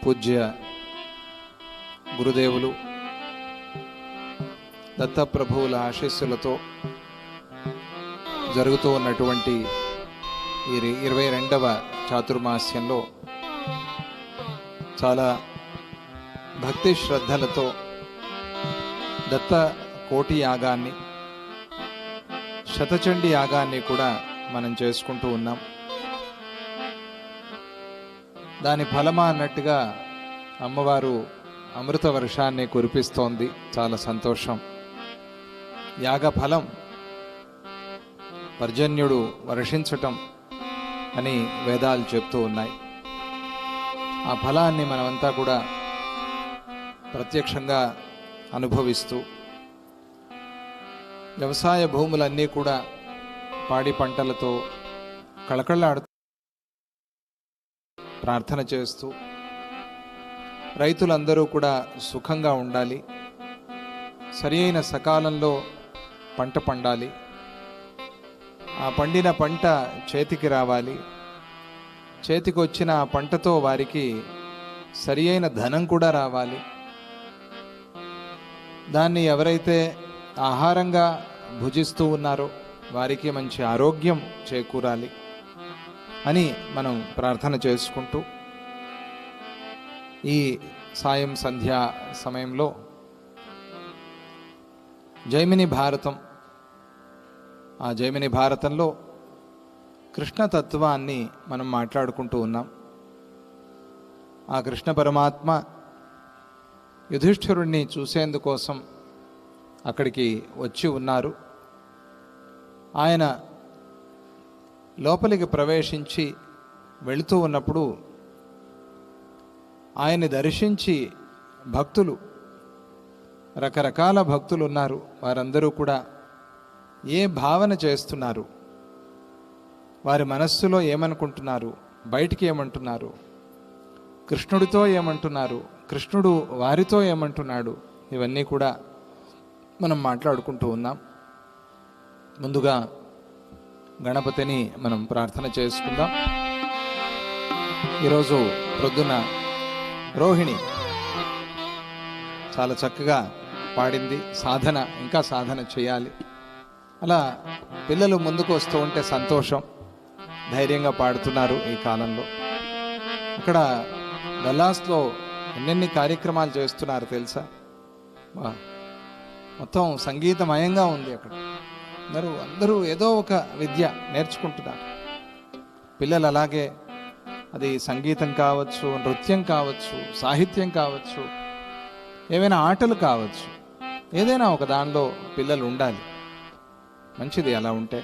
పూజ్య గురుదేవులు దత్తప్రభువుల ఆశీస్సులతో జరుగుతూ ఉన్నటువంటి ఈ 22వ చాతుర్మాస్యంలో చాలా భక్తి శ్రద్ధలతో దత్త కోటి యాగాన్ని, శతచండీ యాగాన్ని కూడా మనం చేసుకుంటూ ఉన్నాం. దాని ఫలమా అన్నట్టుగా అమ్మవారు అమృత వర్షాన్ని కురిపిస్తోంది. చాలా సంతోషం. యాగ ఫలం పర్జన్యుడు వర్షించటం అని వేదాలు చెప్తూ ఉన్నాయి. ఆ ఫలాన్ని మనమంతా కూడా ప్రత్యక్షంగా అనుభవిస్తూ వ్యవసాయ భూములన్నీ కూడా పాడి పంటలతో కళకళలాడుతూ ప్రార్థన చేస్తూ రైతులందరూ కూడా సుఖంగా ఉండాలి, సరి అయిన సకాలంలో పంట పండాలి, ఆ పండిన పంట చేతికి రావాలి, చేతికి వచ్చిన ఆ పంటతో వారికి సరి అయిన ధనం కూడా రావాలి, దాన్ని ఎవరైతే ఆహారంగా భుజిస్తూ ఉన్నారో వారికి మంచి ఆరోగ్యం చేకూరాలి అని మనం ప్రార్థన చేసుకుంటూ ఈ సాయం సంధ్యా సమయంలో జైమిని భారతం, ఆ జైమిని భారతంలో కృష్ణతత్వాన్ని మనం మాట్లాడుకుంటూ ఉన్నాం. ఆ కృష్ణ పరమాత్మ యుధిష్ఠిరుణ్ణి చూసేందుకోసం అక్కడికి వచ్చి ఉన్నారు. ఆయన లోపలికి ప్రవేశించి వెళుతూ ఉన్నప్పుడు ఆయన్ని దర్శించి భక్తులు, రకరకాల భక్తులు ఉన్నారు, వారందరూ కూడా ఏ భావన చేస్తున్నారు, వారి మనస్సులో ఏమనుకుంటున్నారు, బయటికి ఏమంటున్నారు, కృష్ణుడితో ఏమంటున్నారు, కృష్ణుడు వారితో ఏమంటున్నాడు, ఇవన్నీ కూడా మనం మాట్లాడుకుంటూ ఉన్నాం. ముందుగా గణపతిని మనం ప్రార్థన చేసుకుందాం. ఈరోజు ప్రొద్దున రోహిణి చాలా చక్కగా పాడింది. సాధన, ఇంకా సాధన చేయాలి. అలా పిల్లలు ముందుకు వస్తూ ఉంటే సంతోషం. ధైర్యంగా పాడుతున్నారు ఈ కాలంలో. అక్కడ డల్లాస్లో ఎన్నెన్ని కార్యక్రమాలు చేస్తున్నారు తెలుసా? మొత్తం సంగీతమయంగా ఉంది అక్కడ. అందరూ ఏదో ఒక విద్య నేర్చుకుంటున్నారు. పిల్లలు అలాగే, అది సంగీతం కావచ్చు, నృత్యం కావచ్చు, సాహిత్యం కావచ్చు, ఏవైనా ఆటలు కావచ్చు, ఏదైనా ఒక దానిలో పిల్లలు ఉండాలి. మంచిది అలా ఉంటే.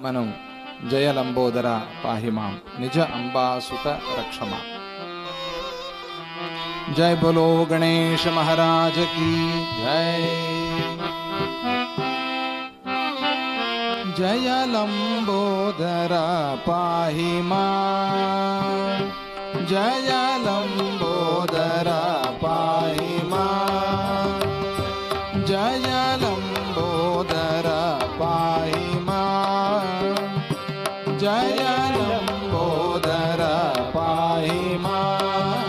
మనం జయ లంబోదర పాహిమాం నిజ అంబాసుత రక్షమా. జై బోలో గణేశ మహారాజ్ కీ జై. జయ లంబోదర పాహి మాం, జయ లంబోదర పాహి మాం, జయ లంబోదర పాహి మాం, జయ లంబోదర పాహి మాం.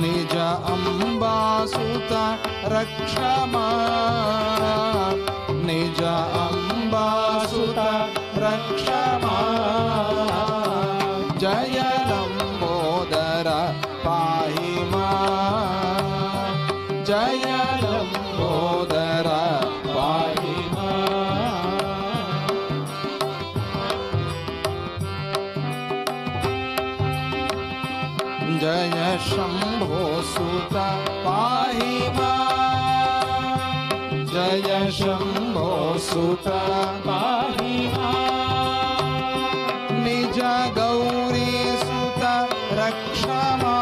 నిజ అంబాసుత రక్షమా, నిజ అంబాసుత రక్షమా. జయ లంబోదర పాహి మాం, జయ లంబోదర పాహి మాం. జయ శంభో సుత పాహి మాం, జయ శంభో సుత పాహి మాం. నిజ గౌరీ సుత రక్షమా,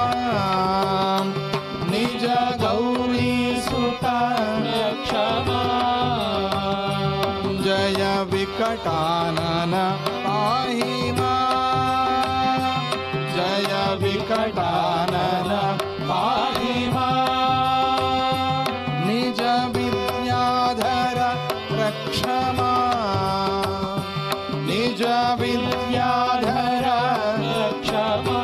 నిజ గౌరీ సుత రక్షమా. జయ వికటానన పాహి మాం, జయ వికటానన పాహి మాం. నిజ విద్యాధర రక్షమా, నిజ విద్యాధర రక్షమా.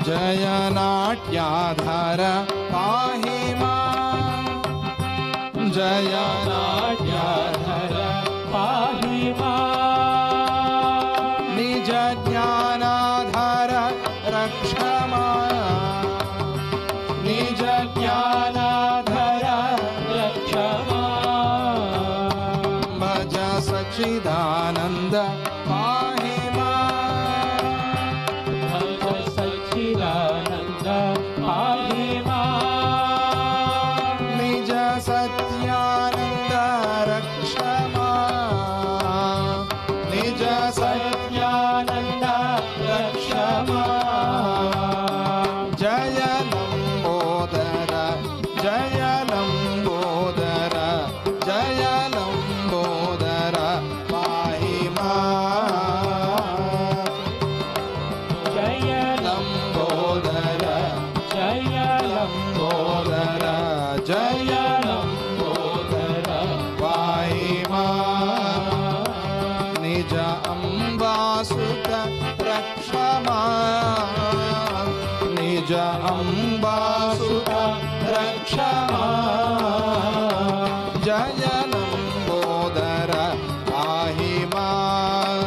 జయ నాట్యాధర పాహి మాం, జయ నాట్యాధర పాహి మాం, నిజ జ్ఞానాధార రక్ష మాం, నిజ జ్ఞానాధర రక్ష మాం, భజ సచ్చిదానంద పాహి మాం, భజ సచ్చిదానంద పాహి మాం, నిజ సత్యానంద రక్ష మాం, నిజ సత్యానంద రక్ష మాం, జయ లంబోదర జయ లంబోదర జయ లంబోదర పాహి మాం, జయ లంబోదర జయ లంబోదర జయ లంబోదర పాహి మాం, నిజ అంబాసుత రక్ష మాం, నిజ అంబాసుత రక్ష మాం, జయ లంబోదర పాహి మాం,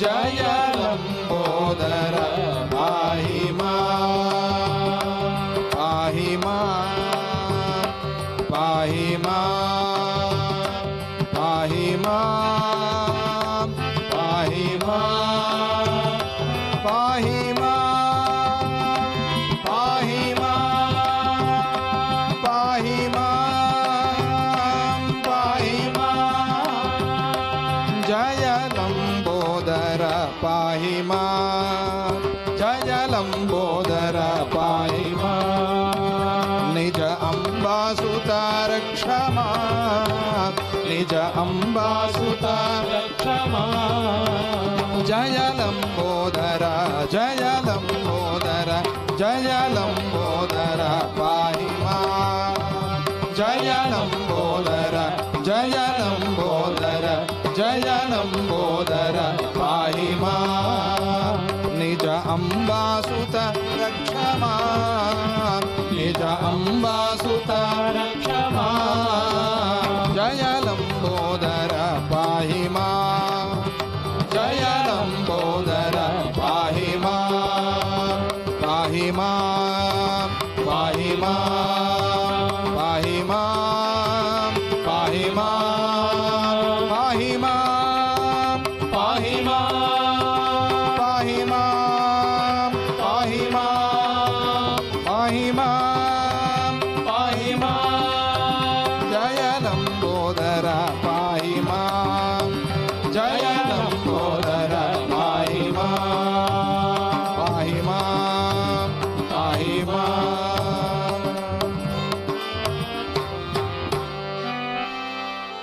జయ లంబోదర పాహి మాం, పాహి మాం, పాహి మాం, పాహి మాం, పాహి మాం, పాహి మాం, పాహి మాం, పాహి మాం, పాహి మాం, జయ లంబోదర పాహి మాం, జయ లంబోదర పాహి మాం, నిజ అంబాసుత రక్ష మాం, నిజ అంబాసుత రక్ష మాం, జయ లంబోదర జయ లంబోదర జయ లంబోదర పాహి మాం, జయ లంబోదర జయ లంబోదర జయ లంబోదర పాహి మాం, నిజ అంబాసుత రక్ష మాం, నిజ అంబాసుత రక్ష మాం, జయ లంబోదర పాహి మాం, జయ లంబోదర పాహి మాం, పాహి మాం, పాహి మాం, పాహి మాం, పాహి మాం, పాహి మాం, పాహి మాం, పాహి మాం, పాహి మాం, పాహి మాం, పాహి మాం, జయ లంబోదర పాహి మాం, జయ లంబోదర పాహి మాం, పాహి మాం, పాహి మాం.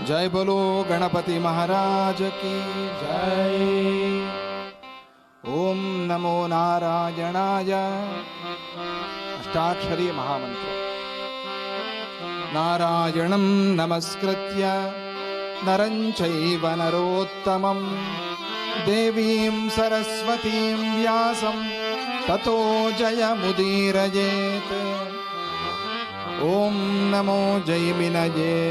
జయ బలో గణపతి మహారాజ్ की జై. ఓం నమో నారాయణాయ. అష్టాక్షరీ మహామంత్రం. నారాయణం నమస్కృత్య నరం చైవ నరోత్తమం దేవీం సరస్వతీం వ్యాసం తతో జయముదీరయేత్. ఓం నమో జైమినయే.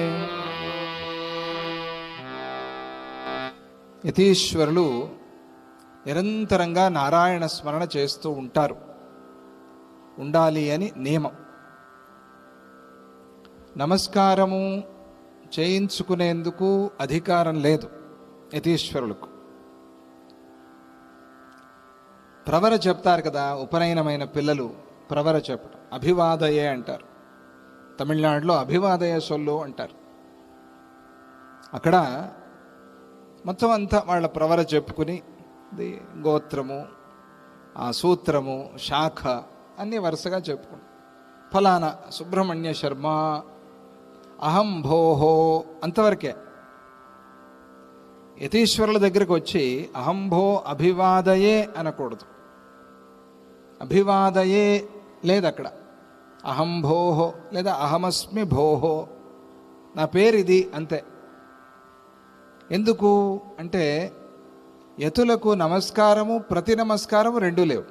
యతీశ్వరులు నిరంతరంగా నారాయణ స్మరణ చేస్తూ ఉంటారు, ఉండాలి అని నియమం. నమస్కారము చేయించుకునేందుకు అధికారం లేదు యతీశ్వరులకు. ప్రవర చెప్తారు కదా, ఉపనయనమైన పిల్లలు ప్రవర చెప్పడం, అభివాదయే అంటారు. తమిళనాడులో అభివాదయ సొల్లు అంటారు. అక్కడ మొత్తం అంతా వాళ్ళ ప్రవర చెప్పుకుని గోత్రము, ఆ సూత్రము, శాఖ అన్నీ వరుసగా చెప్పుకుంటాం. ఫలానా సుబ్రహ్మణ్య శర్మ, అహం భోహో అంతవరకే. యతీశ్వరుల దగ్గరికి వచ్చి అహం భో అభివాదయే అనకూడదు. అభివాదయే లేదు అక్కడ. అహం భోహో లేదా అహమస్మి భోహో, నా పేరు ఇది అంతే. ఎందుకు అంటే యతులకు నమస్కారము ప్రతి నమస్కారము రెండూ లేవు.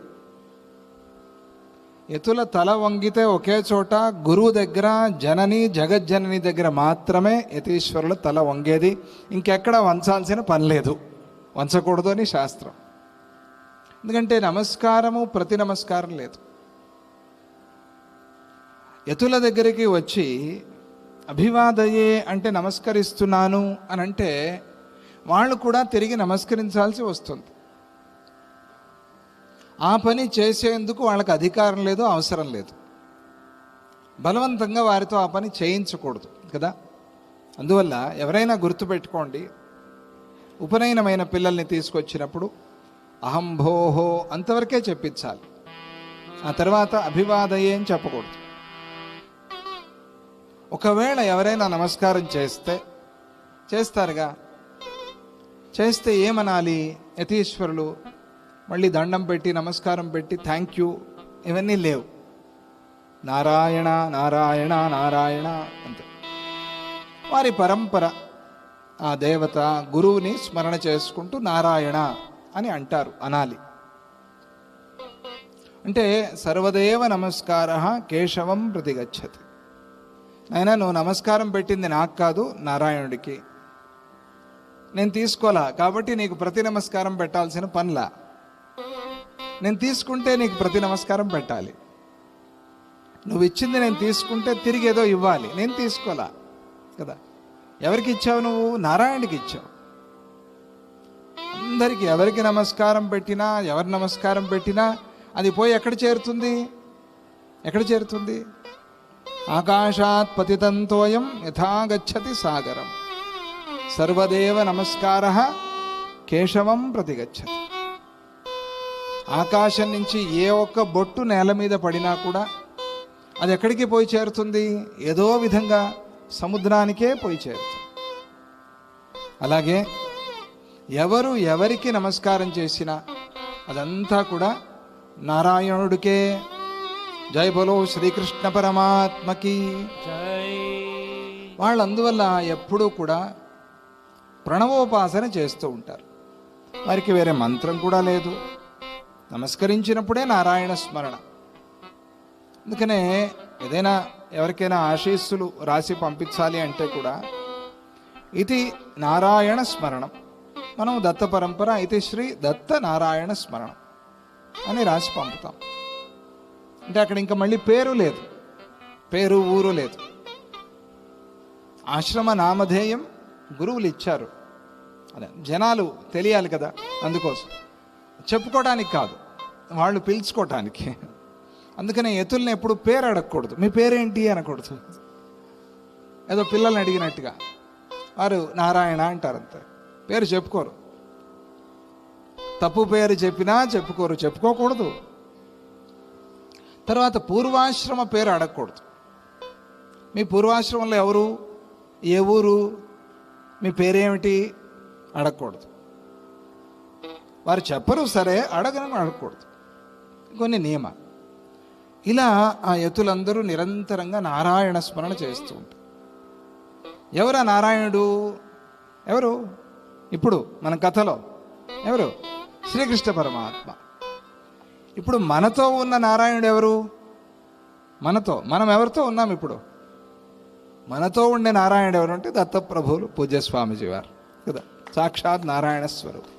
ఎతుల తల వంగితే ఒకే చోట గురువు దగ్గర, జనని జగజ్జనని దగ్గర మాత్రమే యతీశ్వరుల తల వంగేది. ఇంకెక్కడ వంచాల్సిన పని లేదు, వంచకూడదు అని శాస్త్రం. ఎందుకంటే నమస్కారము ప్రతి నమస్కారం లేదు. యతుల దగ్గరికి వచ్చి అభివాదయే అంటే నమస్కరిస్తున్నాను అని అంటే వాళ్ళు కూడా తిరిగి నమస్కరించాల్సి వస్తుంది. ఆ పని చేసేందుకు వాళ్ళకి అధికారం లేదు, అవసరం లేదు. బలవంతంగా వారితో ఆ పని చేయించకూడదు కదా. అందువల్ల ఎవరైనా గుర్తుపెట్టుకోండి, ఉపనయనమైన పిల్లల్ని తీసుకొచ్చినప్పుడు అహంభోహో అంతవరకే చెప్పించాలి. ఆ తర్వాత అభివాదయే అని చెప్పకూడదు. ఒకవేళ ఎవరైనా నమస్కారం చేస్తారుగా, చేస్తే ఏమనాలి? యతీశ్వరులు మళ్ళీ దండం పెట్టి నమస్కారం పెట్టి థ్యాంక్ యూ ఇవన్నీ లేవు. నారాయణ నారాయణ నారాయణ అంతే. వారి పరంపర, ఆ దేవత గురువుని స్మరణ చేసుకుంటూ నారాయణ అని అంటారు, అనాలి. అంటే సర్వదేవ నమస్కార కేశవం ప్రతిగచ్చతి. అయినా నువ్వు నమస్కారం పెట్టింది నాకు కాదు, నారాయణుడికి. నేను తీసుకోలా కాబట్టి నీకు ప్రతి నమస్కారం పెట్టాల్సిన పనిలా. నేను తీసుకుంటే నీకు ప్రతి నమస్కారం పెట్టాలి. నువ్వు ఇచ్చింది నేను తీసుకుంటే తిరిగి ఏదో ఇవ్వాలి. నేను తీసుకోలా కదా. ఎవరికి ఇచ్చావు? నువ్వు నారాయణుడికి ఇచ్చావు. అందరికీ ఎవరికి నమస్కారం పెట్టినా, ఎవరి నమస్కారం పెట్టినా అది పోయి ఎక్కడ చేరుతుంది? ఎక్కడ చేరుతుంది? ఆకాశాత్ పతితంతోయం యథా గచ్చతి సాగరం. సర్వదేవ నమస్కార కేశవం ప్రతిగచ్చతి. ఆకాశం నుంచి ఏ ఒక్క బొట్టు నేల మీద పడినా కూడా అది ఎక్కడికి పోయి చేరుతుంది? ఏదో విధంగా సముద్రానికే పోయి చేరుతుంది. అలాగే ఎవరు ఎవరికి నమస్కారం చేసినా అదంతా కూడా నారాయణుడికే. జై బలో శ్రీకృష్ణ పరమాత్మకి జై. వాళ్ళు అందువల్ల ఎప్పుడూ కూడా ప్రణవోపాసన చేస్తూ ఉంటారు. వారికి వేరే మంత్రం కూడా లేదు. నమస్కరించినప్పుడే నారాయణ స్మరణ. అందుకనే ఏదైనా ఎవరికైనా ఆశీస్సులు రాసి పంపించాలి అంటే కూడా ఇది నారాయణ స్మరణం. మనం దత్త పరంపర ఇది శ్రీ దత్త నారాయణ స్మరణం అని రాసి పంపుతాం. అంటే అక్కడ ఇంకా మళ్ళీ పేరు లేదు, పేరు ఊరు లేదు. ఆశ్రమ నామధేయం గురువులు ఇచ్చారు. అదే జనాలు తెలియాలి కదా, అందుకోసం చెప్పుకోవడానికి కాదు, వాళ్ళు పిలుచుకోవటానికి. అందుకనే యతుల్ని ఎప్పుడు పేరు అడగకూడదు. మీ పేరేంటి అనకూడదు. ఏదో పిల్లల్ని అడిగినట్టుగా వారు నారాయణ అంటారు అంతే, పేరు చెప్పుకోరు. తప్పు పేరు చెప్పినా చెప్పుకోరు, చెప్పుకోకూడదు. తర్వాత పూర్వాశ్రమ పేరు అడగకూడదు. మీ పూర్వాశ్రమంలో ఎవరు, ఏ ఊరు, మీ పేరేమిటి అడగకూడదు. వారు చెప్పరు సరే, అడగకూడదు. కొన్ని నియమాలు. ఇలా ఆ యతులందరూ నిరంతరంగా నారాయణ స్మరణ చేస్తూ ఉంటారు. ఎవరా నారాయణుడు? ఎవరు? ఇప్పుడు మన కథలో ఎవరు? శ్రీకృష్ణ పరమాత్మ. ఇప్పుడు మనతో ఉన్న నారాయణుడు ఎవరు? మనం ఎవరితో ఉన్నాం ఇప్పుడు? మనతో ఉండే నారాయణుడు ఎవరు అంటే దత్తప్రభువులు పూజ్య స్వామిజీ వారు కదా, సాక్షాత్ నారాయణ స్వరూపం.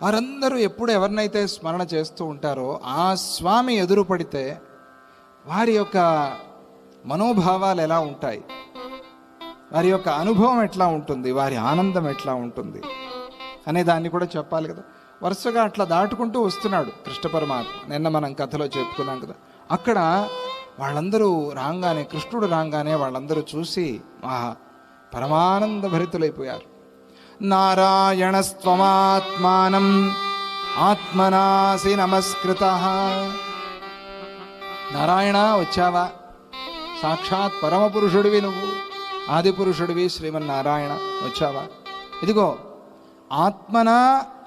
వారందరూ ఎప్పుడు ఎవరినైతే స్మరణ చేస్తూ ఉంటారో ఆ స్వామి ఎదురు పడితే వారి యొక్క మనోభావాలు ఎలా ఉంటాయి, వారి యొక్క అనుభవం ఎట్లా ఉంటుంది, వారి ఆనందం ఎట్లా ఉంటుంది అనే దాన్ని కూడా చెప్పాలి కదా. వరుసగా అట్లా దాటుకుంటూ వస్తున్నాడు కృష్ణ పరమాత్మ. నిన్న మనం కథలో చెప్పుకున్నాం కదా. అక్కడ వాళ్ళందరూ రాగానే, కృష్ణుడు రాగానే వాళ్ళందరూ చూసి పరమానంద భరితులైపోయారు. నారాయణస్త్వమాత్మానం ఆత్మనాసి నమస్కృతః. నారాయణ వచ్చావా? సాక్షాత్ పరమపురుషుడివి నువ్వు, ఆదిపురుషుడివి శ్రీమన్నారాయణ వచ్చావా? ఇదిగో ఆత్మనా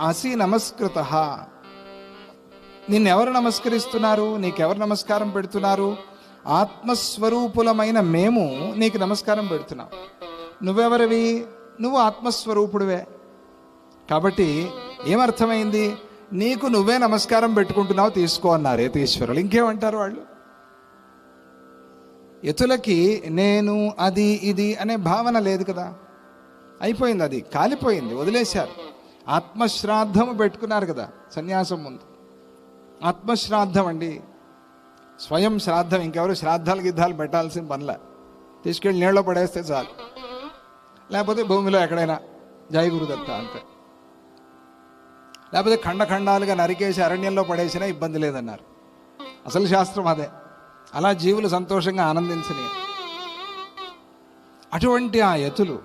అసి నమస్కృతః. నిన్నెవరు నమస్కరిస్తున్నారు? నీకెవరు నమస్కారం పెడుతున్నారు? ఆత్మస్వరూపులమైన మేము నీకు నమస్కారం పెడుతున్నాం. నువ్వెవరివి? నువ్వు ఆత్మస్వరూపుడివే. కాబట్టి ఏమర్థమైంది? నీకు నువ్వే నమస్కారం పెట్టుకుంటున్నావు, తీసుకో అన్నారు యతీశ్వరులు. ఇంకేమంటారు వాళ్ళు? యతులకి నేను అది ఇది అనే భావన లేదు కదా, అయిపోయింది, అది కాలిపోయింది, వదిలేశారు. ఆత్మశ్రాద్ధము పెట్టుకున్నారు కదా సన్యాసం ముందు. ఆత్మశ్రాద్ధం అండి, స్వయం శ్రాద్ధం. ఇంకెవరు శ్రాద్ధాలు గిద్ధాలు పెట్టాల్సిన పనిలే, తీసుకెళ్ళి నీళ్ళలో పడేస్తే చాలు, లేకపోతే భూమిలో ఎక్కడైనా జై గురుదత్త అంతే, లేకపోతే ఖండఖండాలుగా నరికేసి అరణ్యంలో పడేసినా ఇబ్బంది లేదన్నారు. అసలు శాస్త్రం అదే, అలా జీవులు సంతోషంగా ఆనందించని. అటువంటి ఆ యతులు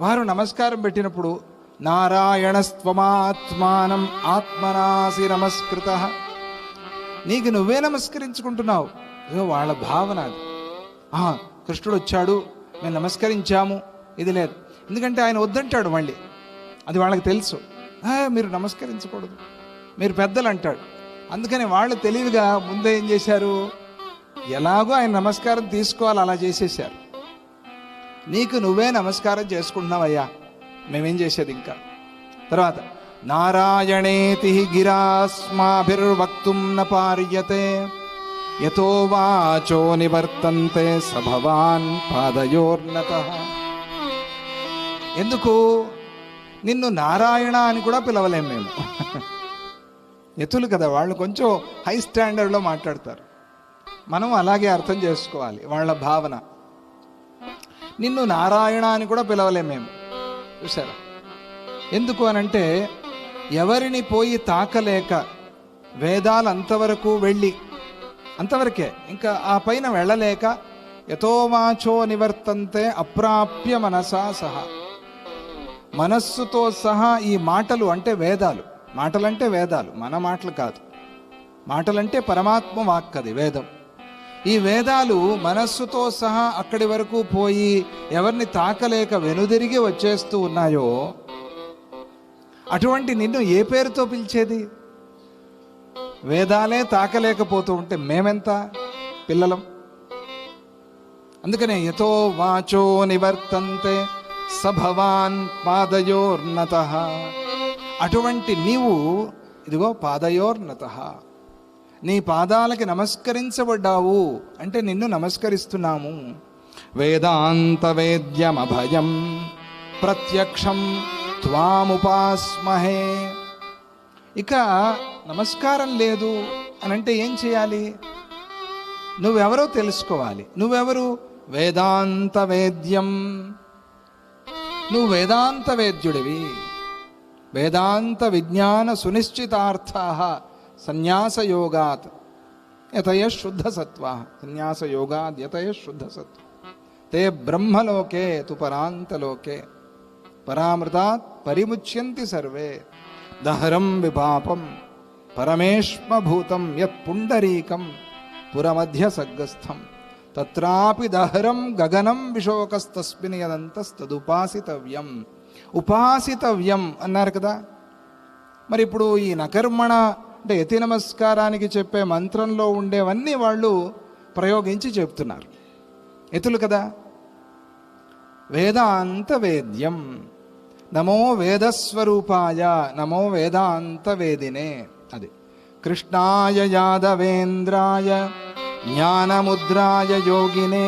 వారు నమస్కారం పెట్టినప్పుడు నారాయణస్త్వమాత్మానం ఆత్మనాసి నమస్కృత, నీకు నువ్వే నమస్కరించుకుంటున్నావు. వాళ్ళ భావన అది. కృష్ణుడు వచ్చాడు, మేము నమస్కరించాము, ఇది లేదు. ఎందుకంటే ఆయన వద్దంటాడు మళ్ళీ, అది వాళ్ళకి తెలుసు. మీరు నమస్కరించకూడదు, మీరు పెద్దలు అంటాడు. అందుకని వాళ్ళు తెలివిగా ముందే ఏం చేశారు, ఎలాగో ఆయన నమస్కారం తీసుకోవాలి అలా చేసేసారు. నీకు నువ్వే నమస్కారం చేసుకుంటున్నావయ్యా, మేమేం చేసేది ఇంకా. తర్వాత నారాయణేతి గిరాస్మాభిర్వక్తుం న పార్యతే యతో వాచో నివర్తంతే స భవాన్ పాదయోర్నతః. ఎందుకు నిన్ను నారాయణ అని కూడా పిలవలేం మేము. యతులు కదా వాళ్ళు, కొంచెం హై స్టాండర్డ్లో మాట్లాడతారు. మనం అలాగే అర్థం చేసుకోవాలి వాళ్ళ భావన. నిన్ను నారాయణ అని కూడా పిలవలేం మేము. చూసారా ఎందుకు అనంటే, ఎవరిని పోయి తాకలేక వేదాలు అంతవరకు వెళ్ళి అంతవరకే, ఇంకా ఆ పైన వెళ్ళలేక యతోవాచో నివర్తంతే అప్రాప్య మనసా సహా, మనస్సుతో సహా ఈ మాటలు అంటే వేదాలు, మాటలంటే వేదాలు, మన మాటలు కాదు, మాటలంటే పరమాత్మ వాక్, అది వేదం. ఈ వేదాలు మనస్సుతో సహా అక్కడి వరకు పోయి ఎవరిని తాకలేక వెనుదిరిగి వచ్చేస్తూ ఉన్నాయో, అటువంటి నిన్ను ఏ పేరుతో పిలిచేది? వేదాలే తాకలేకపోతూ ఉంటే మేమెంత పిల్లలం. అందుకనే యతో వాచో నివర్తంతే స భవాన్ పాదయోర్నతః. అటువంటి నీవు ఇదిగో పాదయోర్నతః, నీ పాదాలకి నమస్కరించబడ్డావు అంటే నిన్ను నమస్కరిస్తున్నాము. వేదాంత వేద్యమభయం ప్రత్యక్షం త్వాముపాస్మహే. ఇక నమస్కారం లేదు అనంటే ఏం చేయాలి? నువ్వెవరో తెలుసుకోవాలి. నువ్వెవరు? వేదాంత వేద్యం. నువ్వు వేదాంత వేద్యుడివి. వేదాంత విజ్ఞాన సునిశ్చితార్థాః సన్యాసయోగాత్ యతయ శుద్ధ సత్వాః. సన్యాసయోగాద్ యతయ శుద్ధ సత్వ తే బ్రహ్మలోకే తు పరాంతలోకే పరామృతాత్ పరిముచ్యంతి సర్వే. దహరం విపాపం పరమేష్మభూతం యత్ పుండరీకం పురమధ్య సగ్గస్థం తత్రాపి దహరం గగనం విశోకస్తస్మిన్ యదంతస్తదుపాసితవ్యం. ఉపాసితవ్యం అన్నారు కదా. మరి ఇప్పుడు ఈ నకర్మణ అంటే యతి నమస్కారానికి చెప్పే మంత్రంలో ఉండేవన్నీ వాళ్ళు ప్రయోగించి చెప్తున్నారు. యతులు కదా. వేదాంత వేద్యం, నమో వేదస్వరూపాయ, నమో వేదాంత వేదినే. అది కృష్ణాయ యాదవేంద్రాయ జ్ఞానముద్రాయ యోగినే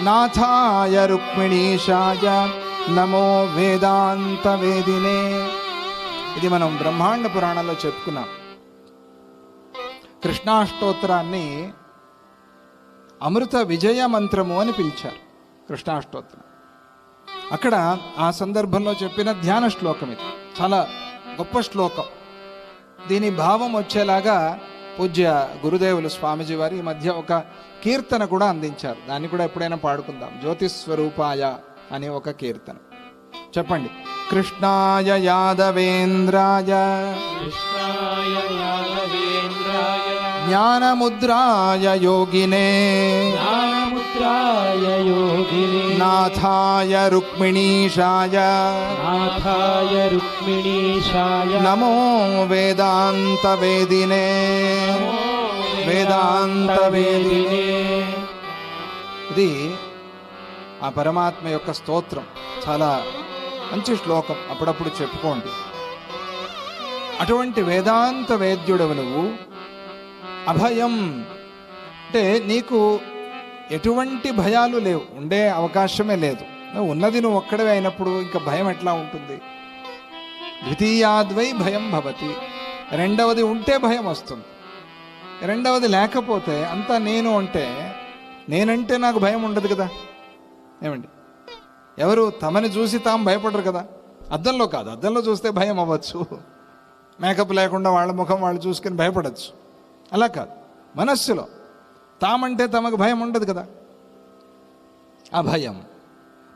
నాథాయ రుక్మిణీశాయ నమో వేదాంత వేదినే. ఇది మనం బ్రహ్మాండ పురాణంలో చెప్పుకున్నాం. కృష్ణాష్టోత్తరాన్ని అమృత విజయ మంత్రము అని పిలిచారు. కృష్ణాష్టోత్తరం అక్కడ ఆ సందర్భంలో చెప్పిన ధ్యాన శ్లోకం ఇది. చాలా గొప్ప శ్లోకం. దీని భావం వచ్చేలాగా పూజ్య గురుదేవులు స్వామిజీ వారు ఈ మధ్య ఒక కీర్తన కూడా అందించారు. దాన్ని కూడా ఎప్పుడైనా పాడుకుందాం. జ్యోతిస్వరూపాయ అనే ఒక కీర్తన చెప్పండి. కృష్ణాయ యాదవేంద్రాయ జ్ఞానముద్రాయ యోగినే నాథాయ రుక్మిణీశాయ నమో వేదాంత వేదినే వేదాంత వేదినే. ఇది ఆ పరమాత్మ యొక్క స్తోత్రం. చాలా మంచి శ్లోకం, అప్పుడప్పుడు చెప్పుకోండి. అటువంటి వేదాంత వేద్యుడవు నువ్వు. అభయం అంటే నీకు ఎటువంటి భయాలు లేవు, ఉండే అవకాశమే లేదు. ఉన్నది నువ్వు ఒక్కడే అయినప్పుడు ఇంకా భయం ఎట్లా ఉంటుంది? ద్వితీయాద్వై భయం భవతి, రెండవది ఉంటే భయం వస్తుంది, రెండవది లేకపోతే అంతా నేను అంటే, నేనంటే నాకు భయం ఉండదు కదా. ఏమండి, ఎవరు తమని చూసి తాము భయపడరు కదా. అద్దంలో కాదు, అద్దంలో చూస్తే భయం అవ్వచ్చు, మేకప్ లేకుండా వాళ్ళ ముఖం వాళ్ళు చూసుకుని భయపడచ్చు. అలా కాదు, మనస్సులో తామంటే తమకు భయం ఉండదు కదా. అభయం,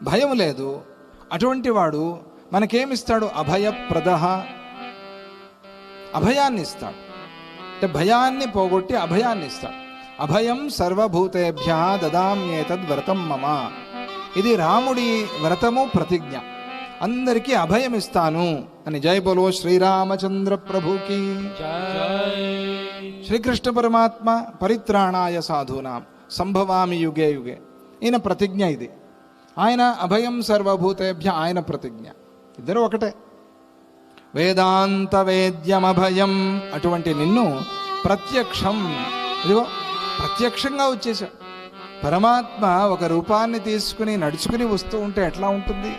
భయం లేదు. అటువంటి వాడు మనకేమిస్తాడు? అభయప్రద, అభయాన్ని ఇస్తాడు. అంటే భయాన్ని పోగొట్టి అభయాన్ని ఇస్తాడు. అభయం సర్వభూతేభ్య దదామ్యేతద్ వ్రతం మమ. ఇది రాముడి వ్రతము, ప్రతిజ్ఞ. అందరికీ అభయం ఇస్తాను అని. జై బోలో శ్రీరామచంద్ర ప్రభుకి. శ్రీకృష్ణ పరమాత్మ పరిత్రాణాయ సాధూనాం సంభవామి యుగే యుగే, ఈయన ప్రతిజ్ఞ ఇది. ఆయన అభయం సర్వభూతేభ్య, ఆయన ప్రతిజ్ఞ. ఇద్దరు ఒకటే. వేదాంత వేద్యమభయం, అటువంటి నిన్ను ప్రత్యక్షం, ఇదిగో ప్రత్యక్షంగా వచ్చేసా. పరమాత్మ ఒక రూపాన్ని తీసుకుని నడుచుకుని వస్తూ ఉంటే ఎట్లా ఉంటుంది?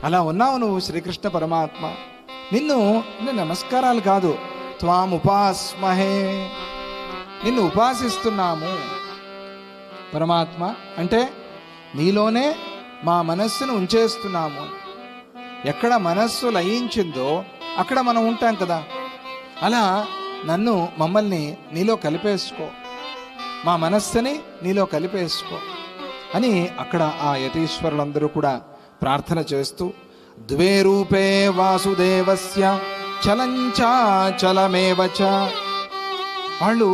అలా ఉన్నావు నువ్వు శ్రీకృష్ణ పరమాత్మ. నిన్ను నమస్కారాలు కాదు, త్వాముపాస్మహే, నిన్ను ఉపాసిస్తున్నాము. పరమాత్మ అంటే నీలోనే మా మనస్సును ఉంచేస్తున్నాము. ఎక్కడ మనస్సు లయించిందో అక్కడ మనం ఉంటాం కదా. అలా నన్ను, మమ్మల్ని నీలో కలిపేసుకో, మా మనస్సుని నీలో కలిపేసుకో అని అక్కడ ఆ యతీశ్వరులందరూ కూడా ప్రార్థన చేస్తూ, ద్వే రూపే వాసుదేవస్య చలంచాచలమేవచ, వాళ్ళు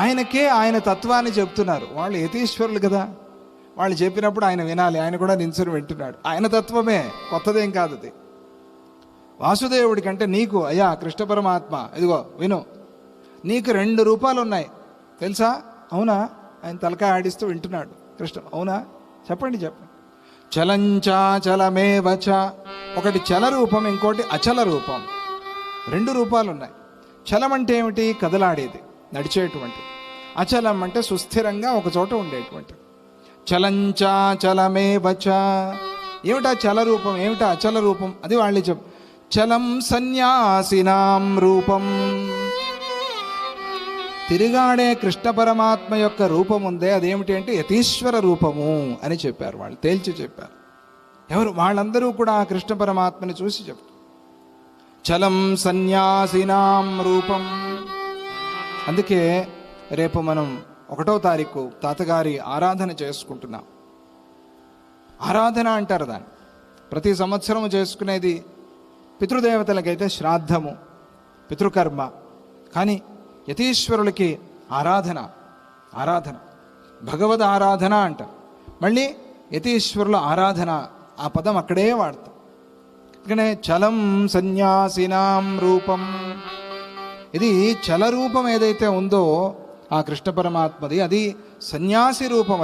ఆయనకే ఆయన తత్వాన్ని చెప్తున్నారు. వాళ్ళు యతీశ్వరులు కదా, వాళ్ళు చెప్పినప్పుడు ఆయన వినాలి. ఆయన కూడా నించుని వింటున్నాడు. ఆయన తత్వమే, కొత్తదేం కాదు అది. వాసుదేవుడి కంటే నీకు, అయ్యా కృష్ణ పరమాత్మ ఇదిగో విను, నీకు 2 రూపాలు ఉన్నాయి తెలుసా? అవునా? ఆయన తలకాయ ఆడిస్తూ వింటున్నాడు కృష్ణ. అవునా? చెప్పండి చెప్పండి. చలంచాచలమేవచ, ఒకటి చల రూపం, ఇంకోటి అచల రూపం. 2 రూపాలు ఉన్నాయి. చలం అంటే ఏమిటి? కదలాడేది, నడిచేటువంటి. అచలం అంటే సుస్థిరంగా ఒక చోట ఉండేటువంటి. చలంచాచలమేవచ, ఏమిటా చల రూపం, ఏమిటా అచల రూపం? అది వాళ్ళే చలం సన్యాసినాం రూపం. తిరిగాడే కృష్ణ పరమాత్మ యొక్క రూపం ఉందే, అదేమిటి అంటే యతీశ్వర రూపము అని చెప్పారు. వాళ్ళు తేల్చి చెప్పారు. ఎవరు? వాళ్ళందరూ కూడా ఆ కృష్ణ పరమాత్మని చూసి చెప్తారు. చలం సన్యాసినాం రూపం. అందుకే రేపు మనం 1వ తారీఖు తాతగారి ఆరాధన చేసుకుంటున్నాం. ఆరాధన అంటారు దాన్ని. ప్రతి సంవత్సరం చేసుకునేది పితృదేవతలకైతే శ్రాద్ధము, పితృకర్మ. కానీ యతీశ్వరులకి ఆరాధన, ఆరాధన భగవద్ ఆరాధన అంటారు. మళ్ళీ యతీశ్వరుల ఆరాధన, ఆ పదం అక్కడే వాడతాం. అందుకనే చలం సన్యాసినాం రూపం. ఇది చల రూపం ఏదైతే ఉందో ఆ కృష్ణ పరమాత్మది, అది సన్యాసి రూపం,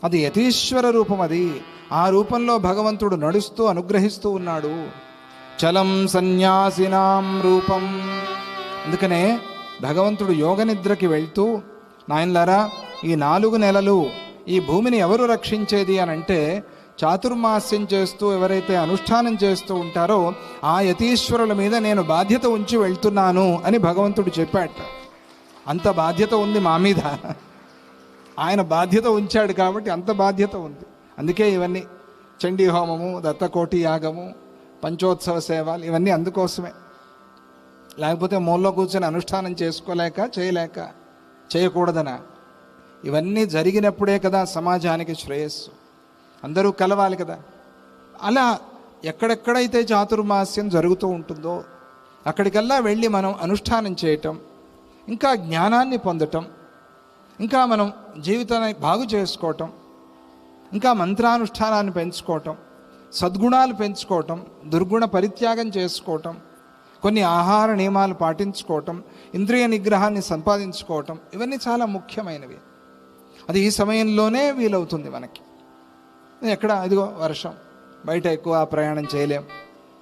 అది యతీశ్వర రూపం. అది ఆ రూపంలో భగవంతుడు నడుస్తూ అనుగ్రహిస్తూ ఉన్నాడు. చలం సన్యాసినాం రూపం. అందుకనే భగవంతుడు యోగ నిద్రకి వెళ్తూ, నాయనలారా ఈ 4 నెలలు ఈ భూమిని ఎవరు రక్షించేది అని అంటే, చాతుర్మాస్యం చేస్తూ ఎవరైతే అనుష్ఠానం చేస్తూ ఉంటారో ఆ యతీశ్వరుల మీద నేను బాధ్యత ఉంచి వెళ్తున్నాను అని భగవంతుడు చెప్పాట. అంత బాధ్యత ఉంది మా మీద. ఆయన బాధ్యత ఉంచాడు కాబట్టి అంత బాధ్యత ఉంది. అందుకే ఇవన్నీ చండీ హోమము, దత్తకోటి యాగము, పంచోత్సవ సేవలు, ఇవన్నీ అందుకోసమే. లేకపోతే మూలలో కూర్చొని అనుష్ఠానం చేసుకోలేక, చేయలేక, చేయకూడదనా? ఇవన్నీ జరిగినప్పుడే కదా సమాజానికి శ్రేయస్సు. అందరూ కలవాలి కదా. అలా ఎక్కడెక్కడైతే చాతుర్మాస్యం జరుగుతూ ఉంటుందో అక్కడికల్లా వెళ్ళి మనం అనుష్ఠానం చేయటం, ఇంకా జ్ఞానాన్ని పొందటం, ఇంకా మనం జీవితాన్ని బాగు చేసుకోవటం, ఇంకా మంత్రానుష్ఠానాన్ని పెంచుకోవటం, సద్గుణాలు పెంచుకోవటం, దుర్గుణ పరిత్యాగం చేసుకోవటం, కొన్ని ఆహార నియమాలు పాటించుకోవటం, ఇంద్రియ నిగ్రహాన్ని సంపాదించుకోవటం, ఇవన్నీ చాలా ముఖ్యమైనవి. అది ఈ సమయంలోనే వీలవుతుంది మనకి. ఎక్కడ ఇదిగో వర్షం, బయట ఎక్కువ ప్రయాణం చేయలేం,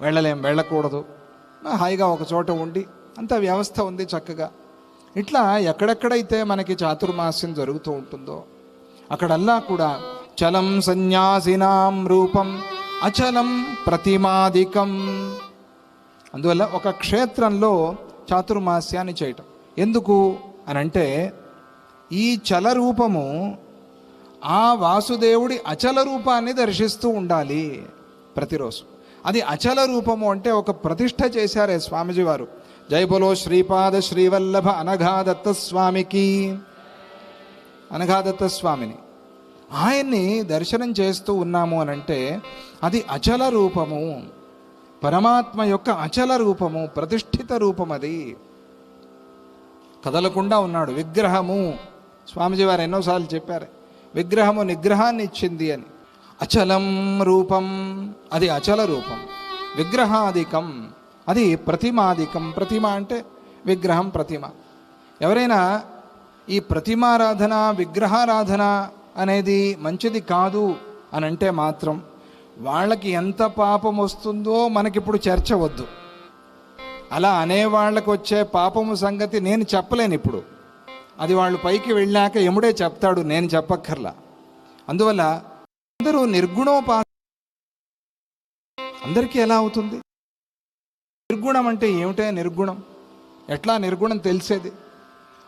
వెళ్ళలేం, వెళ్ళకూడదు, హాయిగా ఒక చోట ఉండి అంత వ్యవస్థ ఉంది చక్కగా. ఇట్లా ఎక్కడెక్కడైతే మనకి చాతుర్మాస్యం జరుగుతూ ఉంటుందో అక్కడల్లా కూడా చలం సన్యాసినాం రూపం అచలం ప్రతిమాదికం. అందువల్ల ఒక క్షేత్రంలో చాతుర్మాస్యాన్ని చేయటం ఎందుకు అనంటే ఈ చల రూపము ఆ వాసుదేవుడి అచల రూపాన్ని దర్శిస్తూ ఉండాలి ప్రతిరోజు. అది అచల రూపము అంటే ఒక ప్రతిష్ఠ చేశారే స్వామిజీ వారు. జై బోలో శ్రీపాద శ్రీవల్లభ అనఘాదత్త స్వామికి. అనఘాదత్త స్వామిని ఆయన్ని దర్శనం చేస్తూ ఉన్నాము అనంటే అది అచల రూపము, పరమాత్మ యొక్క అచల రూపము, ప్రతిష్ఠిత రూపం. అది కదలకుండా ఉన్నాడు. విగ్రహము స్వామిజీ వారు ఎన్నోసార్లు చెప్పారు, విగ్రహము నిగ్రహాన్ని ఇచ్చింది అని. అచలం రూపం అది అచల రూపం. విగ్రహాదికం అది ప్రతిమాదికం. ప్రతిమ అంటే విగ్రహం, ప్రతిమ. ఎవరైనా ఈ ప్రతిమారాధన విగ్రహారాధన అనేది మంచిది కాదు అని అంటే మాత్రం వాళ్ళకి ఎంత పాపం వస్తుందో మనకిప్పుడు చర్చ వద్దు. అలా అనేవాళ్ళకు వచ్చే పాపము సంగతి నేను చెప్పలేను ఇప్పుడు. అది వాళ్ళు పైకి వెళ్ళాక ఎముడే చెప్తాడు, నేను చెప్పక్కర్లా. అందువల్ల అందరూ అందరికీ ఎలా అవుతుంది? నిర్గుణం అంటే ఏమిటే నిర్గుణం? ఎట్లా నిర్గుణం తెలిసేది?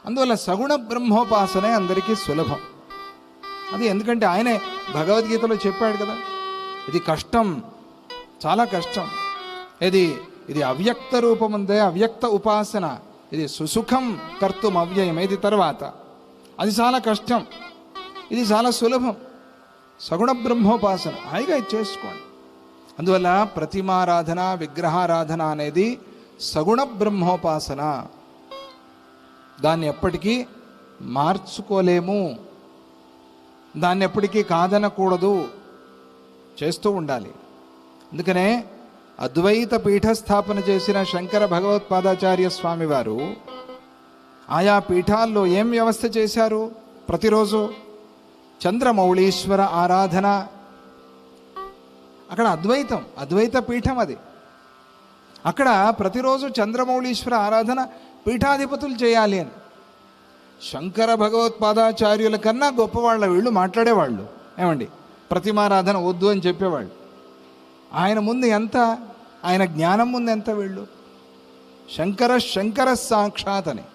అందువల్ల సగుణ బ్రహ్మోపాసనే అందరికీ సులభం. అది ఎందుకంటే ఆయనే భగవద్గీతలో చెప్పాడు కదా, ఇది కష్టం, చాలా కష్టం. ఇది అవ్యక్త రూపం ఉందే, అవ్యక్త ఉపాసన, ఇది సుసుఖం కర్తుం అవ్యయం, ఇది తర్వాత అది చాలా కష్టం, ఇది చాలా సులభం. సగుణ బ్రహ్మోపాసన హాయిగా ఇది చేసుకోండి. అందువల్ల ప్రతిమారాధన విగ్రహారాధన అనేది సగుణ బ్రహ్మోపాసన. దాన్ని ఎప్పటికీ మార్చుకోలేము, దాన్ని ఎప్పటికీ కాదనకూడదు, చేస్తూ ఉండాలి. అందుకనే అద్వైత పీఠస్థాపన చేసిన శంకర భగవత్పాదాచార్య స్వామి వారు ఆయా పీఠాల్లో ఏం వ్యవస్థ చేశారు? ప్రతిరోజు చంద్రమౌళీశ్వర ఆరాధన. అక్కడ అద్వైత పీఠం అది. అక్కడ ప్రతిరోజు చంద్రమౌళీశ్వర ఆరాధన పీఠాధిపతులు చేయాలి అని. శంకర భగవత్పాదాచార్యుల కన్నా గొప్పవాళ్ళ వీళ్ళు మాట్లాడేవాళ్ళు. ఏమండి, ప్రతిమారాధన వద్దు అని చెప్పేవాళ్ళు. ఆయన ముందు ఎంత, ఆయన జ్ఞానం ముందు ఎంత వీళ్ళు. శంకర సాక్షాత్ అని.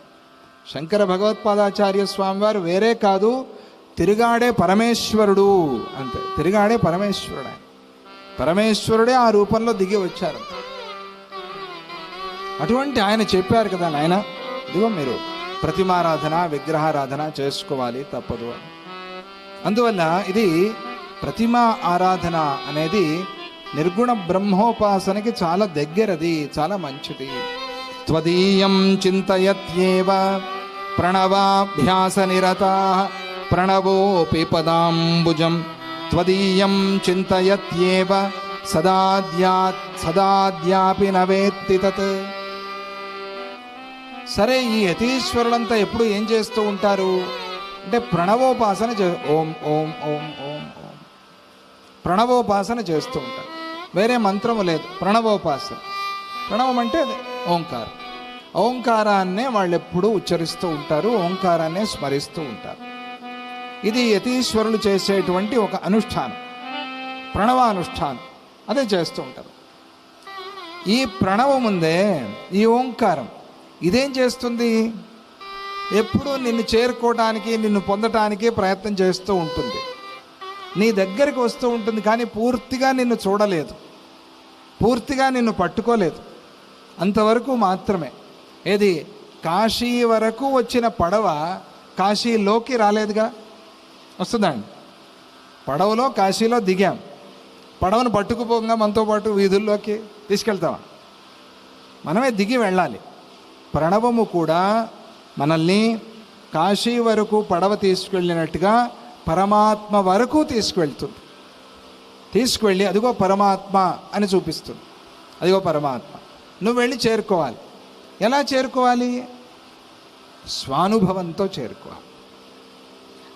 శంకర భగవత్పాదాచార్య స్వామివారు వేరే కాదు, తిరుగాడే పరమేశ్వరుడు అంతే. తిరుగాడే పరమేశ్వరుడు. ఆయన పరమేశ్వరుడే ఆ రూపంలో దిగి వచ్చారు. అటువంటి ఆయన చెప్పారు కదా, నాయన ఇదిగో మీరు ప్రతిమారాధన విగ్రహారాధన చేసుకోవాలి, తప్పదు అని. అందువల్ల ఇది ప్రతిమా ఆరాధన అనేది నిర్గుణ బ్రహ్మోపాసనకి చాలా దగ్గరది, చాలా మంచిది. త్వదీయం చింతయత్యేవ ప్రణవాభ్యాస నిరతాః ప్రణవోపి పదాంబుజం త్వదీయం చింతయత్యేవ సదాద్యాపి నవేత్తి తత్. సరే, ఈ యతీశ్వరులంతా ఎప్పుడు ఏం చేస్తూ ఉంటారు అంటే ప్రణవోపాసన ఓం ఓం ఓం ఓం ఓం ప్రణవోపాసన చేస్తూ ఉంటారు. వేరే మంత్రము లేదు, ప్రణవోపాసన. ప్రణవం అంటే అదే ఓంకారం. ఓంకారాన్నే వాళ్ళు ఎప్పుడూ ఉచ్చరిస్తూ ఉంటారు, ఓంకారాన్నే స్మరిస్తూ ఉంటారు. ఇది యతీశ్వరులు చేసేటువంటి ఒక అనుష్ఠానం, ప్రణవానుష్ఠానం. అదే చేస్తూ ఉంటారు. ఈ ప్రణవం ఉందే, ఈ ఓంకారం, ఇదేం చేస్తుంది? ఎప్పుడూ నిన్ను చేరుకోవటానికి, నిన్ను పొందటానికి ప్రయత్నం చేస్తూ ఉంటుంది. నీ దగ్గరికి వస్తూ ఉంటుంది, కానీ పూర్తిగా నిన్ను చూడలేదు, పూర్తిగా నిన్ను పట్టుకోలేదు. అంతవరకు మాత్రమే. ఏది, కాశీ వరకు వచ్చిన పడవ కాశీలోకి రాలేదుగా. వస్తుందండి, పడవలో కాశీలో దిగాం, పడవను పట్టుకుపోగా మనతో పాటు వీధుల్లోకి తీసుకెళ్తామా? మనమే దిగి వెళ్ళాలి. ప్రణవము కూడా మనల్ని కాశీ వరకు పడవ తీసుకువెళ్ళినట్టుగా పరమాత్మ వరకు తీసుకువెళ్తుంది. తీసుకువెళ్ళి అదిగో పరమాత్మ అని చూపిస్తుంది. అదిగో పరమాత్మ, నువ్వు వెళ్ళి చేరుకోవాలి. ఎలా చేరుకోవాలి? స్వానుభవంతో చేరుకోవాలి.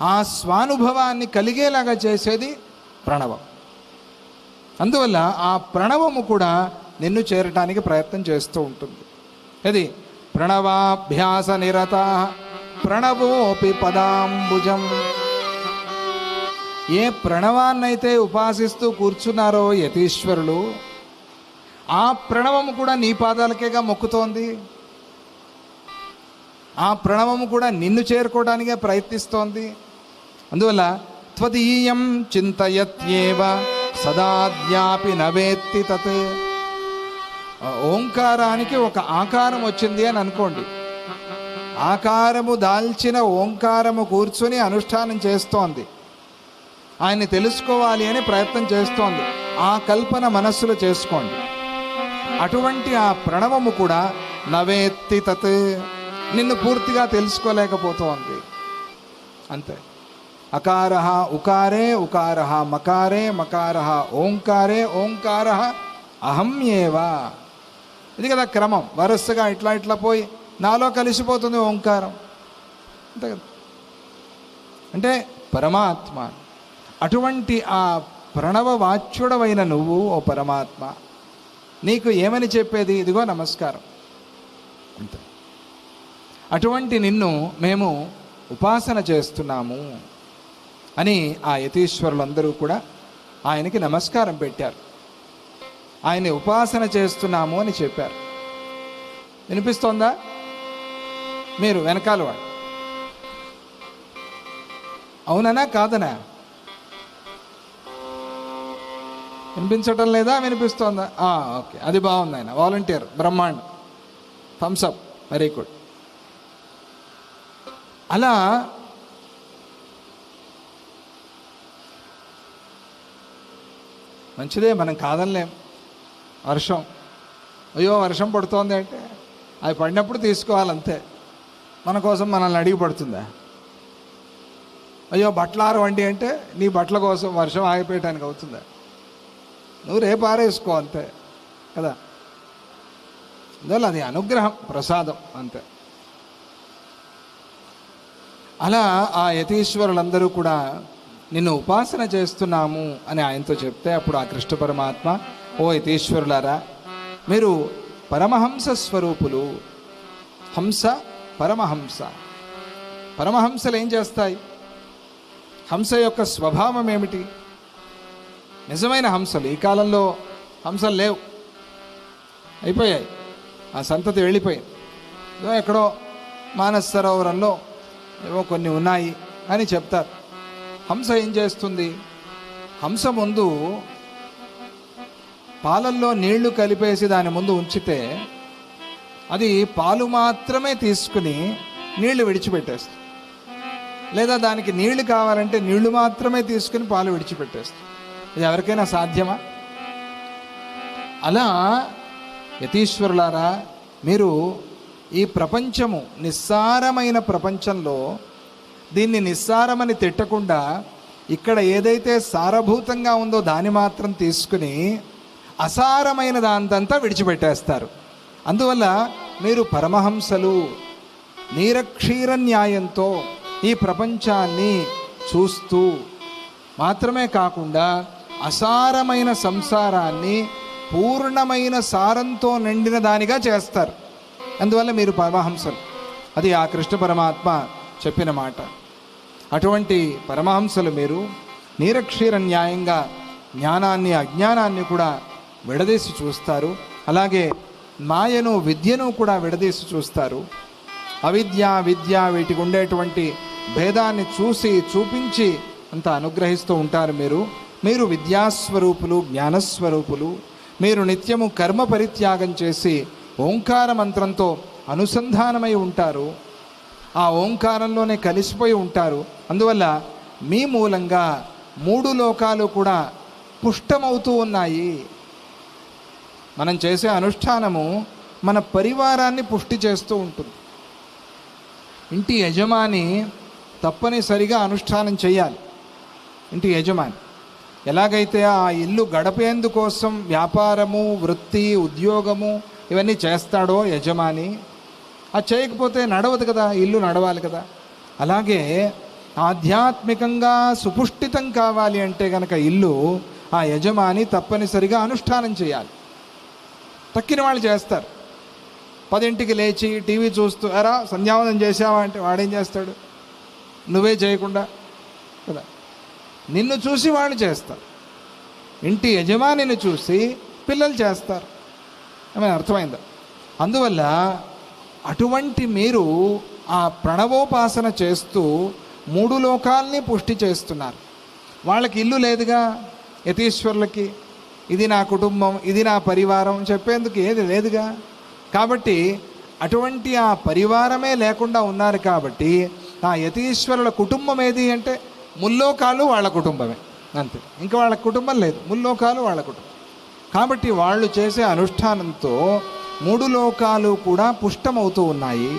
ఆ స్వానుభవాన్ని కలిగేలాగా చేసేది ప్రణవం. అందువల్ల ఆ ప్రణవము కూడా నిన్ను చేరటానికి ప్రయత్నం చేస్తూ ఉంటుంది. ఇది ప్రణవాభ్యాస నిరత ప్రణవోపి పదాంబుజం. ఏ ప్రణవాన్నైతే ఉపాసిస్తూ కూర్చున్నారో యతీశ్వరులు, ఆ ప్రణవము కూడా నీ పాదాలకేగా మొక్కుతోంది. ఆ ప్రణవము కూడా నిన్ను చేరుకోవడానికే ప్రయత్నిస్తోంది. అందువల్ల త్వదీయం చింతయత్యేవ సదాద్యాపి నవేత్తి తత్. ఓంకారానికి ఒక ఆకారం వచ్చింది అని అనుకోండి. ఆకారము దాల్చిన ఓంకారము కూర్చుని అనుష్ఠానం చేస్తోంది, ఆయన్ని తెలుసుకోవాలి అని ప్రయత్నం చేస్తోంది. ఆ కల్పన మనస్సులో చేసుకోండి. అటువంటి ఆ ప్రణవము కూడా నవేత్తి తత్, నిన్ను పూర్తిగా తెలుసుకోలేకపోతోంది. అంతే. అకార ఉకారే, ఉకార మకారే, మకార ఓంకారే, ఓంకార అహం ఏవ. ఇది కదా క్రమం. వరుసగా ఇట్లా ఇట్లా పోయి నాలో కలిసిపోతుంది ఓంకారం. అంతే కదా. అంటే పరమాత్మ. అటువంటి ఆ ప్రణవ వాచ్యుడవైన నువ్వు, ఓ పరమాత్మ, నీకు ఏమని చెప్పేది? ఇదిగో నమస్కారం. అంతే. అటువంటి నిన్ను మేము ఉపాసన చేస్తున్నాము అని ఆ యతీశ్వరులందరూ కూడా ఆయనకి నమస్కారం పెట్టారు. ఆయన్ని ఉపాసన చేస్తున్నాము అని చెప్పారు. వినిపిస్తోందా? మీరు వెనకాల వాడు అవుననా కాదనా? వినిపించటం లేదా? వినిపిస్తోందా? ఓకే, అది బాగుంది. ఆయన వాలంటీర్ బ్రహ్మాండం, థమ్స్అప్, వెరీ గుడ్. అలా మంచిదే, మనం కాదనలేం. వర్షం, అయ్యో వర్షం పడుతోంది అంటే అది పడినప్పుడు తీసుకోవాలంతే. మన కోసం మనల్ని అడిగి పడుతుందా? అయ్యో బట్టలు ఆరవండి అంటే నీ బట్టల కోసం వర్షం ఆగిపోయటానికి అవుతుందా? నువ్వు రేపు ఆరేసుకో అంతే కదా. అందువల్ల అది అనుగ్రహం, ప్రసాదం అంతే. అలా ఆ యతీశ్వరులందరూ కూడా నిన్ను ఉపాసన చేస్తున్నాము అని ఆయనతో చెప్తే, అప్పుడు ఆ కృష్ణ పరమాత్మ, ఓ యతీశ్వరులారా, మీరు పరమహంస స్వరూపులు. హంస, పరమహంస. పరమహంసలు ఏం చేస్తాయి? హంస యొక్క స్వభావం ఏమిటి? నిజమైన హంసలు. ఈ కాలంలో హంసలు లేవు, అయిపోయాయి, ఆ సంతతి వెళ్ళిపోయింది. ఎక్కడో మానస సరోవరంలో ఏవో కొన్ని ఉన్నాయి అని చెప్తారు. హంస ఏం చేస్తుంది? హంస ముందు పాలల్లో నీళ్లు కలిపేసి దాని ముందు ఉంచితే అది పాలు మాత్రమే తీసుకుని నీళ్లు విడిచిపెట్టేస్తుంది. లేదా దానికి నీళ్లు కావాలంటే నీళ్లు మాత్రమే తీసుకుని పాలు విడిచిపెట్టేస్తుంది. ఇది ఎవరికైనా సాధ్యమా? అలా యతీశ్వరులారా, మీరు ఈ ప్రపంచము, నిస్సారమైన ప్రపంచంలో దీన్ని నిస్సారమని తిట్టకుండా ఇక్కడ ఏదైతే సారభూతంగా ఉందో దాన్ని మాత్రం తీసుకుని అసారమైన దాంతంతా విడిచిపెట్టేస్తారు. అందువల్ల మీరు పరమహంసలు. నీరక్షీర న్యాయంతో ఈ ప్రపంచాన్ని చూస్తూ మాత్రమే కాకుండా అసారమైన సంసారాన్ని పూర్ణమైన సారంతో నిండిన దానిగా చేస్తారు. అందువల్ల మీరు పరమహంసలు. అది ఆ కృష్ణ పరమాత్మ చెప్పిన మాట. అటువంటి పరమహంసలు మీరు. నీరక్షీర న్యాయంగా జ్ఞానాన్ని అజ్ఞానాన్ని కూడా విడదీసి చూస్తారు. అలాగే మాయను విద్యను కూడా విడదీసి చూస్తారు. అవిద్య, విద్య, వీటికి ఉండేటువంటి భేదాన్ని చూసి చూపించి అంత అనుగ్రహిస్తూ ఉంటారు మీరు. మీరు విద్యాస్వరూపులు, జ్ఞానస్వరూపులు. మీరు నిత్యము కర్మ పరిత్యాగం చేసి ఓంకార మంత్రంతో అనుసంధానమై ఉంటారు. ఆ ఓంకారంలోనే కలిసిపోయి ఉంటారు. అందువల్ల మీ మూలంగా 3 లోకాలు కూడా పుష్టమవుతూ ఉన్నాయి. మనం చేసే అనుష్ఠానము మన పరివారాన్ని పుష్టి చేస్తూ ఉంటుంది. ఇంటి యజమాని తప్పనిసరిగా అనుష్ఠానం చేయాలి. ఇంటి యజమాని ఎలాగైతే ఆ ఇల్లు గడపేందుకోసం వ్యాపారము, వృత్తి, ఉద్యోగము ఇవన్నీ చేస్తాడో యజమాని, అది చేయకపోతే నడవదు కదా, ఇల్లు నడవాలి కదా. అలాగే ఆధ్యాత్మికంగా సుపుష్టితం కావాలి అంటే కనుక ఇల్లు ఆ యజమాని తప్పనిసరిగా అనుష్ఠానం చేయాలి. తక్కిన వాళ్ళు చేస్తారు. 10ంటికి లేచి టీవీ చూస్తూ ఎరా సంధ్యావందనం చేసావా అంటే వాడేం చేస్తాడు? నువ్వే చేయకుండా కదా. నిన్ను చూసి వాళ్ళు చేస్తారు. ఇంటి యజమానిని చూసి పిల్లలు చేస్తారు. ఏమైనా అర్థమైందా? అందువల్ల అటువంటి మీరు ఆ ప్రణవోపాసన చేస్తూ 3 లోకాల్ని పుష్టి చేస్తున్నారు. వాళ్ళకి ఇల్లు లేదుగా యతీశ్వరులకి, ఇది నా కుటుంబం, ఇది నా పరివారం చెప్పేందుకు ఏది లేదుగా. కాబట్టి అటువంటి ఆ పరివారమే లేకుండా ఉన్నారు. కాబట్టి ఆ యతీశ్వరుల కుటుంబం ఏది అంటే ముల్లోకాలు వాళ్ళ కుటుంబమే, అంతే. ఇంకా వాళ్ళ కుటుంబం లేదు, ముల్లోకాలు వాళ్ళ కుటుంబం. కాబట్టి వాళ్ళు చేసే అనుష్ఠానంతో 3 లోకాలు కూడా పుష్టమవుతూ ఉన్నాయి.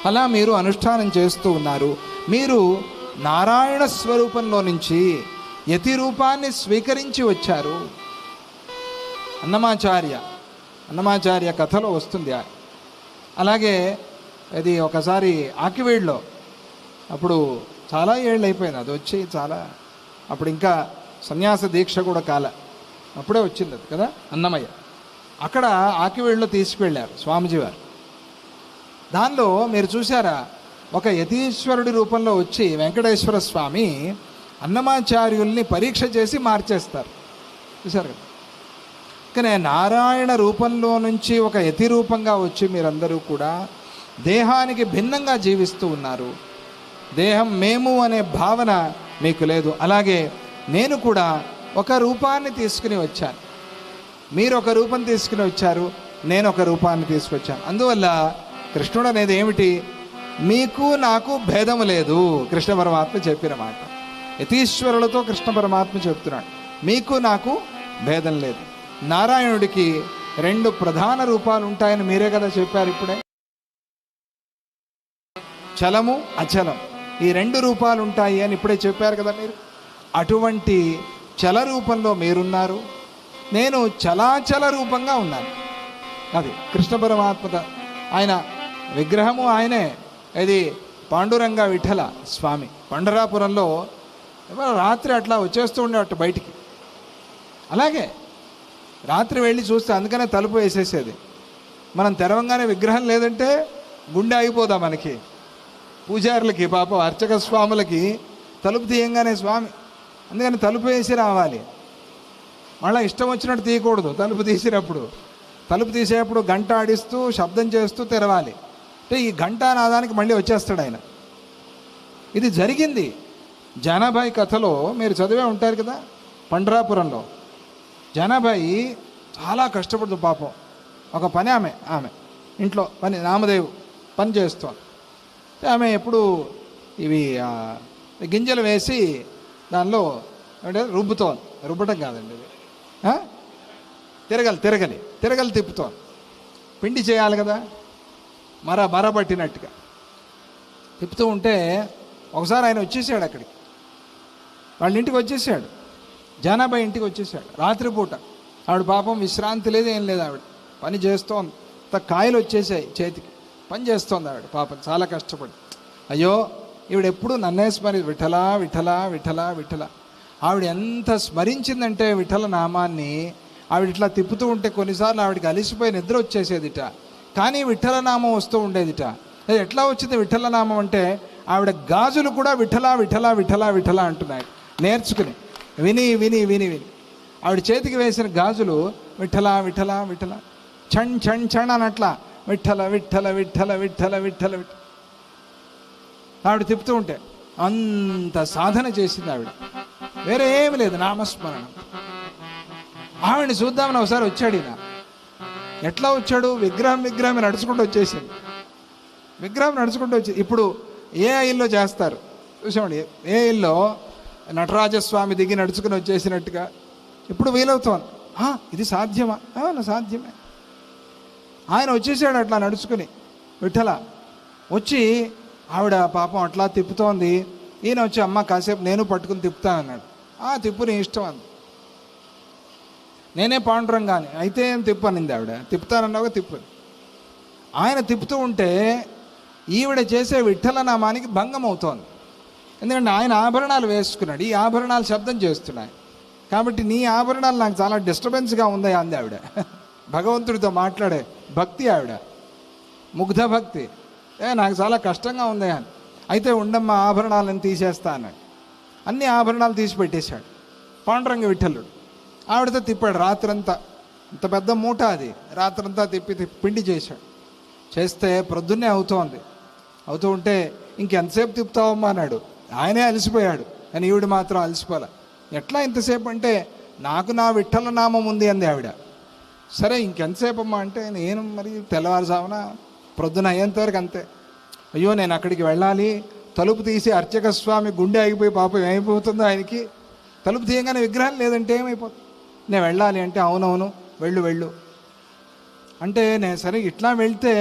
అలా మీరు అనుష్ఠానం చేస్తూ ఉన్నారు. మీరు నారాయణ స్వరూపంలో నుంచి యతి రూపాన్ని స్వీకరించి వచ్చారు. అన్నమాచార్య కథలో వస్తుంది. అలాగే అది ఒకసారి ఆకివీడులో, అప్పుడు చాలా ఏళ్ళు అయిపోయింది అది వచ్చి, చాలా అప్పుడు ఇంకా సన్యాస దీక్ష కూడా కాల, అప్పుడే వచ్చింది అది కదా అన్నమయ్య. అక్కడ ఆకివీడులో తీసుకువెళ్ళారు స్వామిజీ వారు. దానిలో మీరు చూసారా, ఒక యతీశ్వరుడి రూపంలో వచ్చి వెంకటేశ్వర స్వామి అన్నమాచార్యుల్ని పరీక్ష చేసి మార్చేస్తారు. చూసారు కదా. కానీ నారాయణ రూపంలో నుంచి ఒక యతి రూపంగా వచ్చి మీరందరూ కూడా దేహానికి భిన్నంగా జీవిస్తూ ఉన్నారు. దేహం మేము అనే భావన మీకు లేదు. అలాగే నేను కూడా ఒక రూపాన్ని తీసుకుని వచ్చాను. మీరు ఒక రూపం తీసుకుని వచ్చారు, నేను ఒక రూపాన్ని తీసుకొచ్చాను. అందువల్ల కృష్ణుడు అనేది ఏమిటి? మీకు నాకు భేదము లేదు. కృష్ణ పరమాత్మ చెప్పిన మాట. యతీశ్వరులతో కృష్ణ పరమాత్మ చెప్తున్నాడు, మీకు నాకు భేదం లేదు. నారాయణుడికి 2 ప్రధాన రూపాలు ఉంటాయని మీరే కదా చెప్పారు ఇప్పుడే. చలము, అచలం, ఈ 2 రూపాలు ఉంటాయి అని ఇప్పుడే చెప్పారు కదా మీరు. అటువంటి చల రూపంలో మీరున్నారు, నేను చలాచల రూపంగా ఉన్నాను. అది కృష్ణ పరమాత్మ. ఆయన విగ్రహము ఆయనే. ఇది పాండురంగ విఠల స్వామి. పండరాపురంలో రాత్రి అట్లా వచ్చేస్తూ ఉండేవాట బయటికి. అలాగే రాత్రి వెళ్ళి చూస్తే, అందుకనే తలుపు వేసేసేది. మనం తెరవంగానే విగ్రహం లేదంటే గుండె అయిపోదా మనకి. పూజారులకి పాపం అర్చక స్వాములకి తలుపు తీయంగానే స్వామి, అందుకని తలుపు వేసి రావాలి. మళ్ళీ ఇష్టం వచ్చినట్టు తీయకూడదు. తలుపు తీసినప్పుడు, తలుపు తీసేటప్పుడు గంట ఆడిస్తూ శబ్దం చేస్తూ తెరవాలి. అంటే ఈ ఘంటానాదానికి మళ్ళీ వచ్చేస్తాడు ఆయన. ఇది జరిగింది. జనాభాయి కథలో మీరు చదివే ఉంటారు కదా. పండ్రాపురంలో జనాభాయి చాలా కష్టపడుతుంది పాపం. ఒక పని ఆమె ఇంట్లో పని, నామదేవు పని చేస్తోంది. ఆమె ఎప్పుడు ఇవి గింజలు వేసి దానిలో అంటే రుబ్బుతోంది. రుబ్బటం కాదండి ఇది, తిరగలి తిప్పుతోంది. పిండి చేయాలి కదా, మర పట్టినట్టుగా తిప్పుతూ ఉంటే ఒకసారి ఆయన వచ్చేసాడు అక్కడికి. వాళ్ళ ఇంటికి వచ్చేసాడు, జానాబాయి ఇంటికి వచ్చేసాడు రాత్రిపూట. ఆవిడ పాపం విశ్రాంతి లేదు, ఏం లేదు. ఆవిడ పని చేస్తోంది. కాయలు వచ్చేసాయి చేతికి, పని చేస్తోంది ఆవిడ పాపం చాలా కష్టపడి. అయ్యో ఈవిడ ఎప్పుడు నన్నే విఠలా విఠలా విఠలా విఠలా. ఆవిడ ఎంత స్మరించిందంటే విఠల నామాన్ని, ఆవిడ ఇట్లా తిప్పుతూ ఉంటే కొన్నిసార్లు ఆవిడకి అలిసిపోయి నిద్ర వచ్చేసేదిట. కానీ విఠలనామం వస్తూ ఉండేదిట. అది ఎట్లా వచ్చింది విఠలనామం అంటే, ఆవిడ గాజులు కూడా విఠలా విఠలా విఠలా విఠలా అంటున్నాయి నేర్చుకుని, విని విని విని విని. ఆవిడ చేతికి వేసిన గాజులు విఠలా విఠలా విఠలా, ఛణ్ ఛణ్ ఛణ్ అనట్లా విఠల విఠల విఠల విఠల విఠల విఠ. ఆవిడ తిప్పుతూ ఉంటే అంత సాధన చేసింది ఆవిడ, వేరే ఏమి లేదు, నామస్మరణం. ఆవిడని చూద్దామని ఒకసారి వచ్చాడు ఈయన. ఎట్లా వచ్చాడు? విగ్రహం నడుచుకుంటూ వచ్చేసింది. విగ్రహం నడుచుకుంటూ వచ్చి ఇప్పుడు ఏఐల్లో చేస్తారు చూసామండి. ఏఐల్లో నటరాజస్వామి దిగి నడుచుకుని వచ్చేసినట్టుగా ఇప్పుడు వీలవుతోంది. ఇది సాధ్యమా? సాధ్యమే. ఆయన వచ్చేసాడు అట్లా నడుచుకుని విఠల. వచ్చి ఆవిడ పాపం అట్లా తిప్పుతోంది. ఈయన వచ్చి అమ్మ కాసేపు నేను పట్టుకుని తిప్పుతాను అన్నాడు. తిప్పు నీ ఇష్టం అంది. నేనే పాండురంగాని అయితే ఏం తిప్పు అనింది ఆవిడ. తిప్పుతానన్నావుగా తిప్పు. ఆయన తిప్పుతూ ఉంటే ఈవిడ చేసే విఠల నామానికి భంగం అవుతోంది. ఎందుకంటే ఆయన ఆభరణాలు వేసుకున్నాడు, ఈ ఆభరణాలు శబ్దం చేస్తున్నాయి. కాబట్టి నీ ఆభరణాలు నాకు చాలా డిస్టర్బెన్స్గా ఉంది అంది ఆవిడ. భగవంతుడితో మాట్లాడే భక్తి ఆవిడ, ముగ్ధ భక్తి. నాకు చాలా కష్టంగా ఉంది అని. అయితే ఉండమ్మా ఆభరణాలను తీసేస్తా అన్నాడు. అన్ని ఆభరణాలు తీసి పెట్టేశాడు. పాండురంగ విఠలుడు ఆవిడతో తిప్పాడు రాత్రంతా. ఇంత పెద్ద మూట అది, రాత్రంతా తిప్పి పిండి చేశాడు. చేస్తే ప్రొద్దున్నే అవుతూ ఉంటే ఇంకెంతసేపు తిప్పుతావమ్మా అన్నాడు. ఆయనే అలసిపోయాడు, కానీ ఈవిడ మాత్రం అలసిపోలే. ఎట్లా ఇంతసేపు అంటే, నాకు నా విఠల నామం ఉంది అంది ఆవిడ. సరే ఇంకెంతసేపు అమ్మా అంటే, నేను మరి తెల్లవారుజామున ప్రొద్దున అయ్యేంతవరకు అంతే. అయ్యో నేను అక్కడికి వెళ్ళాలి, తలుపు తీసి అర్చక స్వామి గుండె ఆగిపోయి పాపం ఏమైపోతుందో ఆయనకి. తలుపు తీయగానే విగ్రహం లేదంటే ఏమైపోతుంది, నేను వెళ్ళాలి అంటే అవునవును వెళ్ళు అంటే, నేను సరే ఇట్లా వెళ్తే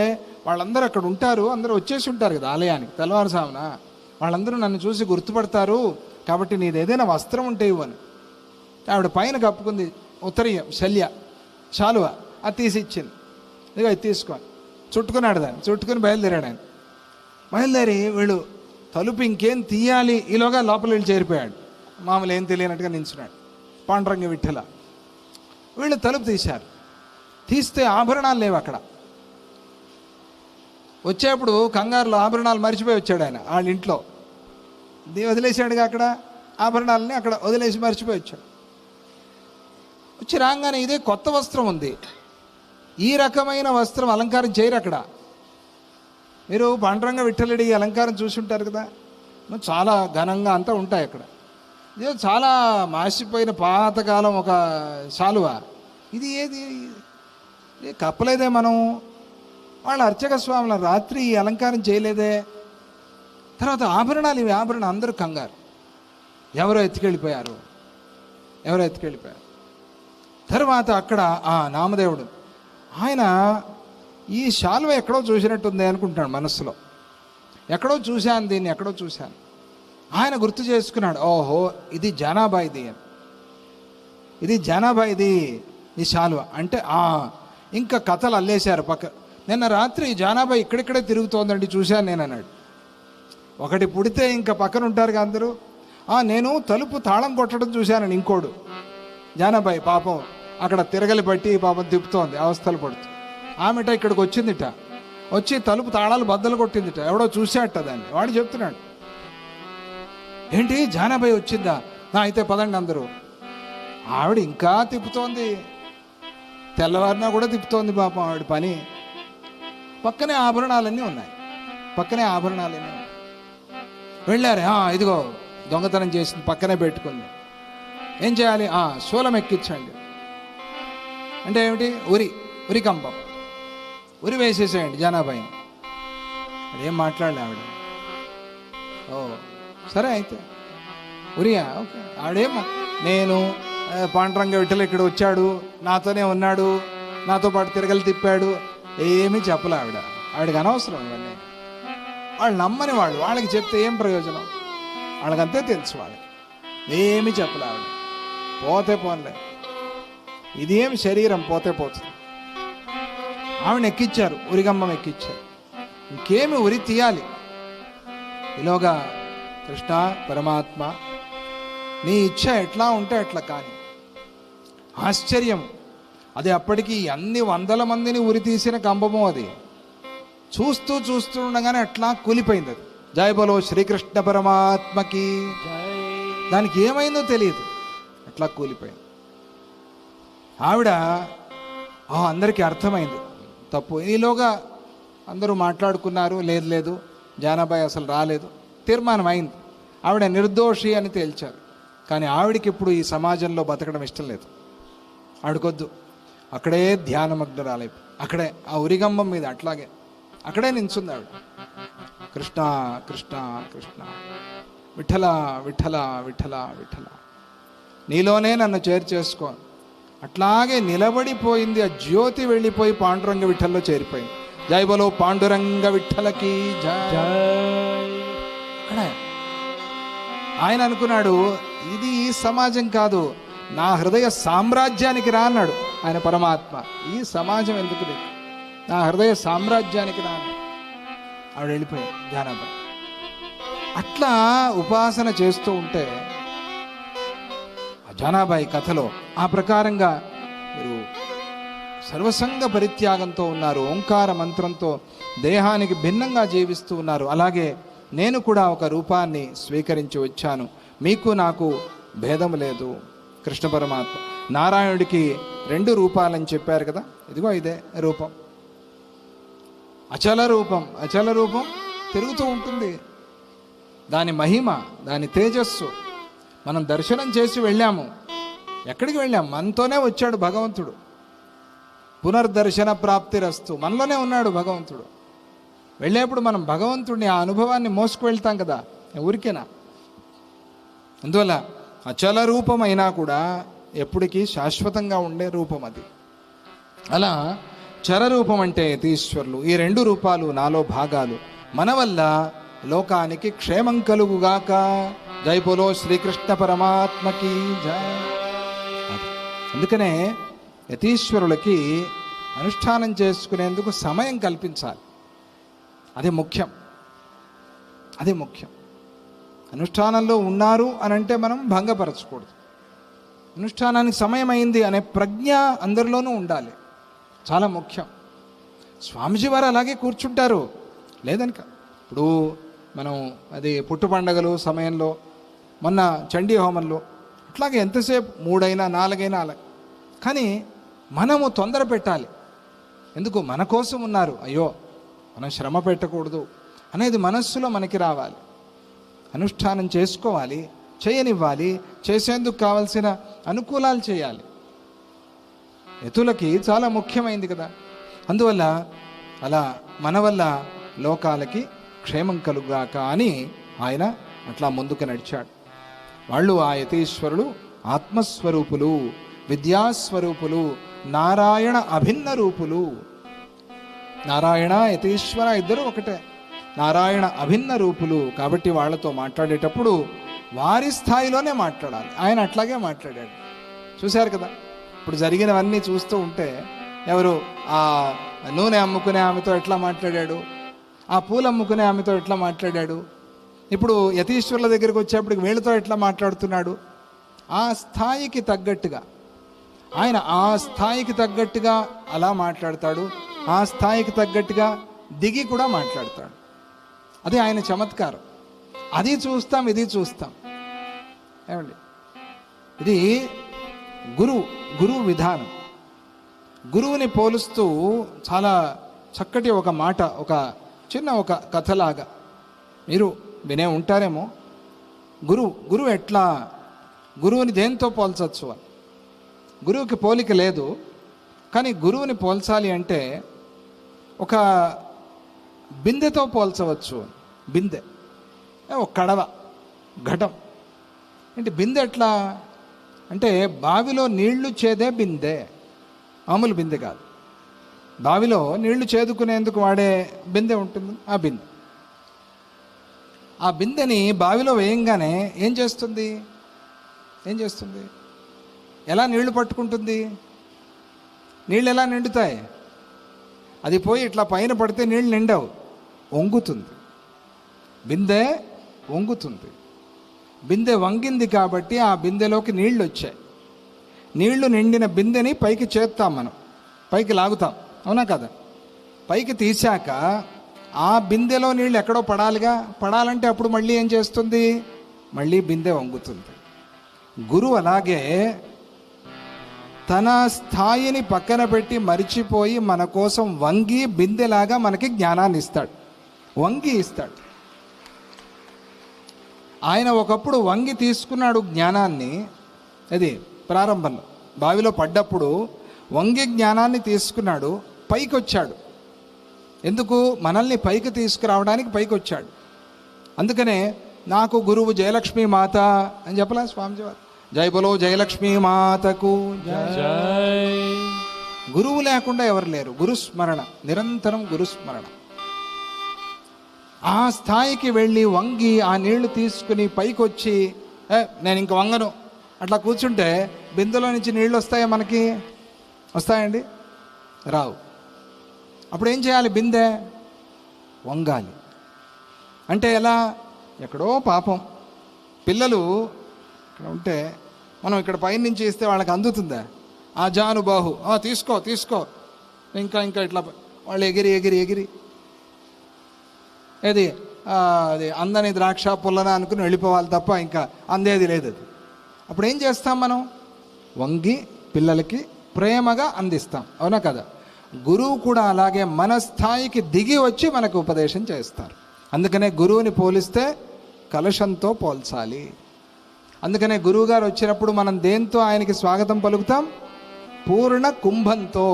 వాళ్ళందరూ అక్కడ ఉంటారు, అందరూ వచ్చేసి ఉంటారు కదా ఆలయానికి తెల్లవారుజామున. వాళ్ళందరూ నన్ను చూసి గుర్తుపడతారు, కాబట్టి నీది ఏదైనా వస్త్రం ఉంటే ఇవ్వను. ఆవిడ పైన కప్పుకుంది ఉత్తరీయం శాలువ, అది తీసి ఇచ్చింది. ఇదిగో ఇది తీసుకొని చుట్టుకున్నాడు, దాన్ని చుట్టుకుని బయలుదేరాడు ఆయన. బయలుదేరి వీళ్ళు తలుపు ఇంకేం తీయాలి, ఈలోగా లోపల వీళ్ళు చేరిపోయాడు. మామూలు ఏం తెలియనట్టుగా నించున్నాడు పాండురంగ విఠల. వీళ్ళు తలుపు తీశారు. తీస్తే ఆభరణాలు లేవు అక్కడ. వచ్చేప్పుడు కంగారులో ఆభరణాలు మర్చిపోయి వచ్చాడు ఆయన. వాళ్ళ ఇంట్లో వదిలేశాడుగా అక్కడ ఆభరణాలని, అక్కడ వదిలేసి మర్చిపోయి వచ్చాడు. వచ్చి రాగానే ఇదే కొత్త వస్త్రం ఉంది, ఈ రకమైన వస్త్రం అలంకారం చేయరు అక్కడ. మీరు పాండురంగ విఠలుడి అలంకారం చూసి ఉంటారు కదా, చాలా ఘనంగా అంతా ఉంటాయి అక్కడ. ఇదే చాలా మాసిపోయిన పాతకాలం ఒక శాలువ. ఇది ఏది కప్పలేదే మనం. వాళ్ళ అర్చక స్వాముల రాత్రి ఈ అలంకారం చేయలేదే. తర్వాత ఆభరణాలు, ఇవి ఆభరణం. అందరూ కంగారు, ఎవరో ఎత్తుకెళ్ళిపోయారు. తర్వాత అక్కడ నామదేవుడు ఆయన ఈ శాలువ ఎక్కడో చూసినట్టుంది అనుకుంటున్నాడు మనస్సులో. దీన్ని ఎక్కడో చూశాను. ఆయన గుర్తు చేసుకున్నాడు, ఓహో ఇది జానాబాయిది అని. ఇది జానాబాయిది ఈ శాలువ అంటే. ఇంకా కథలు అల్లేశారు పక్క. నిన్న రాత్రి జానాబాయి ఇక్కడిక్కడే తిరుగుతోందండి చూశాను నేను అన్నాడు. ఒకటి పుడితే ఇంకా పక్కన ఉంటారుగా అందరూ. నేను తలుపు తాళం కొట్టడం చూశానని ఇంకోడు. జానాబాయి పాపం అక్కడ తిరగలి పట్టి పాపం తిప్పుతోంది, అవస్థలు పడుతుంది. ఆమెట ఇక్కడికి వచ్చిందిట, వచ్చి తలుపు తాళాలు బద్దలు కొట్టిందిట. ఎవడో చూశాట దాన్ని. వాడు చెప్తున్నాడు, ఏంటి జానాబాయి వచ్చిందా? అయితే పదండి అందరూ. ఆవిడ ఇంకా తిప్పుతోంది, తెల్లవారినా కూడా తిప్పుతోంది పాపం ఆవిడ పని. పక్కనే ఆభరణాలన్నీ ఉన్నాయి. వెళ్ళారు. ఇదిగో దొంగతనం చేసింది పక్కనే పెట్టుకుంది. ఏం చేయాలి? శూలం ఎక్కించండి అంటే ఏమిటి? ఉరి కంపం, ఉరి వేసేసేయండి జానాబాయిని. అదేం మాట్లాడలే ఆవిడ. సరే అయితే ఉరియా, ఓకే. ఆవిడేమో నేను పాండురంగ విఠల ఇక్కడ వచ్చాడు, నాతోనే ఉన్నాడు, నాతో పాటు తిరగలి తిప్పాడు, ఏమీ చెప్పలే ఆవిడకి అనవసరం ఇవన్నీ. వాళ్ళు నమ్మని వాళ్ళకి చెప్తే ఏం ప్రయోజనం? వాళ్ళకంతే తెలుసు. వాళ్ళకి ఏమీ చెప్పలే ఆవిడ. పోతే పోన్లే, ఇది ఏం శరీరం పోతే పోతుంది. ఆవిడని ఎక్కించారు, ఉరిగమ్మం ఎక్కించారు. ఇంకేమి ఉరి తీయాలి. ఈలోగా కృష్ణ పరమాత్మ నీ ఇచ్చ ఎట్లా ఉంటే అట్లా కానీ. ఆశ్చర్యం, అది అప్పటికి అన్ని 100 మందిని ఉరి తీసిన కంబము. అది చూస్తూ ఉండగానే అట్లా కూలిపోయింది. అది జై బలో శ్రీకృష్ణ పరమాత్మకి. దానికి ఏమైందో తెలియదు, అట్లా కూలిపోయింది. ఆవిడ అందరికీ అర్థమైంది తప్పు. ఈలోగా అందరూ మాట్లాడుకున్నారు, లేదు జానాబాయి అసలు రాలేదు. తీర్మానం అయింది, ఆవిడ నిర్దోషి అని తేల్చారు. కానీ ఆవిడికి ఇప్పుడు ఈ సమాజంలో బతకడం ఇష్టం లేదు. ఆవిడకొద్దు, అక్కడే ధ్యానమగ్నరాలైపు, అక్కడే ఆ ఉరిగంబం మీద అట్లాగే అక్కడే నించుంది ఆవిడ. కృష్ణ కృష్ణ కృష్ణ, విఠల విఠల విఠల విఠల, నీలోనే నన్ను చేర్చేసుకో. అట్లాగే నిలబడిపోయింది. ఆ జ్యోతి వెళ్ళిపోయి పాండురంగ విఠల్లో చేరిపోయింది. జై బలో పాండురంగ విఠలకి జై. ఆయన అనుకున్నాడు, ఇది ఈ సమాజం కాదు, నా హృదయ సామ్రాజ్యానికి రా అన్నాడు ఆయన పరమాత్మ. ఈ సమాజం ఎందుకు లేదు, నా హృదయ సామ్రాజ్యానికి రా అన్నాడు. ఆవిడ వెళ్ళిపోయింది జానాబాయి. అట్లా ఉపాసన చేస్తూ ఉంటే జానాబాయి కథలో ఆ ప్రకారంగా మీరు సర్వసంగ పరిత్యాగంతో ఉన్నారు, ఓంకార మంత్రంతో దేహానికి భిన్నంగా జీవిస్తూ ఉన్నారు. అలాగే నేను కూడా ఒక రూపాన్ని స్వీకరించి వచ్చాను, మీకు నాకు భేదం లేదు. కృష్ణ పరమాత్మ నారాయణుడికి 2 రూపాలని చెప్పారు కదా, ఇదిగో ఇదే రూపం. అచల రూపం, అచల రూపం తిరుగుతూ ఉంటుంది. దాని మహిమ, దాని తేజస్సు మనం దర్శనం చేసి వెళ్ళాము. ఎక్కడికి వెళ్ళాము? మనతోనే వచ్చాడు భగవంతుడు. పునర్దర్శన ప్రాప్తిరస్తు, మనలోనే ఉన్నాడు భగవంతుడు. వెళ్ళేప్పుడు మనం భగవంతుడిని ఆ అనుభవాన్ని మోసుకు వెళ్తాం కదా, ఊరికేనా? అందువల్ల అచల రూపం అయినా కూడా ఎప్పటికీ శాశ్వతంగా ఉండే రూపం అది. అలా చరరూపం అంటే యతీశ్వరులు. ఈ 2 రూపాలు నాలో భాగాలు. మన వల్ల లోకానికి క్షేమం కలుగుగాక. జై బోలో శ్రీకృష్ణ పరమాత్మకి జై. అందుకనే యతీశ్వరులకి అనుష్ఠానం చేసుకునేందుకు సమయం కల్పించాలి. అది ముఖ్యం, అది ముఖ్యం. అనుష్ఠానంలో ఉన్నారు అని అంటే మనం భంగపరచకూడదు. అనుష్ఠానానికి సమయం అయింది అనే ప్రజ్ఞ అందరిలోనూ ఉండాలి, చాలా ముఖ్యం. స్వామీజీ వారు అలాగే కూర్చుంటారు లేదనుక. ఇప్పుడు మనం అది పుట్టు పండగలు సమయంలో, మొన్న చండీ హోమంలో అట్లాగే ఎంతసేపు 3 అయినా 4 అయినా అలా. కానీ మనము తొందర పెట్టాలి. ఎందుకు? మన కోసం ఉన్నారు, అయ్యో మనం శ్రమ పెట్టకూడదు అనేది మనస్సులో మనకి రావాలి. అనుష్ఠానం చేసుకోవాలి, చేయనివ్వాలి, చేసేందుకు కావలసిన అనుకూలాలు చేయాలి. యతులకి చాలా ముఖ్యమైంది కదా. అందువల్ల అలా మన వల్ల లోకాలకి క్షేమం కలుగాక అని ఆయన అట్లా ముందుకు నడిచాడు. వాళ్ళు ఆ యతీశ్వరులు ఆత్మస్వరూపులు, విద్యాస్వరూపులు, నారాయణ అభిన్న రూపులు. నారాయణ యతీశ్వర ఇద్దరు ఒకటే, నారాయణ అభిన్న రూపులు. కాబట్టి వాళ్ళతో మాట్లాడేటప్పుడు వారి స్థాయిలోనే మాట్లాడాలి. ఆయన అట్లాగే మాట్లాడాడు. చూశారు కదా, ఇప్పుడు జరిగినవన్నీ చూస్తూ ఉంటే ఎవరు ఆ నూనె అమ్ముకునే ఆమెతో ఎట్లా మాట్లాడాడు, ఆ పూలు అమ్ముకునే ఆమెతో ఎట్లా మాట్లాడాడు, ఇప్పుడు యతీశ్వరుల దగ్గరికి వచ్చేప్పటికి వీళ్ళతో ఎట్లా మాట్లాడుతున్నాడు. ఆ స్థాయికి తగ్గట్టుగా ఆయన ఆ స్థాయికి తగ్గట్టుగా అలా మాట్లాడతాడు, ఆ స్థాయికి తగ్గట్టుగా దిగి కూడా మాట్లాడతాడు. అది ఆయన చమత్కారం. అది చూస్తాం, ఇది చూస్తాం. ఏమండి, ఇది గురువు విధానం. గురువుని పోలుస్తూ చాలా చక్కటి ఒక మాట, ఒక చిన్న ఒక కథలాగా మీరు వినే ఉంటారేమో. గురువు ఎట్లా, గురువుని దేంతో పోల్చవచ్చు అని. గురువుకి పోలిక లేదు, కానీ గురువుని పోల్చాలి అంటే ఒక బిందెతో పోల్చవచ్చు. బిందె, ఒక కడవ, ఘటం. అంటే బిందె ఎట్లా అంటే బావిలో నీళ్లు చేదే బిందె, మామూలు బిందె కాదు. బావిలో నీళ్లు చేదుకునేందుకు వాడే బిందె ఉంటుంది, ఆ బిందె. ఆ బిందెని బావిలో వేయంగానే ఏం చేస్తుంది? ఎలా నీళ్లు పట్టుకుంటుంది? నీళ్ళు ఎలా నిండుతాయి? అది పోయి ఇట్లా పైన పడితే నీళ్ళు నిండవు, వంగుతుంది. బిందె వంగుతుంది. బిందె వంగింది కాబట్టి ఆ బిందెలోకి నీళ్లు వచ్చాయి. నీళ్లు నిండిన బిందెని పైకి చేస్తాం, మనం పైకి లాగుతాం, అవునా కదా? పైకి తీశాక ఆ బిందెలో నీళ్ళు ఎక్కడో పడాలిగా. పడాలంటే అప్పుడు మళ్ళీ ఏం చేస్తుంది? మళ్ళీ బిందె వంగుతుంది. గురువు అలాగే తన స్థాయిని పక్కన పెట్టి మరిచిపోయి మన కోసం వంగి బిందెలాగా మనకి జ్ఞానాన్ని ఇస్తాడు, వంగి ఇస్తాడు. ఆయన ఒకప్పుడు వంగి తీసుకున్నాడు జ్ఞానాన్ని. అది ప్రారంభంలో బావిలో పడ్డప్పుడు వంగి జ్ఞానాన్ని తీసుకున్నాడు, పైకి వచ్చాడు. ఎందుకు? మనల్ని పైకి తీసుకురావడానికి పైకి వచ్చాడు. అందుకనే నాకు గురువు జయలక్ష్మీ మాత అని చెప్పలా స్వామిజీ వారు. జై బోలో జయలక్ష్మీ మాతకు జై. గురువు లేకుండా ఎవరు లేరు. గురుస్మరణ, నిరంతరం గురుస్మరణ. ఆ స్థాయికి వెళ్ళి వంగి ఆ నీళ్లు తీసుకుని పైకి వచ్చి నేను ఇంక వంగను అట్లా కూర్చుంటే బిందెలో నుంచి నీళ్ళు వస్తాయా? మనకి వస్తాయండి? రావు. అప్పుడు ఏం చేయాలి? బిందె వంగాలి. అంటే ఎలా? ఎక్కడో పాపం పిల్లలు ఇక్కడ ఉంటే మనం ఇక్కడ పైనుంచి ఇస్తే వాళ్ళకి అందుతుందా? ఆ జానుబాహు తీసుకో తీసుకో, ఇంకా ఇంకా ఇట్లా వాళ్ళు ఎగిరి ఎగిరి ఎగిరి ఏది అది అందని ద్రాక్ష పుల్లన అనుకుని వెళ్ళిపోవాలి తప్ప ఇంకా అందేది లేదు. అది అప్పుడు ఏం చేస్తాం మనం? వంగి పిల్లలకి ప్రేమగా అందిస్తాం, అవునా కదా? గురువు కూడా అలాగే మన స్థాయికి దిగి వచ్చి మనకు ఉపదేశం చేస్తారు. అందుకనే గురువుని పోలిస్తే కలశంతో పోల్చాలి. అందుకనే గురువుగారు వచ్చినప్పుడు మనం దేంతో ఆయనకి స్వాగతం పలుకుతాం? పూర్ణ కుంభంతో.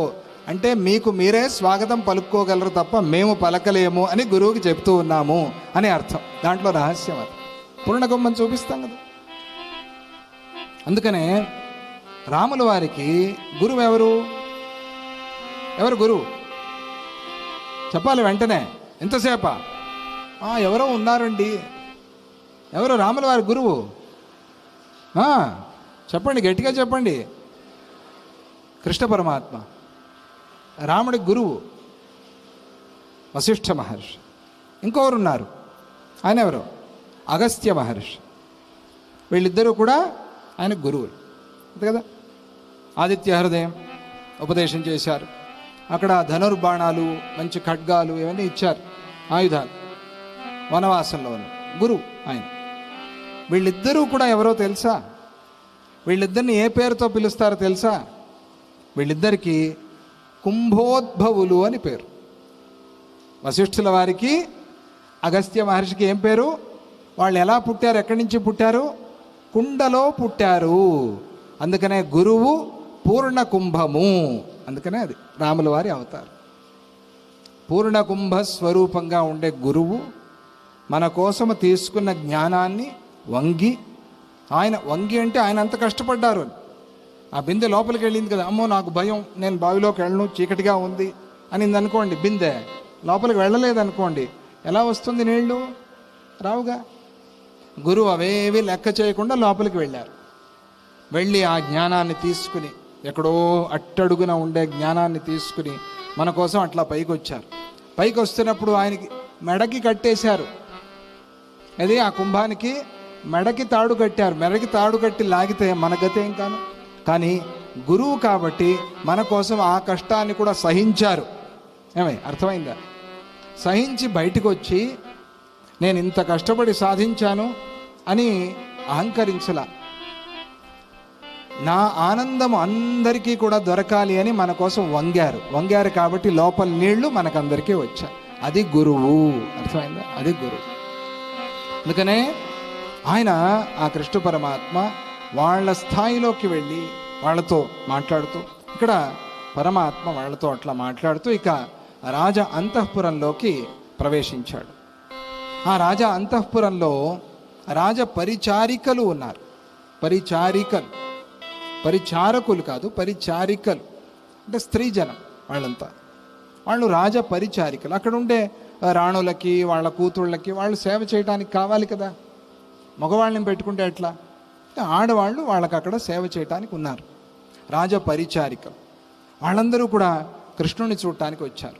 అంటే మీకు మీరే స్వాగతం పలుక్కోగలరు తప్ప మేము పలకలేము అని గురువుకి చెప్తూ ఉన్నాము అని అర్థం. దాంట్లో రహస్యం అది. పూర్ణ కుంభం చూపిస్తాం కదా. అందుకనే రాముల వారికి గురువు ఎవరు? ఎవరు గురువు చెప్పాలి వెంటనే. ఎంతసేపా? ఎవరో ఉన్నారండి. ఎవరు రాముల వారి గురువు? చెప్పండి, గట్టిగా చెప్పండి. కృష్ణ పరమాత్మ రాముడి గురువు వశిష్ఠ మహర్షి. ఇంకొకరు ఉన్నారు, ఆయన ఎవరు? అగస్త్య మహర్షి. వీళ్ళిద్దరూ కూడా ఆయన గురువులు, అంతే కదా. ఆదిత్య హృదయం ఉపదేశం చేశారు. అక్కడ ధనుర్బాణాలు, మంచి ఖడ్గాలు ఇవన్నీ ఇచ్చారు, ఆయుధాలు. వనవాసంలో ఉన్న గురువు ఆయన. వీళ్ళిద్దరూ కూడా ఎవరో తెలుసా? వీళ్ళిద్దరిని ఏ పేరుతో పిలుస్తారో తెలుసా? వీళ్ళిద్దరికీ కుంభోద్భవులు అని పేరు. వశిష్ఠుల వారికి, అగస్త్య మహర్షికి ఏం పేరు? వాళ్ళు ఎలా పుట్టారు, ఎక్కడి నుంచి పుట్టారు? కుండలో పుట్టారు. అందుకనే గురువు పూర్ణ కుంభము. అందుకనే అది రాముల వారి అవతారం. పూర్ణ కుంభ స్వరూపంగా ఉండే గురువు మన కోసము తీసుకున్న జ్ఞానాన్ని వంగి, ఆయన వంగి అంటే ఆయన అంత కష్టపడ్డారు. ఆ బిందె లోపలికి వెళ్ళింది కదా, అమ్మో నాకు భయం, నేను బావిలోకి వెళ్ళను, చీకటిగా ఉంది అనింది అనుకోండి. బిందె లోపలికి వెళ్ళలేదనుకోండి, ఎలా వస్తుంది నీళ్లు? రావుగా. గురువు అవేవి లెక్క చేయకుండా లోపలికి వెళ్ళారు. వెళ్ళి ఆ జ్ఞానాన్ని తీసుకుని, ఎక్కడో అట్టడుగున ఉండే జ్ఞానాన్ని తీసుకుని మన కోసం అట్లా పైకి వచ్చారు. పైకి వస్తున్నప్పుడు ఆయనకి మెడకి కట్టేశారు. అది ఆ కుంభానికి మెడకి తాడు కట్టారు. మెడకి తాడు కట్టి లాగితే మన గతి ఏం కాను. కానీ గురువు కాబట్టి మన కోసం ఆ కష్టాన్ని కూడా సహించారు. ఏమై అర్థమైందా? సహించి బయటకు వచ్చి నేను ఇంత కష్టపడి సాధించాను అని అహంకరించలా. నా ఆనందం అందరికీ కూడా దొరకాలి అని మన కోసం వంగారు కాబట్టి లోపల నీళ్లు మనకందరికీ వచ్చాయి. అది గురువు. అర్థమైందా? అది గురువు. అందుకనే ఆయన, ఆ కృష్ణ పరమాత్మ వాళ్ళ స్థాయిలోకి వెళ్ళి వాళ్ళతో మాట్లాడుతూ, ఇక్కడ పరమాత్మ వాళ్ళతో అట్లా మాట్లాడుతూ ఇక రాజ అంతఃపురంలోకి ప్రవేశించాడు. ఆ రాజ అంతఃపురంలో రాజ పరిచారికలు ఉన్నారు. పరిచారకులు కాదు, పరిచారికలు అంటే స్త్రీజనం. వాళ్ళు రాజ పరిచారికలు. అక్కడ ఉండే రాణులకి, వాళ్ళ కూతుళ్ళకి వాళ్ళు సేవ చేయడానికి కావాలి కదా. మగవాళ్ళని పెట్టుకుంటే ఎట్లా? ఆడవాళ్ళు వాళ్ళకి అక్కడ సేవ చేయడానికి ఉన్నారు. రాజ పరిచారికలు వాళ్ళందరూ కూడా కృష్ణుని చూడటానికి వచ్చారు.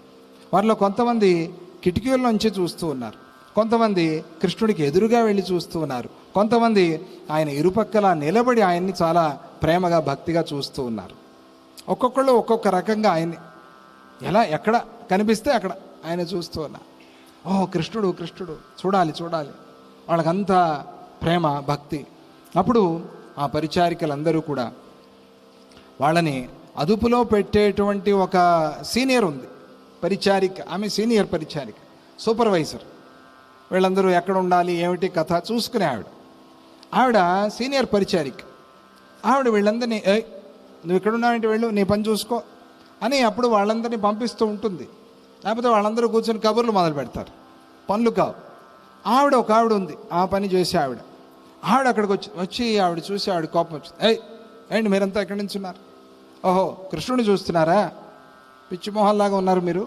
వారిలో కొంతమంది కిటికీల్లోంచి చూస్తూ ఉన్నారు, కొంతమంది కృష్ణుడికి ఎదురుగా వెళ్ళి చూస్తూ ఉన్నారు, కొంతమంది ఆయన ఇరుపక్కల నిలబడి ఆయన్ని చాలా ప్రేమగా భక్తిగా చూస్తూ ఉన్నారు. ఒక్కొక్కళ్ళు ఒక్కొక్క రకంగా ఆయన్ని ఎక్కడ కనిపిస్తే అక్కడ ఆయన చూస్తూ ఉన్నారు. కృష్ణుడు చూడాలి వాళ్ళకంతా ప్రేమ భక్తి. అప్పుడు ఆ పరిచారికలందరూ కూడా వాళ్ళని అదుపులో పెట్టేటువంటి ఒక సీనియర్ ఉంది, పరిచారిక. ఆమె సీనియర్ పరిచారిక, సూపర్వైజర్. వీళ్ళందరూ ఎక్కడ ఉండాలి, ఏమిటి కథ చూసుకునే ఆవిడ సీనియర్ పరిచారిక. ఆవిడ వీళ్ళందరినీ, నువ్వు ఇక్కడ ఉన్నావంటే వెళ్ళు, నీ పని చూసుకో అని అప్పుడు వాళ్ళందరినీ పంపిస్తూ ఉంటుంది. లేకపోతే వాళ్ళందరూ కూర్చొని కబుర్లు మొదలు పెడతారు, పనులు కావు. ఒక ఆవిడ ఉంది, ఆ పని చేసే ఆవిడ అక్కడికి వచ్చి ఆవిడ చూసి ఆవిడ కోపం వచ్చింది. ఏంటి మీరంతా ఎక్కడి నుంచి ఉన్నారు? ఓహో, కృష్ణుని చూస్తున్నారా? పిచ్చి మొహల్లాగా ఉన్నారు మీరు.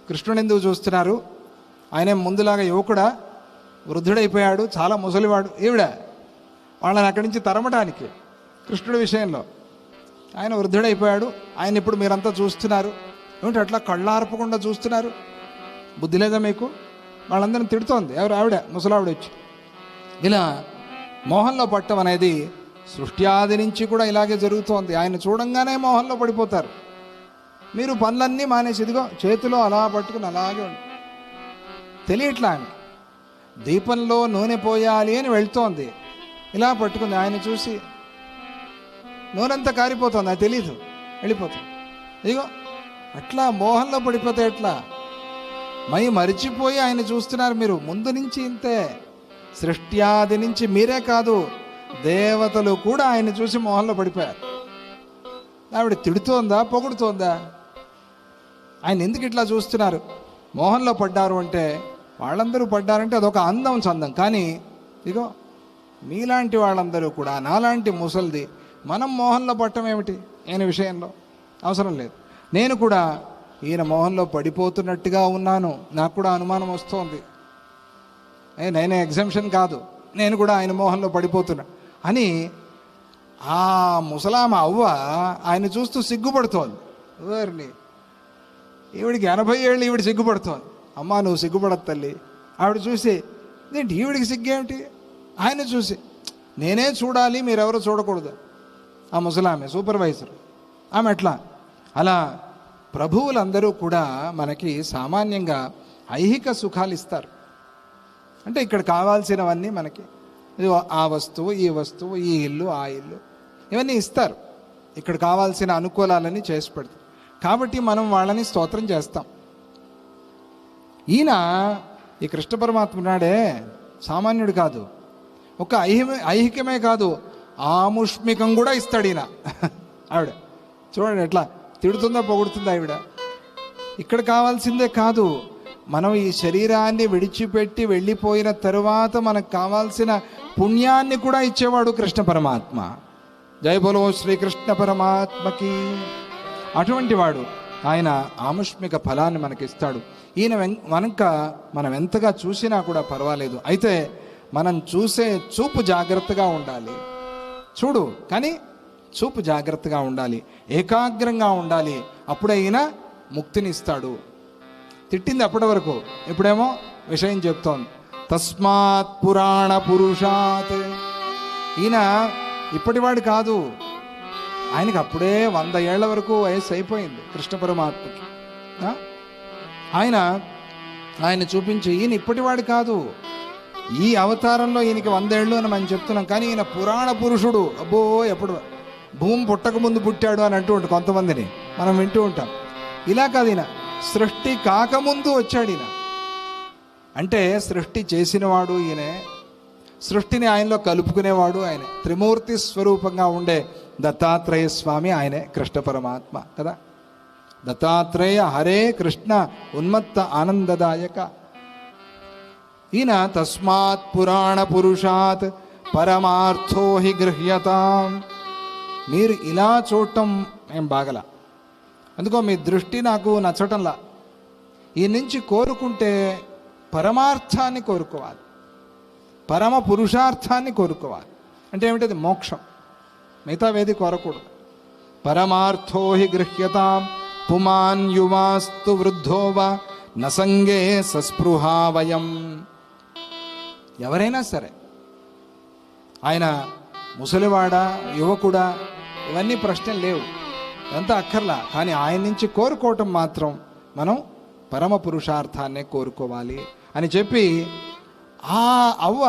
కృష్ణుని ఎందుకు చూస్తున్నారు? ఆయనే ముందులాగా యువకుడా? వృద్ధుడైపోయాడు, చాలా ముసలివాడు. వాళ్ళని అక్కడి నుంచి తరమటానికి కృష్ణుడి విషయంలో ఆయన వృద్ధుడైపోయాడు, ఆయన ఇప్పుడు మీరంతా చూస్తున్నారు. ఏమిటి అట్లా కళ్ళార్పకుండా చూస్తున్నారు? బుద్ధి లేదా మీకు? వాళ్ళందరిని తిడుతోంది. ఎవరు? ఆవిడ, ముసలావిడ వచ్చి. ఇలా మోహంలో పట్టడం అనేది సృష్టి ఆది నుంచి కూడా ఇలాగే జరుగుతోంది. ఆయన చూడంగానే మోహంలో పడిపోతారు. మీరు పనులన్నీ మానేసి ఇదిగో చేతిలో అలా పట్టుకుని అలాగే ఉండి తెలియట్లా ఆమె. దీపంలో నూనె పోయాలి అని వెళ్తోంది, ఇలా పట్టుకుంది. ఆయన చూసి నూనెంతా కారిపోతుంది, అది తెలీదు, వెళ్ళిపోతుంది. ఇదిగో అట్లా మోహంలో పడిపోతే ఎట్లా? మరిచిపోయి ఆయన చూస్తున్నారు. మీరు ముందు నుంచి ఇంతే. సృష్టి ఆది నుంచి మీరే కాదు, దేవతలు కూడా ఆయన చూసి మోహంలో పడిపోయారు. ఆవిడ తిడుతోందా పొగుడుతోందా? ఆయన ఎందుకు ఇట్లా చూస్తున్నారు? మోహంలో పడ్డారు అంటే, వాళ్ళందరూ పడ్డారంటే అదొక అందం చందం. కానీ ఇగో మీలాంటి వాళ్ళందరూ కూడా, నాలాంటి ముసలిది, మనం మోహంలో పట్టడం ఏమిటి? ఈయన విషయంలో అవసరం లేదు. నేను కూడా ఈయన మోహంలో పడిపోతున్నట్టుగా ఉన్నాను, నాకు కూడా అనుమానం వస్తోంది. నేనే ఎగ్జంప్షన్ కాదు, నేను కూడా ఆయన మోహంలో పడిపోతున్నా అని ఆ ముసలామ అవ్వ ఆయన చూస్తూ సిగ్గుపడుతోంది. ఎవరిని? ఈవిడికి 80 ఏళ్ళు, ఈవిడ సిగ్గుపడుతోంది. అమ్మా నువ్వు సిగ్గుపడదు తల్లి. ఆవిడ చూసి ఏంటి ఈవిడికి సిగ్గేమిటి? ఆయన చూసి నేనే చూడాలి, మీరెవరో చూడకూడదు. ఆ ముసలామె సూపర్వైజర్, ఆమె ఎట్లా? అలా ప్రభువులందరూ కూడా మనకి సామాన్యంగా ఐహిక సుఖాలు ఇస్తారు. అంటే ఇక్కడ కావాల్సినవన్నీ మనకి, ఆ వస్తువు, ఈ వస్తువు, ఈ ఇల్లు, ఆ ఇల్లు, ఇవన్నీ ఇస్తారు. ఇక్కడ కావాల్సిన అనుకూలాలన్నీ చేసి పెడతారు. కాబట్టి మనం వాళ్ళని స్తోత్రం చేస్తాం. ఈయన ఈ కృష్ణ పరమాత్మ ఉన్నాడే సామాన్యుడు కాదు. ఒక ఐహికమే కాదు, ఆముష్మికం కూడా ఇస్తాడు ఈయన. ఆవిడ చూడండి ఎట్లా తిడుతుందా పొగుడుతుందా ఆవిడ. ఇక్కడ కావాల్సిందే కాదు, మనం ఈ శరీరాన్ని విడిచిపెట్టి వెళ్ళిపోయిన తరువాత మనకు కావాల్సిన పుణ్యాన్ని కూడా ఇచ్చేవాడు కృష్ణ పరమాత్మ. జై బోలో శ్రీకృష్ణ పరమాత్మకి. అటువంటి వాడు ఆయన ఆముష్మిక ఫలాన్ని మనకిస్తాడు. ఈయన మనం ఎంతగా చూసినా కూడా పర్వాలేదు. అయితే మనం చూసే చూపు జాగ్రత్తగా ఉండాలి. చూడు కానీ చూపు జాగ్రత్తగా ఉండాలి, ఏకాగ్రంగా ఉండాలి. అప్పుడే ఈయన ముక్తిని ఇస్తాడు. తిట్టింది అప్పటి వరకు, ఇప్పుడేమో విషయం చెప్తోంది. తస్మాత్ పురాణ పురుషాత్. ఈయన ఇప్పటివాడు కాదు, ఆయనకి అప్పుడే 100 ఏళ్ల వరకు వయస్సు అయిపోయింది కృష్ణ పరమాత్మకి. ఆయన చూపించి ఈయన ఇప్పటివాడు కాదు, ఈ అవతారంలో ఈయనకి 100 ఏళ్ళు అని మనం చెప్తున్నాం. కానీ ఈయన పురాణ పురుషుడు. అబ్బో ఎప్పుడు భూమి పుట్టక ముందు పుట్టాడు అని అంటూ ఉంటాం కొంతమందిని, మనం వింటూ ఉంటాం. ఇలా కాదు, ఈయన సృష్టి కాకముందు వచ్చాడు. ఈయన అంటే సృష్టి చేసినవాడు ఈయనే, సృష్టిని ఆయనలో కలుపుకునేవాడు ఆయనే. త్రిమూర్తి స్వరూపంగా ఉండే దత్తాత్రేయ స్వామి ఆయనే కృష్ణ పరమాత్మ కదా. దత్తాత్రేయ హరే కృష్ణ ఉన్మత్త ఆనందదాయక. ఈయన తస్మాత్ పురాణ పురుషాత్ పరమార్థో హి గృహ్యతాం. మీరు ఇలా చూడటం ఏం బాగలా, అందుకో మీ దృష్టి నాకు నచ్చటంలా. ఈ నుంచి కోరుకుంటే పరమార్థాన్ని కోరుకోవాలి, పరమ పురుషార్థాన్ని కోరుకోవాలి. అంటే ఏమిటది? మోక్షం. మిగతా వేది కోరకూడదు. పరమార్థో హి గృహ్యతాం పుమాన్ యువాస్తు వృద్ధోవా నసంగే సస్పృహావయం. ఎవరైనా సరే, ఆయన ముసలివాడా యువకుడా ఇవన్నీ ప్రశ్నలు లేవు, ఇదంతా అక్కర్లా. కానీ ఆయన నుంచి కోరుకోవటం మాత్రం మనం పరమ పురుషార్థాన్నే కోరుకోవాలి అని చెప్పి ఆ అవ్వ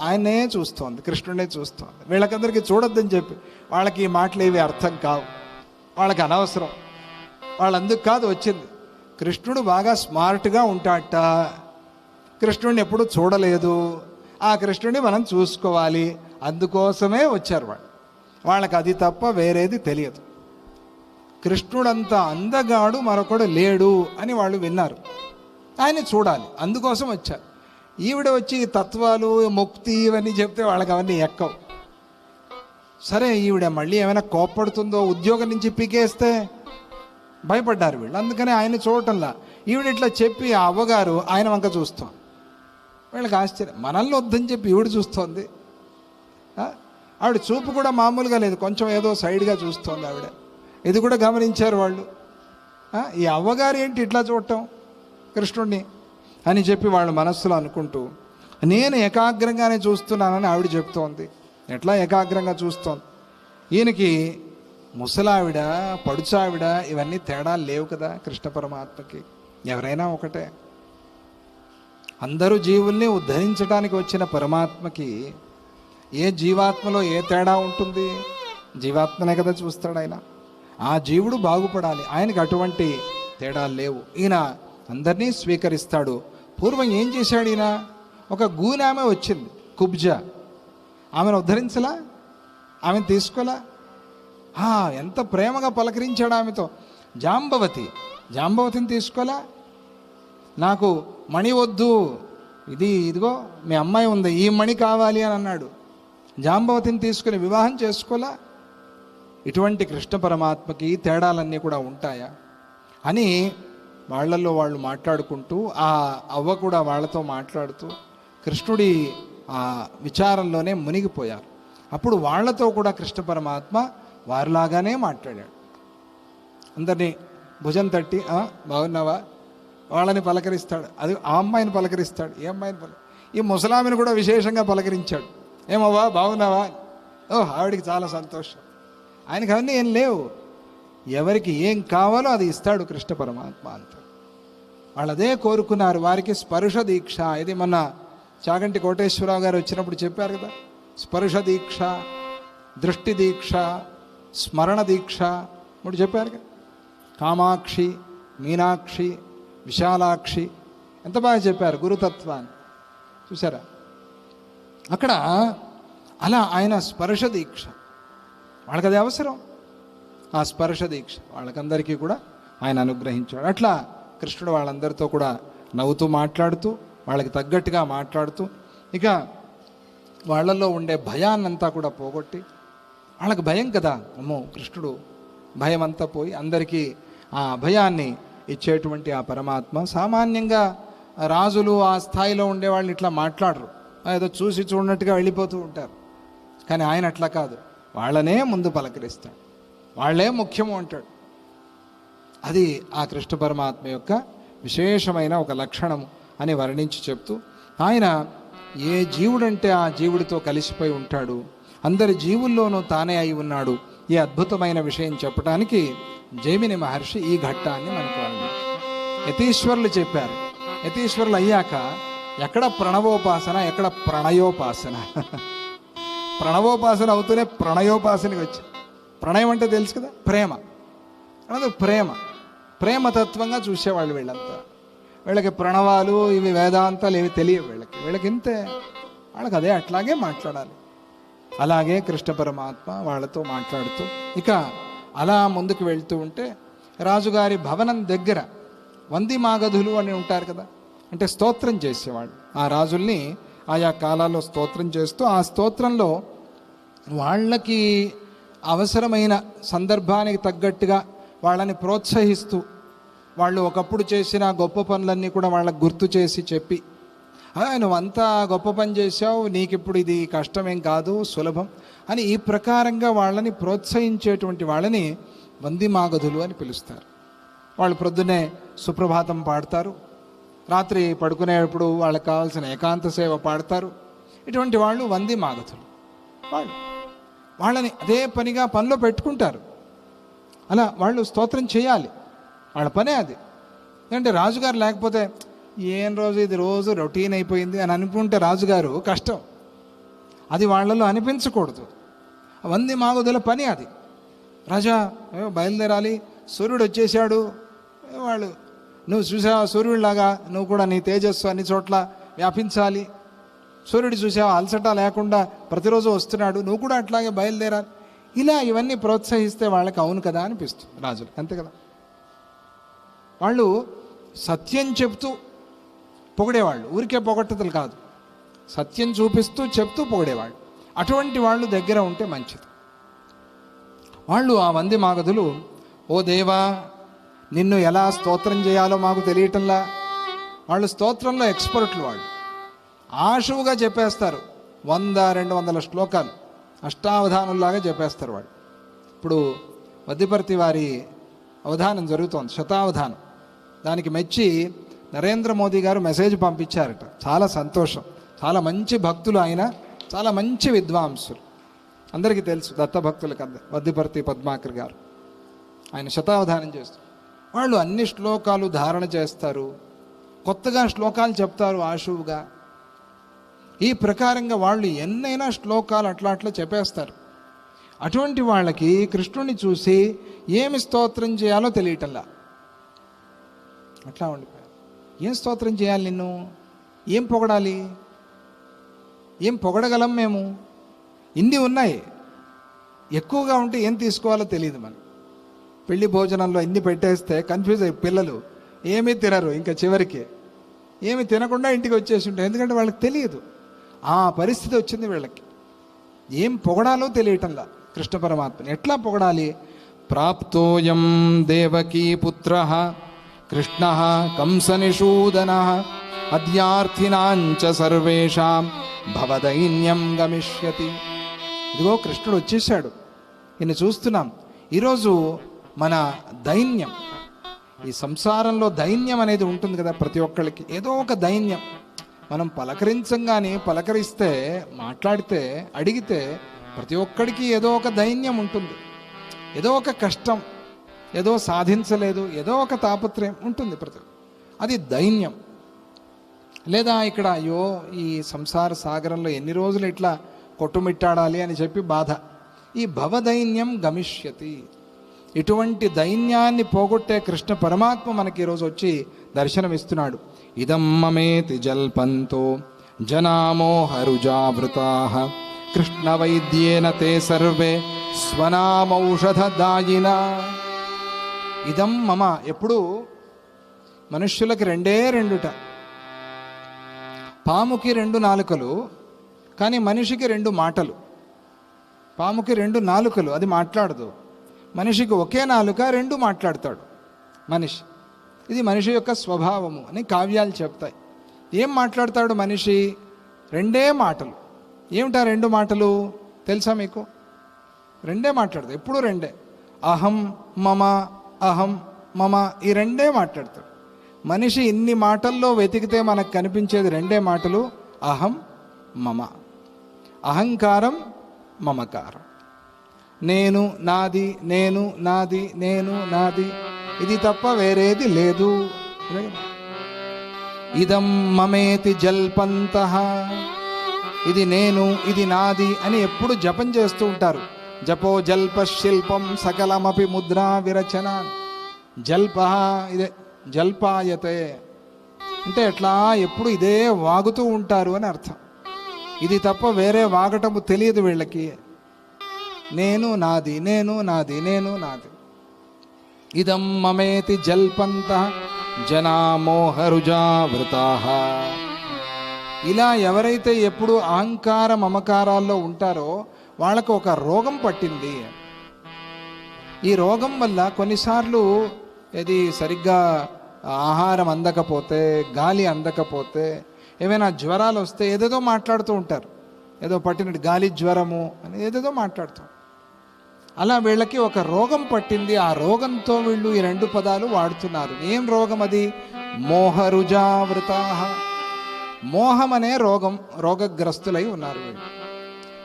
ఆయనే చూస్తోంది, కృష్ణుడే చూస్తోంది. వీళ్ళకందరికీ చూడొద్దని చెప్పి, వాళ్ళకి ఈ మాటలు ఏవి అర్థం కావు, వాళ్ళకి అనవసరం, వాళ్ళందుకు కాదు వచ్చింది. కృష్ణుడు బాగా స్మార్ట్గా ఉంటాడట, కృష్ణుడిని ఎప్పుడు చూడలేదు, ఆ కృష్ణుడిని మనం చూసుకోవాలి, అందుకోసమే వచ్చారు వాళ్ళు. వాళ్ళకి అది తప్ప వేరేది తెలియదు. కృష్ణుడంత అందగాడు మరొకడు లేడు అని వాళ్ళు విన్నారు, ఆయన చూడాలి, అందుకోసం వచ్చారు. ఈవిడ వచ్చి తత్వాలు ముక్తి ఇవన్నీ చెప్తే వాళ్ళకి అవన్నీ ఎక్కవు. సరే ఈవిడ మళ్ళీ ఏమైనా కోప్పడుతుందో, ఉద్యోగం నుంచి పీకేస్తే భయపడ్డారు వీళ్ళు, అందుకని ఆయన చూడటంలా. ఈవిడ ఇట్లా చెప్పి ఆ అవ్వగారు ఆయన వంక చూస్తాం. వీళ్ళకి ఆశ్చర్యం, మనల్ని వద్దని చెప్పి ఈవిడ చూస్తోంది. ఆవిడ చూపు కూడా మామూలుగా లేదు, కొంచెం ఏదో సైడ్గా చూస్తోంది ఆవిడ. ఇది కూడా గమనించారు వాళ్ళు. ఈ అవ్వగారు ఏంటి ఇట్లా చూడటం కృష్ణుడిని అని చెప్పి వాళ్ళు మనస్సులో అనుకుంటూ, నేను ఏకాగ్రంగానే చూస్తున్నానని ఆవిడ చెప్తోంది. ఎట్లా ఏకాగ్రంగా చూస్తోంది. ఈయనకి ముసలావిడ, పడుచావిడ ఇవన్నీ తేడాలు లేవు కదా కృష్ణ పరమాత్మకి. ఎవరైనా ఒకటే. అందరూ జీవుల్ని ఉద్ధరించడానికి వచ్చిన పరమాత్మకి ఏ జీవాత్మలో ఏ తేడా ఉంటుంది? జీవాత్మనే కదా చూస్తాడు ఆయన. ఆ జీవుడు బాగుపడాలి, ఆయనకి అటువంటి తేడాలు లేవు. ఈయన అందరినీ స్వీకరిస్తాడు. పూర్వం ఏం చేశాడు ఈయన? ఒక గూనామె వచ్చింది, కుబ్జ. ఆమెను ఉద్ధరించలా, ఆమెను తీసుకోలా. ఎంత ప్రేమగా పలకరించాడు ఆమెతో. జాంబవతిని తీసుకోలా. నాకు మణి వద్దు, ఇదిగో మీ అమ్మాయి ఉంది, ఈ మణి కావాలి అని అన్నాడు. జాంబవతిని తీసుకుని వివాహం చేసుకోలా. ఇటువంటి కృష్ణ పరమాత్మకి తేడాలన్నీ కూడా ఉంటాయా అని వాళ్ళల్లో వాళ్ళు మాట్లాడుకుంటూ, ఆ అవ్వ కూడా వాళ్ళతో మాట్లాడుతూ కృష్ణుడి ఆ విచారంలోనే మునిగిపోయారు. అప్పుడు వాళ్ళతో కూడా కృష్ణ పరమాత్మ వారిలాగానే మాట్లాడాడు. అందరినీ భుజం తట్టి బాగున్నావా వాళ్ళని పలకరిస్తాడు. అది ఆ అమ్మాయిని పలకరిస్తాడు. ఏ అమ్మాయిని ఈ ముసలామిని కూడా విశేషంగా పలకరించాడు. ఏమవ్వా బాగున్నావా? ఆవిడికి చాలా సంతోషం. ఆయనకి అవన్నీ ఏం లేవు. ఎవరికి ఏం కావాలో అది ఇస్తాడు కృష్ణ పరమాత్మ అంత. వాళ్ళు అదే కోరుకున్నారు. వారికి స్పర్శ దీక్ష, ఇది మొన్న చాగంటి కోటేశ్వరరావు గారు వచ్చినప్పుడు చెప్పారు కదా, స్పర్శ దీక్ష, దృష్టి దీక్ష, స్మరణ దీక్ష ఇప్పుడు చెప్పారు కదా. కామాక్షి, మీనాక్షి, విశాలాక్షి, ఎంత బాగా చెప్పారు గురుతత్వాన్ని. చూసారా? అక్కడ అలా ఆయన స్పర్శ దీక్ష, వాళ్ళకి అది అవసరం. ఆ స్పర్శ దీక్ష వాళ్ళకందరికీ కూడా ఆయన అనుగ్రహించాడు. అట్లా కృష్ణుడు వాళ్ళందరితో కూడా నవ్వుతూ మాట్లాడుతూ, వాళ్ళకి తగ్గట్టుగా మాట్లాడుతూ, ఇక వాళ్ళల్లో ఉండే భయాన్నంతా కూడా పోగొట్టి, వాళ్ళకి భయం కదా, అమ్మో కృష్ణుడు భయం అంతా పోయి అందరికీ ఆ భయాన్ని ఇచ్చేటువంటి ఆ పరమాత్మ. సామాన్యంగా రాజులు ఆ స్థాయిలో ఉండేవాళ్ళు ఇట్లా మాట్లాడరు, ఏదో చూసి చూడనట్టుగా వెళ్ళిపోతూ ఉంటారు. కానీ ఆయన అట్లా కాదు, వాళ్ళనే ముందు పలకరిస్తాడు, వాళ్ళే ముఖ్యము అంటాడు. అది ఆ కృష్ణ పరమాత్మ యొక్క విశేషమైన ఒక లక్షణము అని వర్ణించి చెప్తూ, ఆయన ఏ జీవుడంటే ఆ జీవుడితో కలిసిపోయి ఉంటాడు, అందరి జీవుల్లోనూ తానే అయి ఉన్నాడు. ఈ అద్భుతమైన విషయం చెప్పడానికి జైమిని మహర్షి ఈ ఘట్టాన్ని మనకు వర్ణించారు. యతీశ్వరులు చెప్పారు. యతీశ్వరులు అయ్యాక ఎక్కడ ప్రణవోపాసన, ఎక్కడ ప్రణయోపాసన. ప్రణవోపాసన అవుతూనే ప్రణయోపాసనకి వచ్చింది. ప్రణయం అంటే తెలుసు కదా, ప్రేమ. ప్రేమతత్వంగా చూసేవాళ్ళు వీళ్ళంతా. వీళ్ళకి ప్రణవాలు ఇవి వేదాంతాలు ఏవి తెలియవు వీళ్ళకి ఇంతే. వాళ్ళకి అదే అట్లాగే మాట్లాడాలి. అలాగే కృష్ణ పరమాత్మ వాళ్ళతో మాట్లాడుతూ ఇక అలా ముందుకు వెళ్తూ ఉంటే, రాజుగారి భవనం దగ్గర వంది మాగధులు అని ఉంటారు కదా, అంటే స్తోత్రం చేసేవాళ్ళు. ఆ రాజుల్ని ఆయా కాలాల్లో స్తోత్రం చేస్తూ, ఆ స్తోత్రంలో వాళ్ళకి అవసరమైన సందర్భానికి తగ్గట్టుగా వాళ్ళని ప్రోత్సహిస్తూ, వాళ్ళు ఒకప్పుడు చేసిన గొప్ప పనులన్నీ కూడా వాళ్ళకు గుర్తు చేసి చెప్పి, నువ్వంతా గొప్ప పని చేసావు, నీకిప్పుడు ఇది కష్టమేం కాదు, సులభం అని ఈ ప్రకారంగా వాళ్ళని ప్రోత్సహించేటువంటి వాళ్ళని వంది మాగధులు అని పిలుస్తారు. వాళ్ళు ప్రొద్దునే సుప్రభాతం పాడతారు, రాత్రి పడుకునేటప్పుడు వాళ్ళకి కావాల్సిన ఏకాంత సేవ పాడతారు. ఇటువంటి వాళ్ళు వంది మాగధులు. వాళ్ళని అదే పనిగా పనిలో పెట్టుకుంటారు. అలా వాళ్ళు స్తోత్రం చేయాలి, వాళ్ళ పనే అది. ఎందుకంటే రాజుగారు లేకపోతే ఏం రోజు ఇది రోజు రొటీన్ అయిపోయింది అని అనుకుంటే రాజుగారు కష్టం. అది వాళ్ళలో అనిపించకూడదు. వంది మాగధుల పని అది. రాజా బయలుదేరాలి, సూర్యుడు వచ్చేసాడు, వాళ్ళు నువ్వు చూసావా సూర్యుడిలాగా నువ్వు కూడా నీ తేజస్సు అన్ని చోట్ల వ్యాపించాలి, సూర్యుడు చూసావా అలసట లేకుండా ప్రతిరోజు వస్తున్నాడు, నువ్వు కూడా అట్లాగే బయలుదేరాలి. ఇలా ఇవన్నీ ప్రోత్సహిస్తే వాళ్ళకి అవును కదా అనిపిస్తుంది రాజులు, అంతే కదా. వాళ్ళు సత్యం చెప్తూ పొగిడేవాళ్ళు, ఊరికే పొగట్టతలు కాదు, సత్యం చూపిస్తూ చెప్తూ పొగిడేవాళ్ళు. అటువంటి వాళ్ళు దగ్గర ఉంటే మంచిది. వాళ్ళు ఆ వంది మాగధులు, ఓ దేవా నిన్ను ఎలా స్తోత్రం చేయాలో మాకు తెలియటంలా. వాళ్ళు స్తోత్రంలో ఎక్స్పర్ట్లు. వాళ్ళు ఆశువుగా చెప్పేస్తారు, 100-200 శ్లోకాలు అష్టావధానుల్లాగా చెప్పేస్తారు వాళ్ళు. ఇప్పుడు వద్దిపర్తి వారి అవధానం జరుగుతోంది, శతావధానం. దానికి మెచ్చి నరేంద్ర మోదీ గారు మెసేజ్ పంపించారట. చాలా సంతోషం, చాలా మంచి భక్తులు ఆయన, చాలా మంచి విద్వాంసులు. అందరికీ తెలుసు, దత్తభక్తులకు వద్దిపర్తి పద్మాకర్ గారు ఆయన శతావధానం చేస్తారు. వాళ్ళు అన్ని శ్లోకాలు ధారణ చేస్తారు, కొత్తగా శ్లోకాలు చెప్తారు ఆశువుగా. ఈ ప్రకారంగా వాళ్ళు ఎన్నైనా శ్లోకాలు అట్లా చెప్పేస్తారు. అటువంటి వాళ్ళకి కృష్ణుని చూసి ఏమి స్తోత్రం చేయాలో తెలియటల్లా, అట్లా ఉండిపోయారు. ఏం స్తోత్రం చేయాలి, నిన్ను ఏం పొగడాలి, ఏం పొగడగలం మేము? ఇన్ని ఉన్నాయి, ఎక్కువగా ఉంటే ఏం తీసుకోవాలో తెలియదు. మనకి పెళ్లి భోజనంలో ఇన్ని పెట్టేస్తే కన్ఫ్యూజ్ అయ్యి పిల్లలు ఏమీ తినరు, ఇంకా చివరికి ఏమి తినకుండా ఇంటికి వచ్చేసి ఉంటారు. ఎందుకంటే వాళ్ళకి తెలియదు, ఆ పరిస్థితి వచ్చింది వీళ్ళకి. ఏం పొగడాలో తెలియటంలా కృష్ణ పరమాత్మని. ఎట్లా పొగడాలి? ప్రాప్తోయం దేవకీ పుత్ర కృష్ణ కంసనిషూదన అద్యార్థినాంచ సర్వేషాం భవదైన్యం గమిష్యతి. ఇదిగో కృష్ణుడు వచ్చేసాడు, ఈయన చూస్తున్నాం. ఈరోజు మన దైన్యం, ఈ సంసారంలో దైన్యం అనేది ఉంటుంది కదా ప్రతి ఒక్కళ్ళకి, ఏదో ఒక దైన్యం. మనం పలకరిస్తే మాట్లాడితే అడిగితే ప్రతి ఒక్కడికి ఏదో ఒక దైన్యం ఉంటుంది, ఏదో ఒక కష్టం, ఏదో సాధించలేదు, ఏదో ఒక తాపత్రయం ఉంటుంది అది దైన్యం. లేదా ఇక్కడ అయ్యో ఈ సంసార సాగరంలో ఎన్ని రోజులు ఇట్లా కొట్టుమిట్టాడాలి అని చెప్పి బాధ. ఈ భవదైన్యం గమిష్యతి. ఇటువంటి దైన్యాన్ని పోగొట్టే కృష్ణ పరమాత్మ మనకి ఈరోజు వచ్చి దర్శనమిస్తున్నాడు. ఇదం మమేతి జల్పంతో జనామోహరుజావృతాః కృష్ణ వైద్యేన తే సర్వే స్వనామౌషధదాయినా. ఇదం మమ. ఎప్పుడు మనుష్యులకి రెండుట. పాముకి 2 నాలుకలు, కానీ మనిషికి 2 మాటలు. పాముకి 2 నాలుకలు, అది మాట్లాడదు. మనిషికి ఒకే నాలుక, 2 మాట్లాడతాడు మనిషి. ఇది మనిషి యొక్క స్వభావము అని కావ్యాలు చెప్తాయి. ఏం మాట్లాడతాడు మనిషి? 2 మాటలు. ఏమిటా 2 మాటలు తెలుసా మీకు? 2 మాట్లాడతాడు, ఎప్పుడు 2. అహం మమ, అహం మమ, ఈ 2 మాట్లాడతాడు. మనిషి ఇన్ని మాటల్లో వెతికితే మనకు కనిపించేది 2 మాటలు, అహం మమ. అహంకారం, మమకారం. నేను నాది, నేను నాది, నేను నాది, ఇది తప్ప వేరేది లేదు. ఇదం మమేతి జల్పంతః. ఇది నేను, ఇది నాది అని ఎప్పుడు జపం చేస్తూ ఉంటారు. జపో జల్ప శిల్పం సకలమపి ముద్రా విరచన. జల్ప ఇదే, జల్పాయతే అంటే ఎట్లా ఎప్పుడు ఇదే వాగుతూ ఉంటారు అని అర్థం. ఇది తప్ప వేరే వాగటము తెలియదు వీళ్ళకి. నేను నాది, నేను నాది, నేను నాది. ఇదం మమేతి జల్పంతః జనామోహరుజావృతాః. ఇలా ఎవరైతే ఎప్పుడు అహంకార మమకారాల్లో ఉంటారో వాళ్ళకు ఒక రోగం పట్టింది. ఈ రోగం వల్ల కొన్నిసార్లు ఇది సరిగ్గా ఆహారం అందకపోతే, గాలి అందకపోతే, ఏమైనా జ్వరాలు వస్తే ఏదేదో మాట్లాడుతూ ఉంటారు. ఏదో పట్టినట్టు గాలి జ్వరము అని ఏదేదో మాట్లాడుతాం. అలా వీళ్ళకి ఒక రోగం పట్టింది. ఆ రోగంతో వీళ్ళు ఈ 2 పదాలు వాడుతున్నారు. ఏం రోగం అది? మోహరుజావృతాః. మోహం అనే రోగగ్రస్తులై ఉన్నారు వీళ్ళు.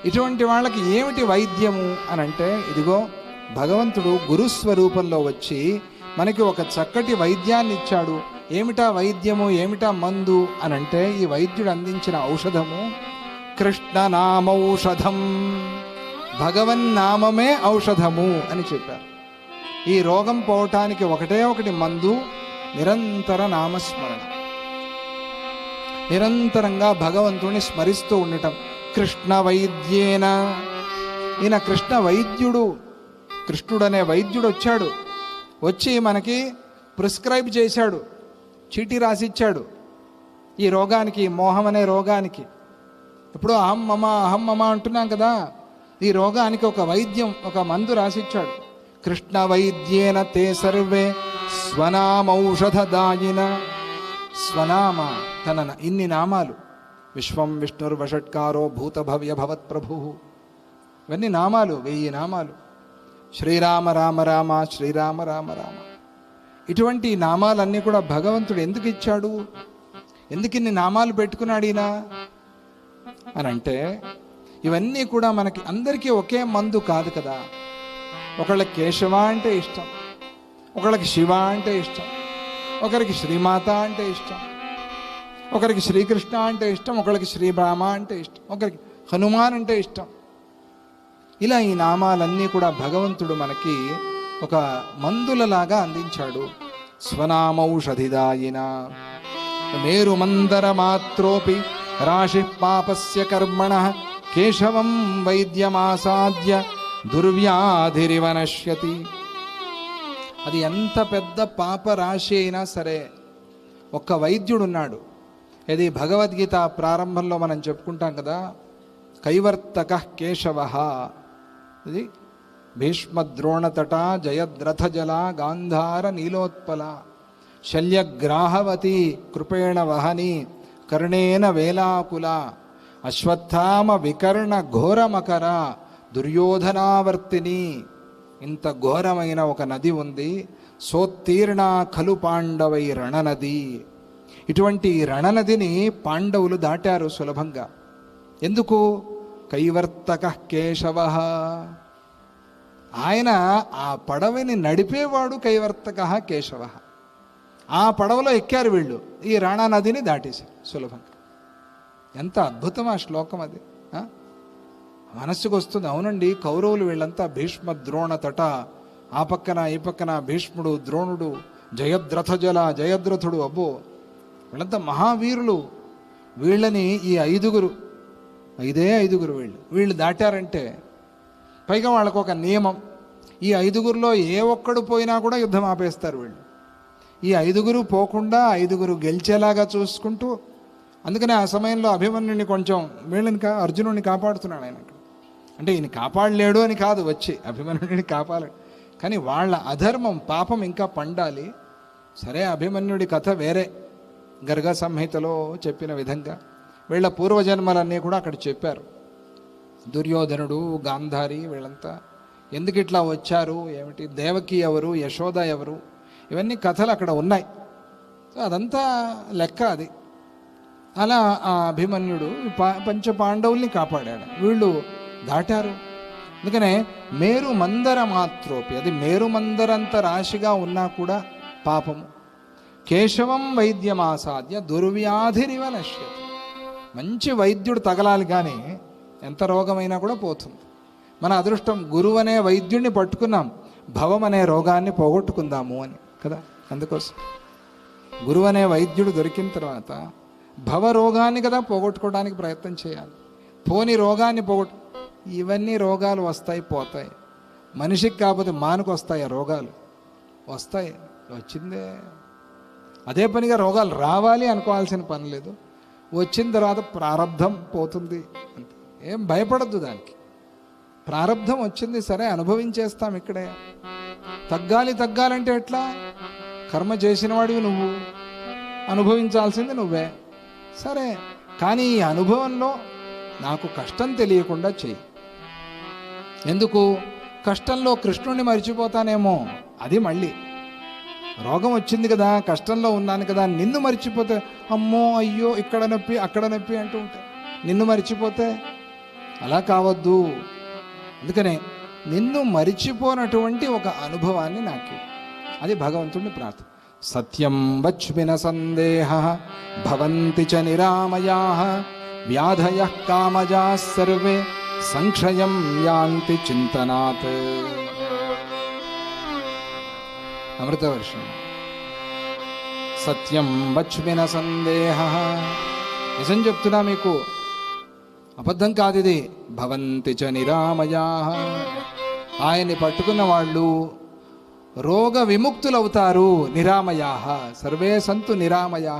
ఇటువంటి వాళ్ళకి ఏమిటి వైద్యము అని అంటే, ఇదిగో భగవంతుడు గురుస్వరూపంలో వచ్చి మనకి ఒక చక్కటి వైద్యాన్ని ఇచ్చాడు. ఏమిటా వైద్యము, ఏమిటా మందు అని అంటే, ఈ వైద్యుడు అందించిన ఔషధము కృష్ణనామౌషధం. భగవన్నామమే ఔషధము అని చెప్పారు. ఈ రోగం పోవటానికి ఒకటే ఒకటి మందు, నిరంతర నామస్మరణ. నిరంతరంగా భగవంతుని స్మరిస్తూ ఉండటం. కృష్ణ వైద్యేన. ఈయన కృష్ణ వైద్యుడు. కృష్ణుడనే వైద్యుడు వచ్చాడు, వచ్చి మనకి ప్రిస్క్రైబ్ చేశాడు, చీటీ రాసిచ్చాడు ఈ రోగానికి, మోహం అనే రోగానికి. ఇప్పుడు అహం మమ, అహం మమ అంటున్నాం కదా, ఈ రోగానికి ఒక వైద్యం, ఒక మందు రాసిచ్చాడు. కృష్ణ వైద్యేన తే సర్వే స్వనామౌషధదాయిన. స్వనామ, తన ఇన్ని నామాలు. విశ్వం విష్ణుర్వషట్కారో భూత భవ్య భవత్ ప్రభు. ఇవన్నీ నామాలు, 1000 నామాలు. శ్రీరామ రామ రామ, శ్రీరామ రామ రామ. ఇటువంటి నామాలన్నీ కూడా భగవంతుడు ఎందుకు ఇచ్చాడు? ఎందుకు ఇన్ని నామాలు పెట్టుకున్నాడు ఈయన అని అంటే, ఇవన్నీ కూడా మనకి అందరికీ ఒకే మందు కాదు కదా. ఒకళ్ళకి కేశవ అంటే ఇష్టం, ఒకళ్ళకి శివ అంటే ఇష్టం, ఒకరికి శ్రీమాత అంటే ఇష్టం, ఒకరికి శ్రీకృష్ణ అంటే ఇష్టం, ఒకరికి శ్రీరామ అంటే ఇష్టం, ఒకరికి హనుమాన్ అంటే ఇష్టం. ఇలా ఈ నామాలన్నీ కూడా భగవంతుడు మనకి ఒక మందులలాగా అందించాడు. స్వనామౌషధిదాయిన మేరు మందర మాత్రోపి రాశి పాపస్య కర్మణ కేశవం వైద్యమాసాద్య దుర్వ్యాధిరివ నశ్యతి. అది ఎంత పెద్ద పాప రాశి అయినా సరే ఒక్క వైద్యుడున్నాడు. ఇది భగవద్గీత ప్రారంభంలో మనం చెప్పుకుంటాం కదా, కైవర్తక కేశవ. ఇది భీష్మద్రోణతట జయద్రథజల గాంధార నీలోత్పల శల్యగ్రాహవతి కృపేణ వహని కర్ణేన వేలాకుల అశ్వత్థామ వికర్ణ ఘోరమకర దుర్యోధనావర్తిని. ఇంత ఘోరమైన ఒక నది ఉంది, సోత్తీర్ణ ఖలు పాండవై రణనది. ఇటువంటి రణనదిని పాండవులు దాటారు సులభంగా. ఎందుకు? కైవర్తక కేశవ. ఆయన ఆ పడవని నడిపేవాడు కైవర్తక కేశవ. ఆ పడవలో ఎక్కారు వీళ్ళు, ఈ రాణా నదిని దాటేశారు సులభంగా. ఎంత అద్భుతం ఆ శ్లోకం అది. మనస్సుకు వస్తుంది. అవునండి, కౌరవులు వీళ్ళంతా భీష్మ ద్రోణ తట, ఆ పక్కన ఈ పక్కన భీష్ముడు ద్రోణుడు జయద్రథజల జయద్రథుడు, అబ్బో వీళ్ళంతా మహావీరులు. వీళ్ళని ఈ ఐదే ఐదుగురు వీళ్ళు దాటారంటే, పైగా వాళ్ళకు ఒక నియమం, ఈ ఐదుగురిలో ఏ ఒక్కడు పోయినా కూడా యుద్ధం ఆపేస్తారు వీళ్ళు. ఈ ఐదుగురు పోకుండా ఐదుగురు గెలిచేలాగా చూసుకుంటూ, అందుకనే ఆ సమయంలో అభిమన్యుని కొంచెం వీళ్ళని అర్జునుడిని కాపాడుతున్నాడు ఆయన. అంటే ఈయన కాపాడలేడు అని కాదు, వచ్చి అభిమన్యుడిని కాపాడాడు, కానీ వాళ్ళ అధర్మం పాపం ఇంకా పండాలి. సరే, అభిమన్యుడి కథ వేరే, గర్గ సంహితలో చెప్పిన విధంగా వీళ్ళ పూర్వజన్మలన్నీ కూడా అక్కడ చెప్పారు. దుర్యోధనుడు, గాంధారి వీళ్ళంతా ఎందుకు ఇట్లా వచ్చారు, ఏమిటి, దేవకి ఎవరు, యశోద ఎవరు, ఇవన్నీ కథలు అక్కడ ఉన్నాయి. సో అదంతా లెక్క అది. అలా ఆ అభిమన్యుడు పంచ పాండవుల్ని కాపాడాడు, వీళ్ళు దాటారు. అందుకనే మేరు మందర మాత్రోపి, అది మేరు మందరంత రాశిగా ఉన్నా కూడా పాపము. కేశవం వైద్యమాసాద్య దుర్వ్యాధిరివ నశ్యతి. మంచి వైద్యుడు తగలాలి, కానీ ఎంత రోగమైనా కూడా పోతుంది. మన అదృష్టం గురువు అనే వైద్యుడిని పట్టుకున్నాం, భవం అనే రోగాన్ని పోగొట్టుకుందాము అని కదా. అందుకోసం గురువు అనే వైద్యుడు దొరికిన తర్వాత భవరోగాన్ని కదా పోగొట్టుకోవడానికి ప్రయత్నం చేయాలి. పోని రోగాన్ని ఇవన్నీ రోగాలు వస్తాయి పోతాయి. మనిషికి కాకపోతే మానుకు వస్తాయి, ఆ రోగాలు వస్తాయి, వచ్చిందే. అదే పనిగా రోగాలు రావాలి అనుకోవాల్సిన పని లేదు. వచ్చిన తర్వాత ప్రారంధం పోతుంది, ఏం భయపడద్దు దానికి. ప్రారంధం వచ్చింది, సరే అనుభవించేస్తాం ఇక్కడే. తగ్గాలంటే ఎట్లా? కర్మ చేసిన వాడివి నువ్వు, అనుభవించాల్సింది నువ్వే. సరే, కానీ ఈ అనుభవంలో నాకు కష్టం తెలియకుండా చెయ్యి. ఎందుకు? కష్టంలో కృష్ణుడిని మర్చిపోతానేమో, అది మళ్ళీ రోగం వచ్చింది కదా, కష్టంలో ఉన్నాను కదా, నిన్ను మర్చిపోతే అమ్మో అయ్యో ఇక్కడ నొప్పి అక్కడ నొప్పి అంటూ ఉంటాయి. నిన్ను మర్చిపోతే అలా కావద్దు. అందుకనే నిన్ను మరిచిపోనటువంటి ఒక అనుభవాన్ని నాకు, అది భగవంతుడిని ప్రార్థన. సత్యం వచ్మిన సందేహ భవంతి చ నిరామయా వ్యాధయ కామజా సర్వే సంక్షయం యాంతి చింతనాత్. అమృతవర్షం. సత్యం వచ్మిన సందేహ, నిజం చెప్తున్నా మీకు, అబద్ధం కాదు ఇది. భవంతి చ నిరామయా, ఆయన్ని పట్టుకున్న వాళ్ళు రోగ విముక్తులవుతారు. నిరామయా సర్వే సంతు నిరామయా.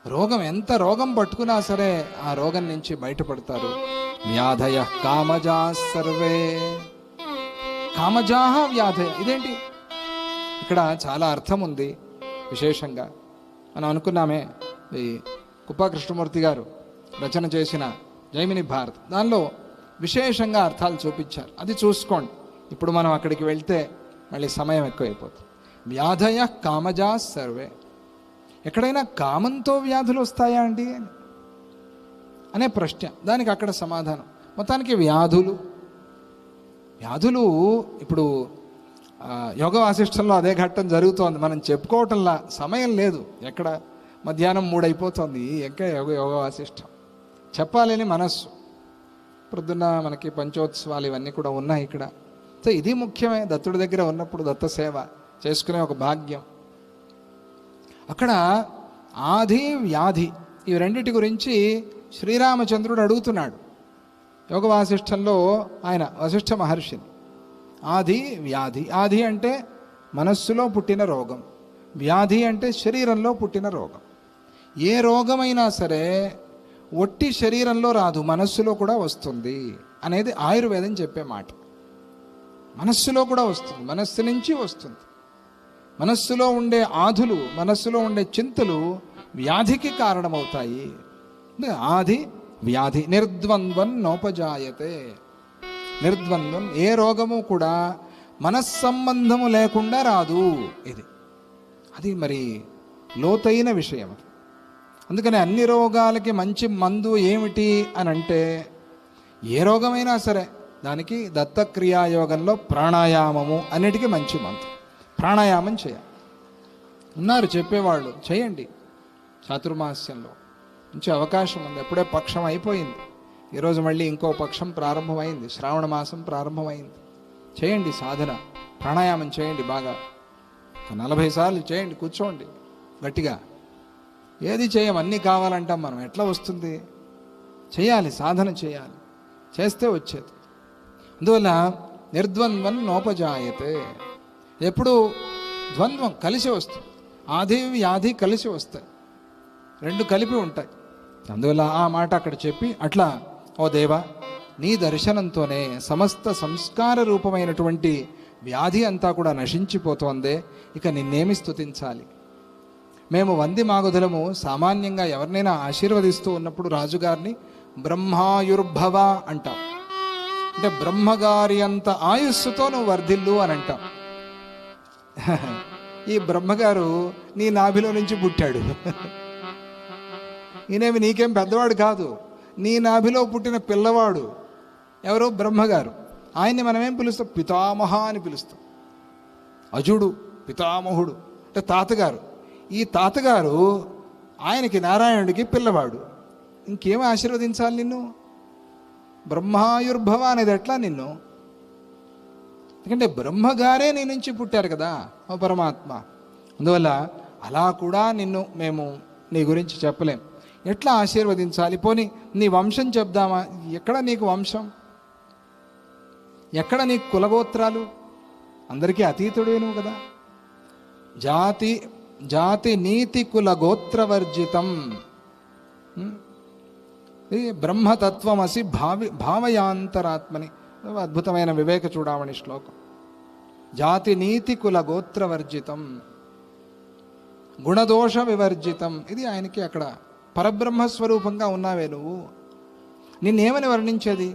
రోగం, ఎంత రోగం పట్టుకున్నా సరే ఆ రోగం నుంచి బయటపడతారు. వ్యాధయ కామజా సర్వే. కామజాహ వ్యాధయ, ఇదేంటి? ఇక్కడ చాలా అర్థం ఉంది విశేషంగా. మనం అనుకున్నామే, ఈ కుప్పా కృష్ణమూర్తి గారు రచన చేసిన జైమిని భారత్, దానిలో విశేషంగా అర్థాలు చూపించారు. అది చూసుకోండి. ఇప్పుడు మనం అక్కడికి వెళ్తే మళ్ళీ సమయం ఎక్కువైపోతుంది. వ్యాధయ కామజా సర్వే. ఎక్కడైనా కామంతో వ్యాధులు వస్తాయా అండి? అనే ప్రశ్న, దానికి అక్కడ సమాధానం. మొత్తానికి వ్యాధులు ఇప్పుడు యోగ వాసిష్టంలో అదే ఘట్టం జరుగుతోంది. మనం చెప్పుకోవటంలా సమయం లేదు. ఎక్కడ మధ్యాహ్నం 3 అయిపోతుంది, ఎక్కడ యోగ వాసిష్టం చెప్పాలని మనస్సు. ప్రొద్దున్న మనకి పంచోత్సవాలు ఇవన్నీ కూడా ఉన్నాయి ఇక్కడ. సో ఇది ముఖ్యమే. దత్తుడి దగ్గర ఉన్నప్పుడు దత్త సేవ చేసుకునే ఒక భాగ్యం. అక్కడ ఆది వ్యాధి ఈ రెండిటి గురించి శ్రీరామచంద్రుడు అడుగుతున్నాడు యోగ వాసిష్టంలో ఆయన వశిష్ఠ మహర్షిని. ఆది వ్యాధి, ఆది అంటే మనస్సులో పుట్టిన రోగం, వ్యాధి అంటే శరీరంలో పుట్టిన రోగం. ఏ రోగమైనా సరే ఒట్టి శరీరంలో రాదు, మనస్సులో కూడా వస్తుంది అనేది ఆయుర్వేదం చెప్పే మాట. మనస్సులో కూడా వస్తుంది, మనస్సు నుంచి వస్తుంది. మనస్సులో ఉండే ఆధులు, మనస్సులో ఉండే చింతలు వ్యాధికి కారణమవుతాయి. ఆది వ్యాధి నిర్ద్వంద్వం నోపజాయతే. నిర్ద్వంద్వం, ఏ రోగము కూడా మనస్సంబంధము లేకుండా రాదు. అది మరి లోతైన విషయం. అందుకని అన్ని రోగాలకి మంచి మందు ఏమిటి అని అంటే, ఏ రోగమైనా సరే దానికి దత్తక్రియాయోగంలో ప్రాణాయామము అన్నిటికీ మంచి మందు. ప్రాణాయామం చేయాలి. ఉన్నారు చెప్పేవాళ్ళు, చేయండి. చాతుర్మాస్యంలో మంచి అవకాశం ఉంది. ఎప్పుడే పక్షం అయిపోయింది, ఈరోజు మళ్ళీ ఇంకో పక్షం ప్రారంభమైంది, శ్రావణ మాసం ప్రారంభమైంది. చేయండి సాధన, ప్రాణాయామం చేయండి బాగా. 40 సార్లు చేయండి, కూర్చోండి గట్టిగా. ఏది చేయం, అన్నీ కావాలంటాం మనం, ఎట్లా వస్తుంది? చేయాలి, సాధన చేయాలి, చేస్తే వచ్చేది. అందువల్ల నిర్ద్వంద్వం నోపజాయతే. ఎప్పుడు ద్వంద్వం కలిసి వస్తుంది, ఆది వ్యాధి కలిసి వస్తాయి, రెండు కలిపి ఉంటాయి. అందువల్ల ఆ మాట అక్కడ చెప్పి, అట్లా ఓ దేవా, నీ దర్శనంతోనే సమస్త సంస్కార రూపమైనటువంటి వ్యాధి అంతా కూడా నశించిపోతోందే, ఇక నిన్నేమి స్తుతించాలి? మేము వంది మాగుధులము సామాన్యంగా ఎవరినైనా ఆశీర్వదిస్తూ ఉన్నప్పుడు రాజుగారిని బ్రహ్మాయుర్భవ అంటాం. అంటే బ్రహ్మగారి అంత ఆయుస్సుతో నువ్వు వర్ధిల్లు అని అంటాం. ఈ బ్రహ్మగారు నీ నాభిలో నుంచి పుట్టాడు. ఈయనేమి నీకేం పెద్దవాడు కాదు, నీ నాభిలో పుట్టిన పిల్లవాడు ఎవరో బ్రహ్మగారు. ఆయన్ని మనమేం పిలుస్తాం? పితామహ అని పిలుస్తాం. అజుడు పితామహుడు అంటే తాతగారు. ఈ తాతగారు ఆయనకి నారాయణుడికి పిల్లవాడు. ఇంకేం ఆశీర్వదించాలి నిన్ను? బ్రహ్మాయుర్భవ అనేది ఎట్లా నిన్ను? ఎందుకంటే బ్రహ్మగారే నీ నుంచి పుట్టారు కదా ఓ పరమాత్మ. అందువల్ల అలా కూడా మేము నీ గురించి చెప్పలేం. ఎట్లా ఆశీర్వదించాలి? పోనీ నీ వంశం చెప్దామా? ఎక్కడ నీకు వంశం? ఎక్కడ నీకు కులగోత్రాలు? అందరికీ అతీతుడే నువ్వు కదా. జాతి నీతి కుల గోత్రవర్జితం బ్రహ్మతత్వమసి భావయాంతరాత్మని. అద్భుతమైన వివేక చూడమని శ్లోకం. జాతి నీతి కుల గోత్రవర్జితం గుణదోష వివర్జితం. ఇది ఆయనకి అక్కడ పరబ్రహ్మస్వరూపంగా ఉన్నావే నువ్వు. నిన్నేమని వర్ణించేది?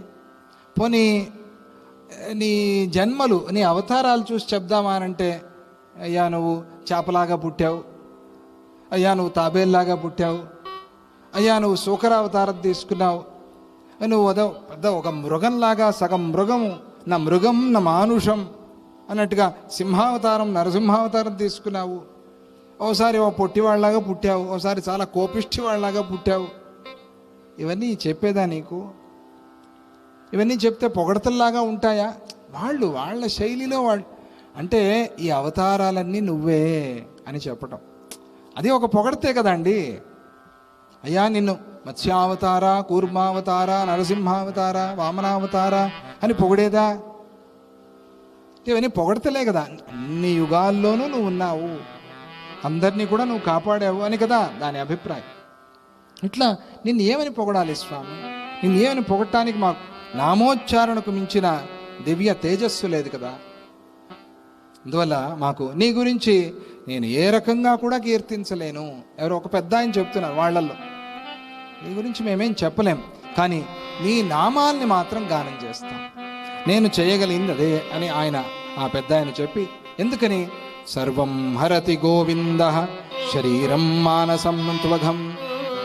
పోనీ నీ జన్మలు, నీ అవతారాలు చూసి చెప్దామా అనంటే, అయ్యా నువ్వు చేపలాగా పుట్టావు, అయ్యా నువ్వు తాబేల్లాగా పుట్టావు, అయ్యా నువ్వు శూకరావతారం తీసుకున్నావు, నువ్వు పెద్ద ఒక మృగంలాగా, సగం మృగము, నా మృగం నా మానుషం అన్నట్టుగా సింహావతారం నరసింహావతారం తీసుకున్నావు, ఓసారి ఓ పొట్టివాళ్ళలాగా పుట్టావు, ఓసారి చాలా కోపిష్టి వాళ్ళలాగా పుట్టావు. ఇవన్నీ చెప్పేదా నీకు? ఇవన్నీ చెప్తే పొగడతల్లాగా ఉంటాయా? వాళ్ళ శైలిలో వాళ్ళు అంటే ఈ అవతారాలన్నీ నువ్వే అని చెప్పటం, అది ఒక పొగడతే కదండి. అయ్యా నిన్ను మత్స్యావతార, కూర్మావతార, నరసింహావతార, వామనావతార అని పొగిడేదా? ఇవన్నీ పొగడతలే కదా. అన్ని యుగాల్లోనూ నువ్వు ఉన్నావు, అందరినీ కూడా నువ్వు కాపాడావు అని కదా దాని అభిప్రాయం. ఇట్లా నిన్ను ఏమని పొగడాలి స్వామి? నిన్ను ఏమని పొగడటానికి మాకు నామోచ్చారణకు మించిన దివ్య తేజస్సు లేదు కదా. అందువల్ల మాకు నీ గురించి నేను ఏ రకంగా కూడా కీర్తించలేను. ఎవరో ఒక పెద్ద ఆయన చెప్తున్నారు వాళ్ళల్లో, నీ గురించి మేమేం చెప్పలేం, కానీ నీ నామాల్ని మాత్రం గానం చేస్తాం, నేను చేయగలిగింది అదే అని ఆయన ఆ పెద్ద ఆయన చెప్పి, ఎందుకని సర్వం హరతి గోవింద శరీరం మానసం త్వఘం.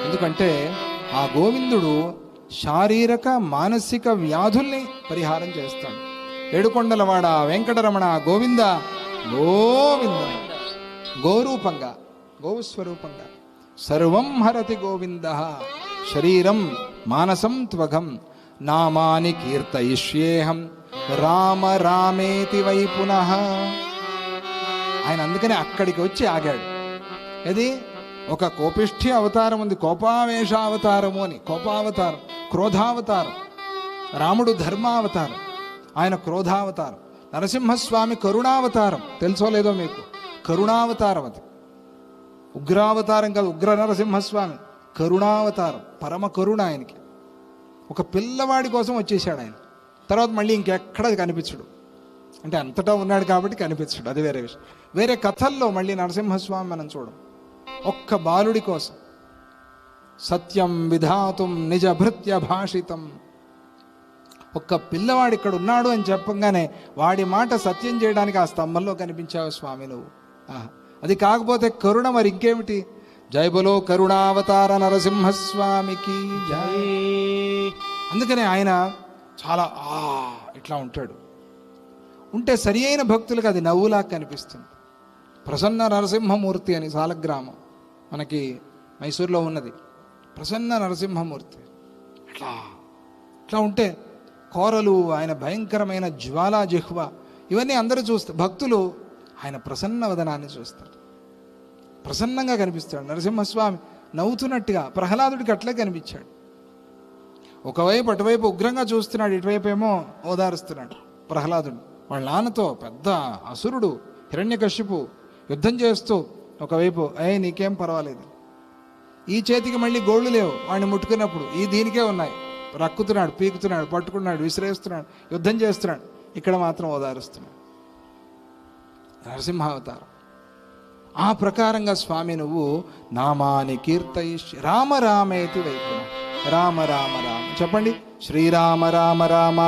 ఎందుకంటే ఆ గోవిందుడు శారీరక మానసిక వ్యాధుల్ని పరిహారం చేస్తాడు. ఏడుకొండలవాడ వెంకటరమణ గోవింద గోవింద. గోరూపంగా, గోస్వరూపంగా సర్వం హరతి గోవింద. శరీరం మానసం త్వగం నామాని కీర్తయిష్యేహం రామ రామేతి వై పునః. ఆయన అందుకనే అక్కడికి వచ్చి ఆగాడు. ఇది ఒక కోపిష్ఠి అవతారం ఉంది, కోపావేశ అవతారము అని. కోపావతారం, క్రోధావతారం. రాముడు ధర్మావతారం, ఆయన క్రోధావతారం. నరసింహస్వామి కరుణావతారం, తెలుసో లేదో మీకు? కరుణావతారం అది. ఉగ్రావతారం కాదు, ఉగ్ర నరసింహస్వామి కరుణావతారం. పరమ కరుణ ఆయనకి. ఒక పిల్లవాడి కోసం వచ్చేసాడు ఆయన. తర్వాత మళ్ళీ ఇంకెక్కడ కనిపించడు. అంటే అంతటా ఉన్నాడు కాబట్టి కనిపించడు, అది వేరే విషయం. వేరే కథల్లో మళ్ళీ నరసింహస్వామి మనం చూడం. ఒక్క బాలుడి కోసం సత్యం విధాతుం నిజ భృత్య భాషితం. ఒక్క పిల్లవాడు ఇక్కడ ఉన్నాడు అని చెప్పగానే వాడి మాట సత్యం చేయడానికి ఆ స్తంభంలో కనిపించావు స్వామి నువ్వు. అది కాకపోతే కరుణ మరి ఇంకేమిటి? జై బలో కరుణావతార నరసింహస్వామికి జై. అందుకనే ఆయన చాలా ఇట్లా ఉంటాడు. ఉంటే సరి అయిన భక్తులకు అది నవ్వులా కనిపిస్తుంది. ప్రసన్న నరసింహమూర్తి అని సాలగ్రామం మనకి మైసూర్లో ఉన్నది. ప్రసన్న నరసింహమూర్తి అట్లా ఇట్లా ఉంటే కోరలు, ఆయన భయంకరమైన జ్వాలా జిహ్వ, ఇవన్నీ అందరూ చూస్తారు. భక్తులు ఆయన ప్రసన్న వదనాన్ని చూస్తారు. ప్రసన్నంగా కనిపిస్తాడు నరసింహస్వామి, నవ్వుతున్నట్టుగా. ప్రహ్లాదుడికి అట్లే కనిపించాడు. ఒకవైపు అటువైపు ఉగ్రంగా చూస్తున్నాడు, ఇటువైపు ఏమో ఓదారుస్తున్నాడు ప్రహ్లాదుడు. వాళ్ళ నాన్నతో పెద్ద అసురుడు హిరణ్యకశిపు యుద్ధం చేస్తూ ఒకవైపు నీకేం పర్వాలేదు, ఈ చేతికి మళ్ళీ గోళ్ళు లేవు వాడిని ముట్టుకున్నప్పుడు, ఈ దీనికే ఉన్నాయి. రక్కుతున్నాడు, పీకుతున్నాడు, పట్టుకున్నాడు, విసిరేస్తున్నాడు, యుద్ధం చేస్తున్నాడు. ఇక్కడ మాత్రం ఓదారుస్తున్నాడు. నరసింహావతారం. ఆ ప్రకారంగా స్వామి నువ్వు నామాని కీర్తయిష్ రామ రామేతి వైపున. రామ రామ రామ చెప్పండి. శ్రీరామ రామ రామ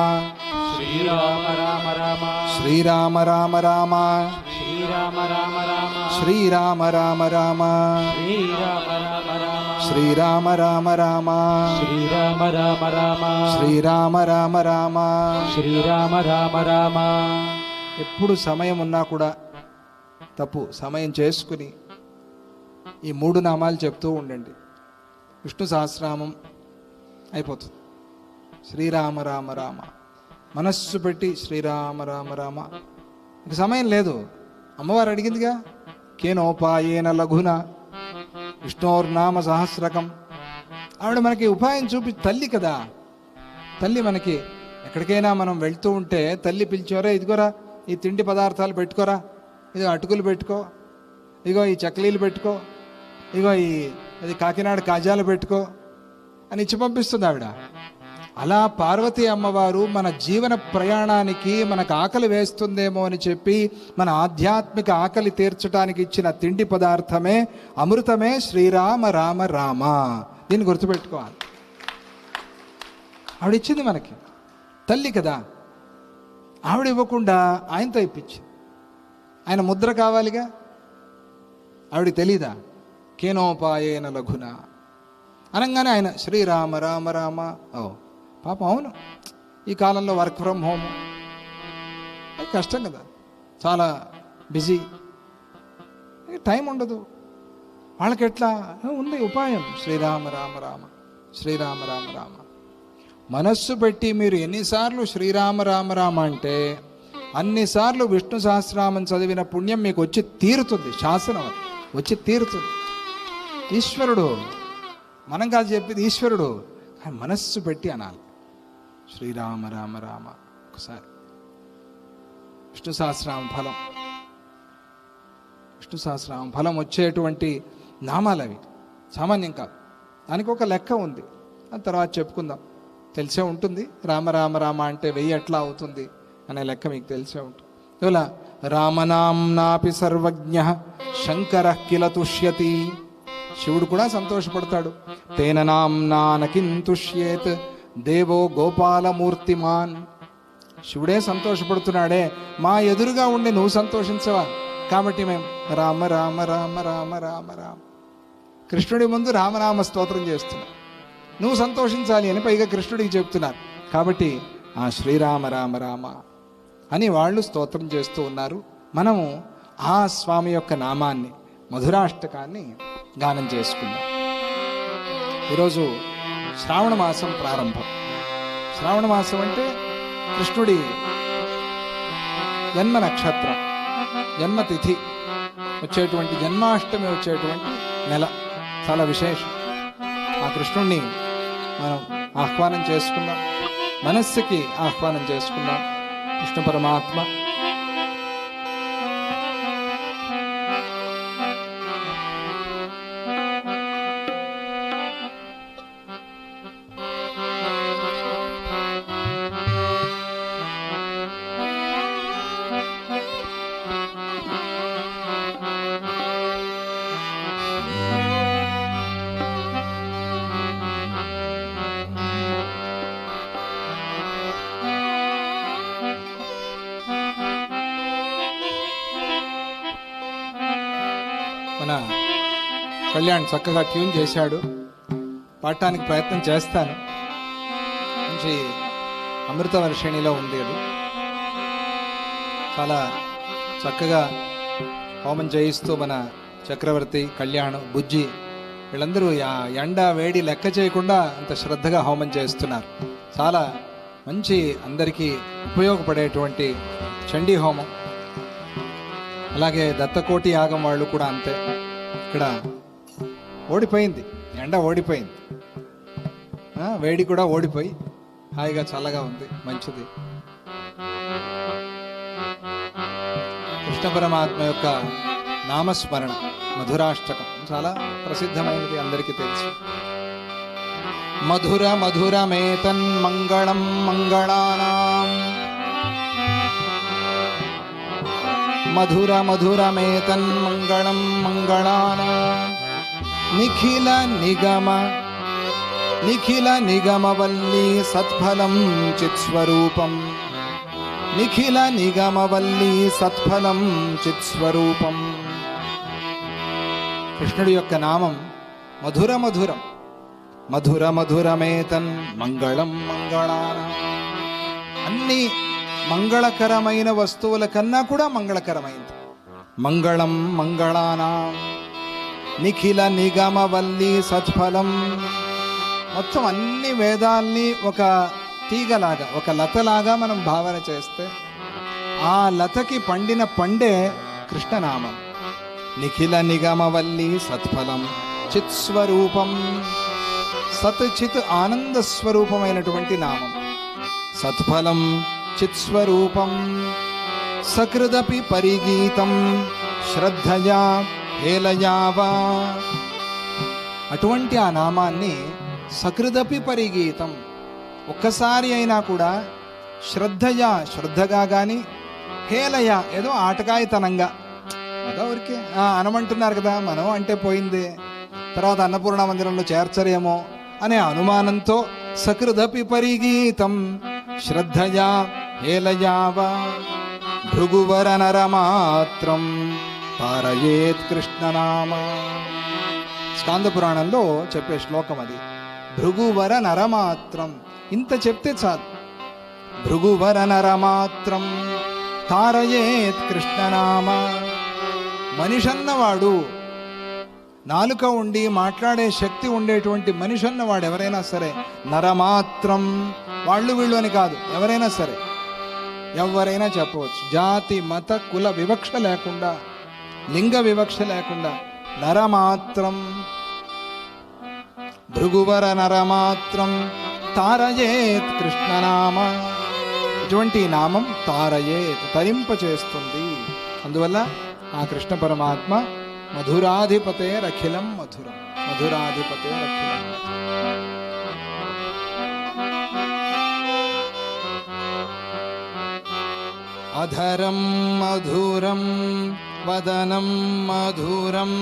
శ్రీరామ రామ రామ శ్రీరామ రామ రామ శ్రీరామ రామ రామ శ్రీరామ రామ రామ శ్రీరామ రామ రామ శ్రీరామ రామ రామ శ్రీరామ రామ రామ శ్రీరామ రామ రామ. శ్రీరామ రామ రామ. ఎప్పుడు సమయం ఉన్నా కూడా తప్పు సమయం చేసుకుని ఈ 3 నామాలు చెప్తూ ఉండండి. విష్ణు సహస్రనామం అయిపోతుంది. శ్రీరామ రామ రామ మనస్సు పెట్టి శ్రీరామ రామ రామ. ఇక సమయం లేదు, అమ్మవారు అడిగిందిగా కేనోపాయేన లఘున విష్ణోర్నామ సహస్రకం. ఆవిడ మనకి ఉపాయం చూపి, తల్లి కదా. తల్లి మనకి ఎక్కడికైనా మనం వెళ్తూ ఉంటే తల్లి పిలిచారా, ఇదిగోరా ఈ తిండి పదార్థాలు పెట్టుకోరా, ఇదిగో అటుకులు పెట్టుకో, ఇదిగో ఈ చక్లీలు పెట్టుకో, ఇదిగో అది కాకినాడ కాజాలు పెట్టుకో అని ఇచ్చి పంపిస్తుంది ఆవిడ. అలా పార్వతీ అమ్మవారు మన జీవన ప్రయాణానికి మనకు ఆకలి వేస్తుందేమో అని చెప్పి మన ఆధ్యాత్మిక ఆకలి తీర్చడానికి ఇచ్చిన తిండి పదార్థమే, అమృతమే శ్రీరామ రామ రామ. దీన్ని గుర్తుపెట్టుకోవాలి. ఆవిడ ఇచ్చింది మనకి, తల్లి కదా. ఆవిడ ఇవ్వకుండా ఆయనతో ఇప్పించింది. ఆయన ముద్ర కావాలిగా. ఆవిడకి తెలీదా? కేనోపాయేన లఘున అనగానే ఆయన శ్రీరామ రామ రామ. పాపం అవును, ఈ కాలంలో వర్క్ ఫ్రమ్ హోమ్ అది కష్టం కదా, చాలా బిజీ, టైం ఉండదు వాళ్ళకి. ఎట్లా ఉంది ఉపాయం? శ్రీరామ రామ రామ శ్రీరామ రామ రామ. మనస్సు పెట్టి మీరు ఎన్నిసార్లు శ్రీరామ రామ రామ అంటే అన్నిసార్లు విష్ణు సహస్రనామం చదివిన పుణ్యం మీకు వచ్చి తీరుతుంది. శాసనం వచ్చి తీరుతుంది. ఈశ్వరుడు, మనం కాదు చెప్పేది, ఈశ్వరుడు. మనస్సు పెట్టి అనాలి శ్రీరామ రామ రామ. ఒకసారి విష్ణు సహస్రనామ ఫలం, విష్ణు సహస్రనామ ఫలం వచ్చేటువంటి నామాలు అవి, సామాన్యం కాదు. దానికి ఒక లెక్క ఉంది, ఆ తర్వాత చెప్పుకుందాం. తెలిసే ఉంటుంది. రామ రామ రామ అంటే 1000 ఎట్లా అవుతుంది అనే లెక్క మీకు తెలిసే ఉంటుంది. ఇలా రామనాంనాపి సర్వజ్ఞ శంకర కిల తుష్యతి. శివుడు కూడా సంతోషపడతాడు. తేన నాంనా కింతుష్యేత్ దేవో గోపాలమూర్తిమాన్. శివుడే సంతోషపడుతున్నాడే, మా ఎదురుగా ఉండి నువ్వు సంతోషించవా? కాబట్టి మేము రామ రామ రామ రామ రామ రామ. కృష్ణుడి ముందు రామనామ స్తోత్రం చేస్తున్నాం. నువ్వు సంతోషించాలి అని పైగా కృష్ణుడికి చెప్తున్నారు. కాబట్టి ఆ శ్రీరామ రామ రామ అని వాళ్ళు స్తోత్రం చేస్తూ ఉన్నారు. మనము ఆ స్వామి యొక్క నామాన్ని, మధురాష్టకాన్ని గానం చేసుకుందాం. ఈరోజు శ్రావణ మాసం ప్రారంభం. శ్రావణ మాసం అంటే కృష్ణుడి జన్మ నక్షత్రం, జన్మతిథి వచ్చేటువంటి, జన్మాష్టమి వచ్చేటువంటి నెల. చాలా విశేషం. ఆ కృష్ణుణ్ణి మనం ఆహ్వానం చేసుకుందాం, మనస్సుకి ఆహ్వానం చేసుకుందాం. కృష్ణ పరమాత్మ మన కళ్యాణ్ చక్కగా ట్యూన్ చేశాడు. పాడటానికి ప్రయత్నం చేస్తాను. మంచి అమృతవర్షిణిలో ఉంది అది. చాలా చక్కగా హోమం చేయిస్తూ మన చక్రవర్తి, కళ్యాణ్, బుజ్జి వీళ్ళందరూ ఎండ వేడి లెక్క చేయకుండా అంత శ్రద్ధగా హోమం చేస్తున్నారు. చాలా మంచి, అందరికీ ఉపయోగపడేటువంటి చండీ హోమం. అలాగే దత్తకోటి యాగం వాళ్ళు కూడా అంతే. ఇక్కడ ఓడిపోయింది, ఎండ ఓడిపోయింది, వేడి కూడా ఓడిపోయి హాయిగా చల్లగా ఉంది, మంచిది. కృష్ణ పరమాత్మ యొక్క నామస్మరణ, మధురాష్టకం చాలా ప్రసిద్ధమైనది, అందరికీ తెలుసు. మధుర మధురమేతన్ మంగళం మంగళానాం, మధుర మధురమేతన్ మంగళం మంగళానాం, నిఖిల నిగమ నిఖిల నిగమవల్లీ సత్ఫలం చిత్స్వరూపం, నిఖిల నిగమవల్లీ సత్ఫలం చిత్స్వరూపం. కృష్ణుడి యొక్క నామం మధుర మధురం, మధుర మధురమేతన్ మంగళం మంగళానాం. అన్ని మంగళకరమైన వస్తువుల కన్నా కూడా మంగళకరమైంది. మంగళం మంగళానాం, నిఖిల నిగమవల్లీ సత్ఫలం. మొత్తం అన్ని వేదాల్ని ఒక తీగలాగా, ఒక లతలాగా మనం భావన చేస్తే ఆ లతకి పండిన పండే కృష్ణనామం. నిఖిల నిగమవల్లీ సత్ఫలం చిత్స్వరూపం. సత్ చిత్ ఆనంద స్వరూపమైనటువంటి నామం. సత్ఫలం చిత్స్వరూపం. సకృదపి పరిగీతం శ్రద్ధయా హేలయావా. అటువంటి ఆ నామాన్ని సకృదపి పరిగీతం, ఒక్కసారి అయినా కూడా శ్రద్ధయా, శ్రద్ధగా కానీ, హేలయ ఏదో ఆటకాయితనంగా, ఏదో ఊరికే అనమంటున్నారు కదా, మనం అంటే పోయింది, తర్వాత అన్నపూర్ణ మందిరంలో చేర్చరేమో అనే అనుమానంతో సకృదపి పరిగీతం శ్రద్ధయా హేలయావా. భృగువర నరమాత్రం తారయేత్ కృష్ణనామ. స్కాంద పురాణంలో చెప్పే శ్లోకం అది. భృగువర నరమాత్రం, ఇంత చెప్తే చాలు. భృగువర నరమాత్రం తారయేత్ కృష్ణనామ. మనిషన్నవాడు, నాలుక ఉండి మాట్లాడే శక్తి ఉండేటువంటి మనిషి అన్నవాడు ఎవరైనా సరే, నరమాత్రం, వాళ్ళు వీళ్ళు అని కాదు, ఎవరైనా సరే, ఎవరైనా చెప్పవచ్చు. జాతి మత కుల వివక్ష లేకుండా, లింగ వివక్ష లేకుండా, నరమాత్రం. భృగువర నరమాత్రం తారయేత్ కృష్ణనామ. ఇటువంటి నామం తారయేత్, తరింపచేస్తుంది. అందువల్ల ఆ కృష్ణ పరమాత్మ మధురాధిపతే రఖిలం మధురం, మధురాధిపతే రఖిలం. అధరం మధురం వదనం మధురం,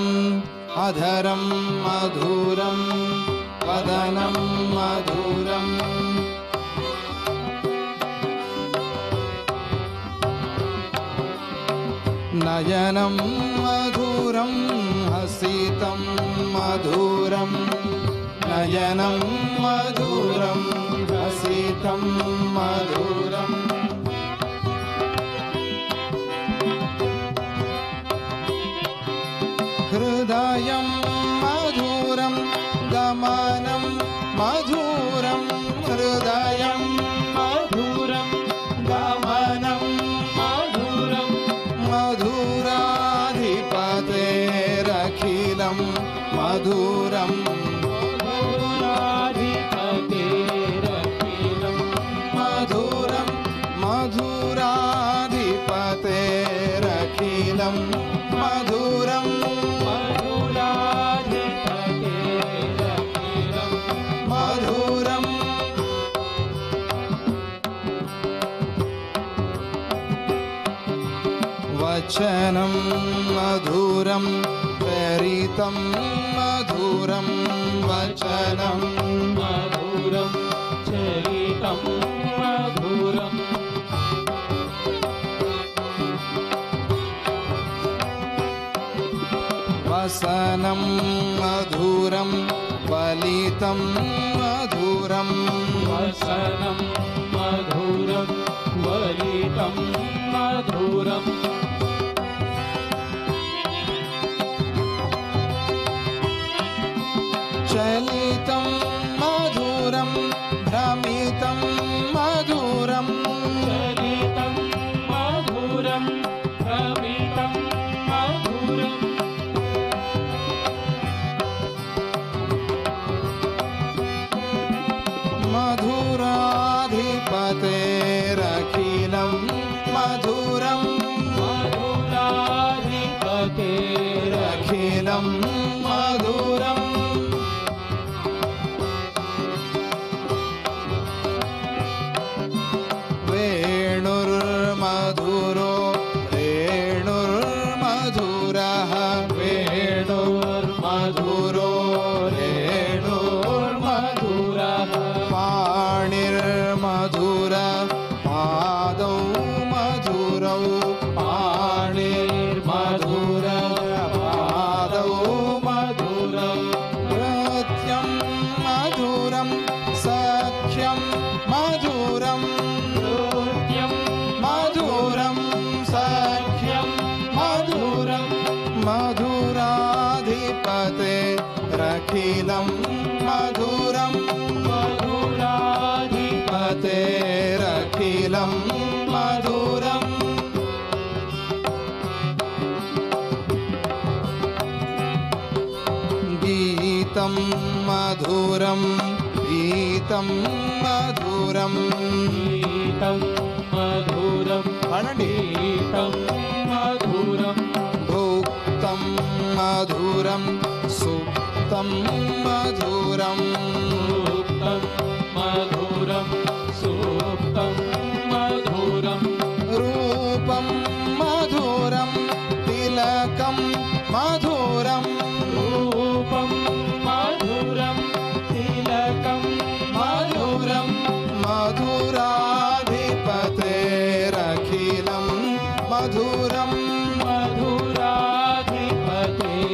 అధరం మధురం వదనం మధురం. నయనం మధురం హసితం మధురం, नयनं मधुरं हसितं मधुरम् हृदयं मधुरं गमनं मधुरं हृदयं मधुरं गमनं मधुरं मधुराधिपतेरखिलं मधुरं मधुराधिपतेरखिलं मधुरं मधुराधिपतेरखिलं मधुरं मधुराधिपतेरखिलं मधुरम् वचनं मधुरं चरितं मधुरं वचनं मधुरं चरितं मधुरम् वसनं मधुरं वलितं मधुरं वसनं मधुरं वलितं मधुरम् चलितं मधुरं भ्रमितं मधुरं चलितं मधुरं भ्रमितं मधुरम् मधुराधिपतेरखिलं मधुरं मधुराधिपतेरखिलं मधुरम् वेणुर्मधुरो रेणुर्मधुरः वेणुर्मधुरो रेणुर्मधुरः पाणिर्मधुर पादौ मधुरौ पाणिर्मधुर पादौ मधुरं नृत्यं मधुरं सख्यं मधुरं नृत्यं मधुरं सख्यं मधुरं मधुराधिपतेरखिलं मधुरं मधुराधिपतेरखिलं मधुरम् गीतं मधुरं गीतं मधुरं गीतं मधुरं गीतं मधुरं भुक्तं मधुरं सुप्तं मधुरं सूक्तं मधुरं सूक्तं मधुरं रूपं मधुरं तिलकं मधुरं रूपं मधुरं तिलकं मधुरं मधुराधिपतेरखिलं मधुरं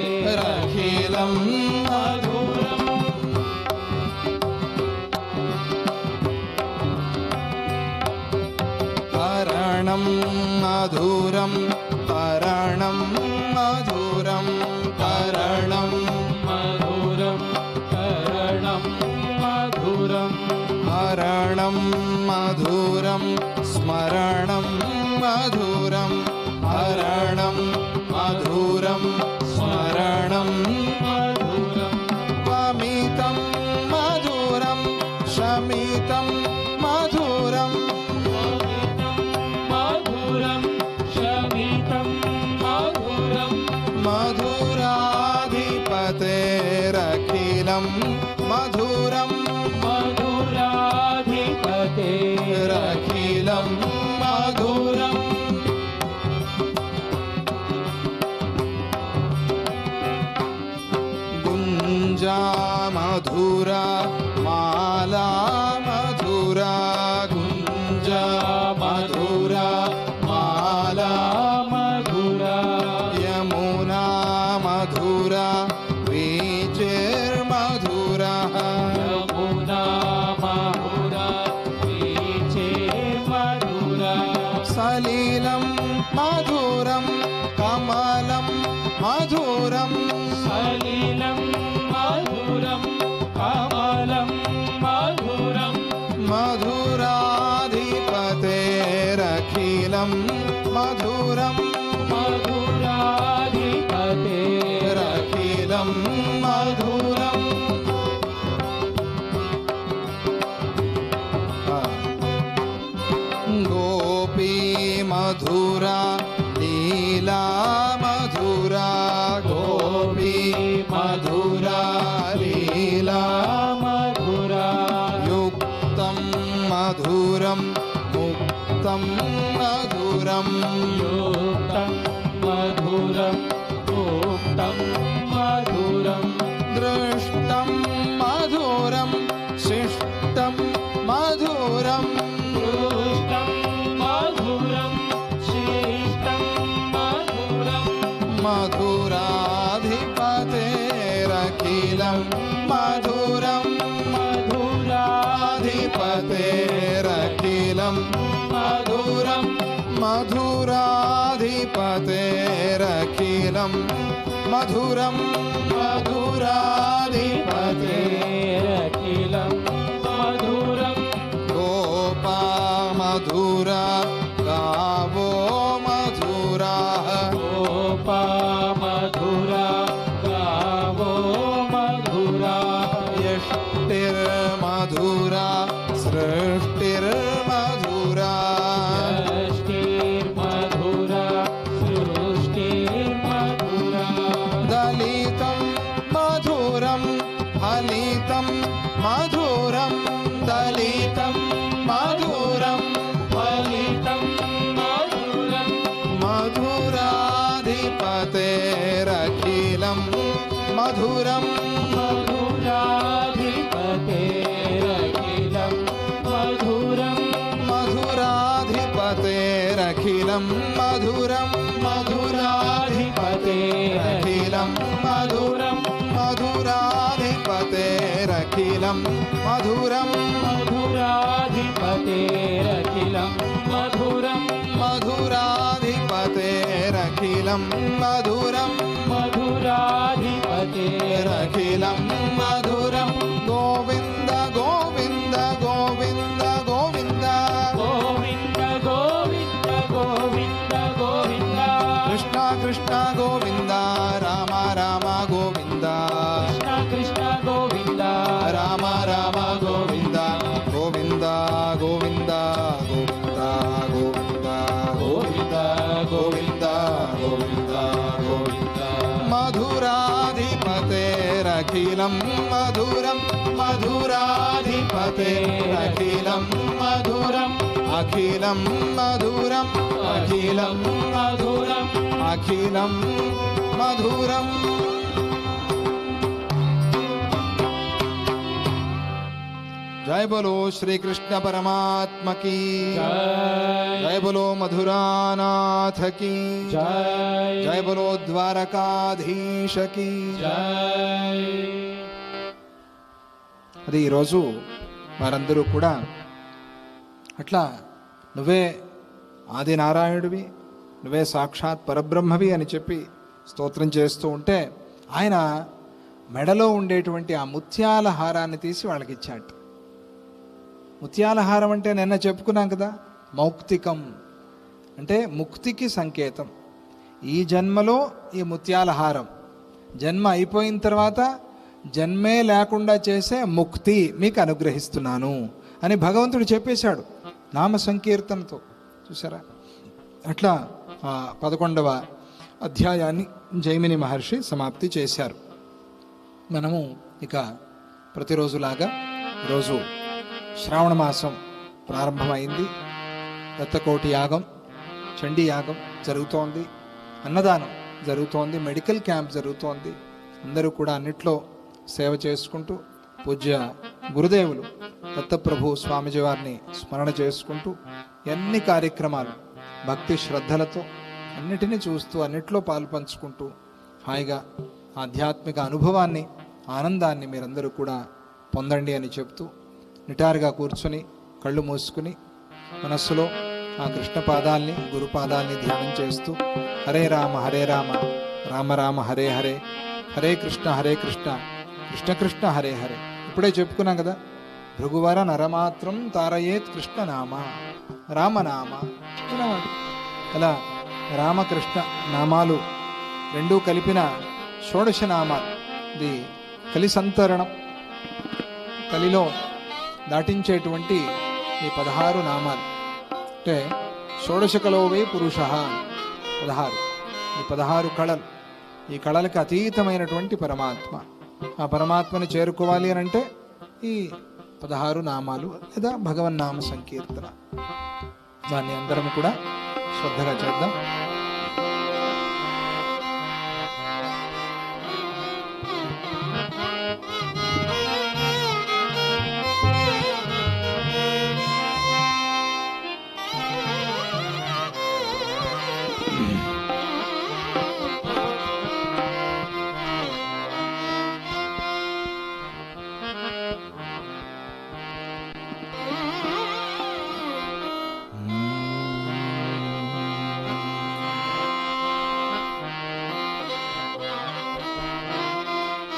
मधुराधिपतेरखिलं मधुरम् करणं मधुरं करणं मधुरं करणं मधुरं करणं मधुरं हरणं मधुरं स्मरणं मधुरं हरणं मधुरं स्मरणं मधुरं वमितं मधुरं शमितं मधुरं मधुरं शमितं मधुरं मधुराधिपतेरखिलं मधुरं मधुराधिपतेरखिलं मधुरम् गुञ्जा मधुरा माला मधुरा गुञ्जा मधुरा माला मधुरा यमुना मधुरा वीचिर्मधुरः మధురం సలిలం మధురం కమలం మధురం మధురాధిపతేరఖిలం మధురం మధురాధిపతేరఖిలం మధురం గోపీ మధురా లీలా మధురా గోపీ మధురా లీలా మధురా యుక్తం మధురం ముక్తం మధురం యుక్తం మధురం ముక్తం మధురం దృష్టం మధురం శిష్టం మధురం దృష్టం మధురం శిష్టం మధురం మధురాధిపతేరఖిలం మధురం మధురాధిపతేరఖిలం మధురం మధురాధిపతేరఖిలం మధురం మధురాధిపతేరఖిలం మధురం గోపా మధురా గావో మధురా గోపా మధురా గావో మధురా యష్టిర్మధురా సృష్టిర్మధురా యష్టిర్మధురా సృష్టిర్మధురా దళితం మధురం ఫలితం మధురం దళితం మధురం ఫలితం మధురం మధురాధిపతేరఖిలం మధురం మధురాధిపతేరఖిలం మధురం మధురాధిపతేరఖిలం మధురం మధురాధిపతేరఖిలం మధురం మధురాధిపతేరఖిలం మధురం మధురాధిపతేరఖిలం మధురం మధురాధిపతేరఖిలం మధురం మధురాధిపతేరఖిలం రఖిలం మధురం గోవింద గోవింద గోవింద గోవింద గోవింద గోవింద గోవింద గోవింద కృష్ణ కృష్ణ గోవింద రామ రామ గోవింద కృష్ణ కృష్ణ గోవింద రామ రామ గోవింద గోవింద గోవింద గోవింద గోవింద గోవింద గోవింద గోవింద గోవింద మధురాధిపతేరఖిలం మధురం మధురాధిపతేరఖిలం మధురం అఖిలం మధురం అఖిలం మధురం అఖిలం మధురం जय बोलो श्री कृष्ण परमात्मा की जय जय बोलो मधुरानाथ की जय जय बोलो द्वारकाधीश की जय అది ఈరోజు వారందరూ కూడా అట్లా నువ్వే ఆది నారాయణుడివి, నువ్వే సాక్షాత్ పరబ్రహ్మవి అని చెప్పి స్తోత్రం చేస్తూ ఉంటే ఆయన మెడలో ఉండేటువంటి ఆ ముత్యాల హారాన్ని తీసి వాళ్ళకి ఇచ్చాడు. ముత్యాల హారం అంటే నిన్న చెప్పుకున్నాం కదా, మౌక్తికం అంటే ముక్తికి సంకేతం. ఈ జన్మలో ఈ ముత్యాల హారం, జన్మ అయిపోయిన తర్వాత జన్మే లేకుండా చేసే ముక్తి మీకు అనుగ్రహిస్తున్నాను అని భగవంతుడు చెప్పేశాడు నామ సంకీర్తనతో. చూసారా? అట్లా 11వ అధ్యాయాన్ని జైమిని మహర్షి సమాప్తి చేశారు. మనము ఇక ప్రతిరోజులాగా ఈరోజు శ్రావణ మాసం ప్రారంభమైంది. దత్తకోటి యాగం, చండీ యాగం జరుగుతోంది, అన్నదానం జరుగుతోంది, మెడికల్ క్యాంప్ జరుగుతోంది. అందరూ కూడా అన్నిట్లో సేవ చేసుకుంటూ పూజ్య గురుదేవులు దత్తప్రభు స్వామిజీ వారిని స్మరణ చేసుకుంటూ ఎన్ని కార్యక్రమాలు భక్తి శ్రద్ధలతో అన్నిటినీ చూస్తూ అన్నిట్లో పాలుపంచుకుంటూ హాయిగా ఆధ్యాత్మిక అనుభవాన్ని, ఆనందాన్ని మీరందరూ కూడా పొందండి అని చెప్తూ నిటారుగా కూర్చొని కళ్ళు మూసుకుని మనస్సులో ఆ కృష్ణ పాదాల్ని, గురు పాదాల్ని ధ్యానం చేస్తూ హరే రామ రామ రామ హరే హరే, హరే కృష్ణ కృష్ణ కృష్ణ హరే హరే. ఇప్పుడే చెప్పుకున్నాం కదా, భృగువర నరమాత్రం తారయేత్ కృష్ణనామ, రామనామ. అలా రామకృష్ణ నామాలు రెండూ కలిపిన షోడశ నామాలు. ఇది కలిసంతరణం, కలిలో దాటించేటువంటి ఈ 16 నామాలు. అంటే షోడశకలో వై పురుష 16. ఈ 16 కళలు, ఈ కళలకు అతీతమైనటువంటి పరమాత్మ. ఆ పరమాత్మని చేరుకోవాలి అని అంటే ఈ 16 నామాలు లేదా భగవన్నామ సంకీర్తన. దాన్ని అందరం కూడా శ్రద్ధగా చేద్దాం.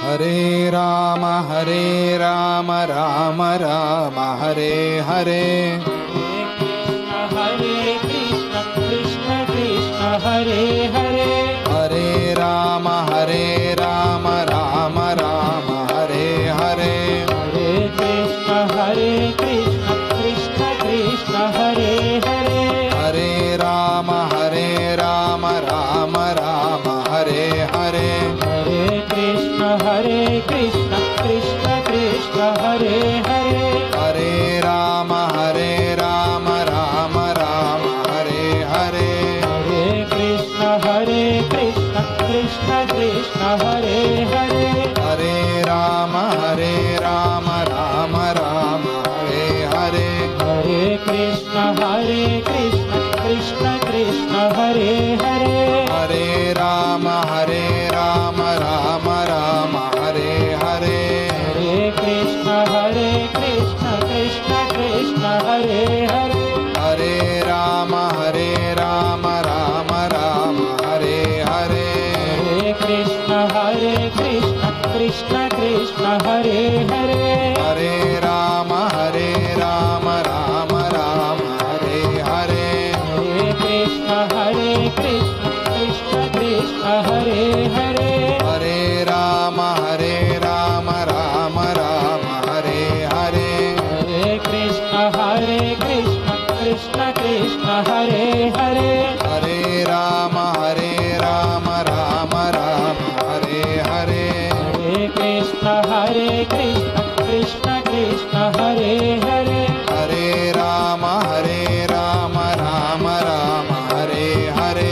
హరే రామ రామ రామ హరే హరే, హరే కృష్ణ కృష్ణ కృష్ణ హరే హరే, హరే రామ రామ రామ హరే హరే, హరే కృష్ణ కృష్ణ కృష్ణ హరే హరే, హరే రామ రామ రామ హరే హరే, హరే కృష్ణ కృష్ణ కృష్ణ కృష్ణ హరే హరే, హరే రామ రామ రామ హరే హరే, హరే కృష్ణ కృష్ణ కృష్ణ కృష్ణ హరే హరే, హరే రామ రామ రామ హరే హరే, హరే కృష్ణ కృష్ణ కృష్ణ హరే హరే, హరే రామ రామ రామ హరే హరే, హరే కృష్ణ కృష్ణ కృష్ణ హరే హరే, హరే రామ రామ రామ హరే హరే, హరే కృష్ణ కృష్ణ కృష్ణ హరే హరే, హరే రామ రామ రామ హరే హరే, హరే కృష్ణ కృష్ణ కృష్ణ హరే హరే, హరే రామ రామ రామ హరే హరే, హరే కృష్ణ కృష్ణ కృష్ణ హరే హరే, హరే రామ రామ రామ హరే హరే, హరే కృష్ణ కృష్ణ కృష్ణ హరే హరే, హరే రామ రామ రామ హరే హరే, హరే కృష్ణ కృష్ణ కృష్ణ హరే హరే, హరే రామ రామ రామ హరే హరే,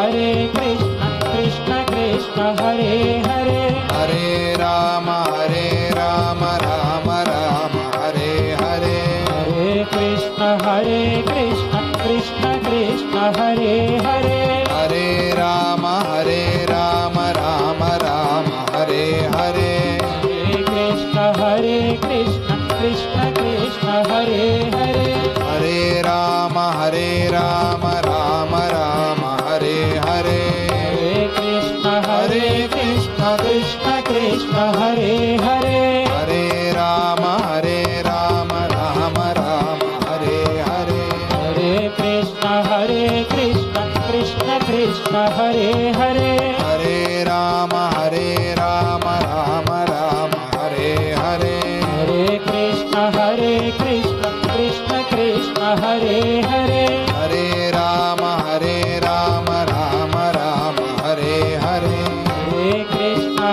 హరే కృష్ణ కృష్ణ కృష్ణ హరే హరే, హరే రామ రామ రామ హరే హరే, హరే కృష్ణ కృష్ణ కృష్ణ హరే హరే, హరే రామ రామ రామ హరే హరే, హరే కృష్ణ కృష్ణ కృష్ణ హరే హరే, హరే రామ రామ రామ హరే హరే, హరే కృష్ణ కృష్ణ కృష్ణ హరే హరే, హరే రామ రామ రామ హరే హరే, హరే కృష్ణ కృష్ణ కృష్ణ హరే హరే, హరే రామ రామ రామ హరే హరే,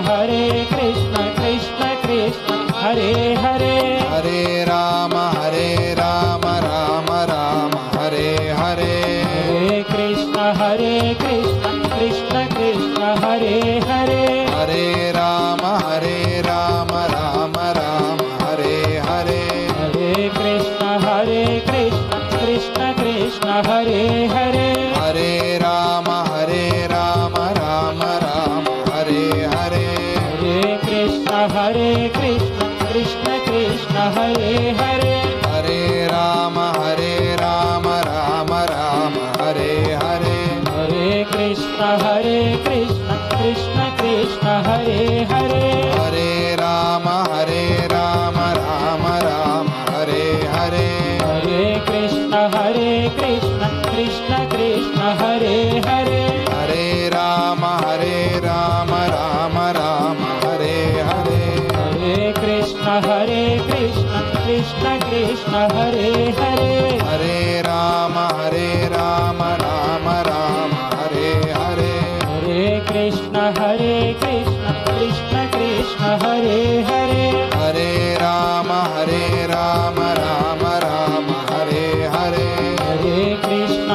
హరే కృష్ణ కృష్ణ కృష్ణ హరే హరే, హరే రామ రామ రామ హరే హరే, హరే కృష్ణ కృష్ణ కృష్ణ హరే హరే, హరే రామ రామ రామ హరే హరే, హరే కృష్ణ కృష్ణ కృష్ణ హరే హరే, హరే రామ రామ రామ హరే హరే, హరే కృష్ణ కృష్ణ కృష్ణ హరే హరే, హరే రామ రామ రామ హరే హరే, హరే కృష్ణ రామ రామ రామ హరే హరే. హరే కృష్ణ కృష్ణ కృష్ణ హరే హరే. హరే రామ రామ రామ హరే హరే. హరే కృష్ణ కృష్ణ కృష్ణ హరే హరే. హరే రామ రామ రామ హరే హరే. హరే కృష్ణ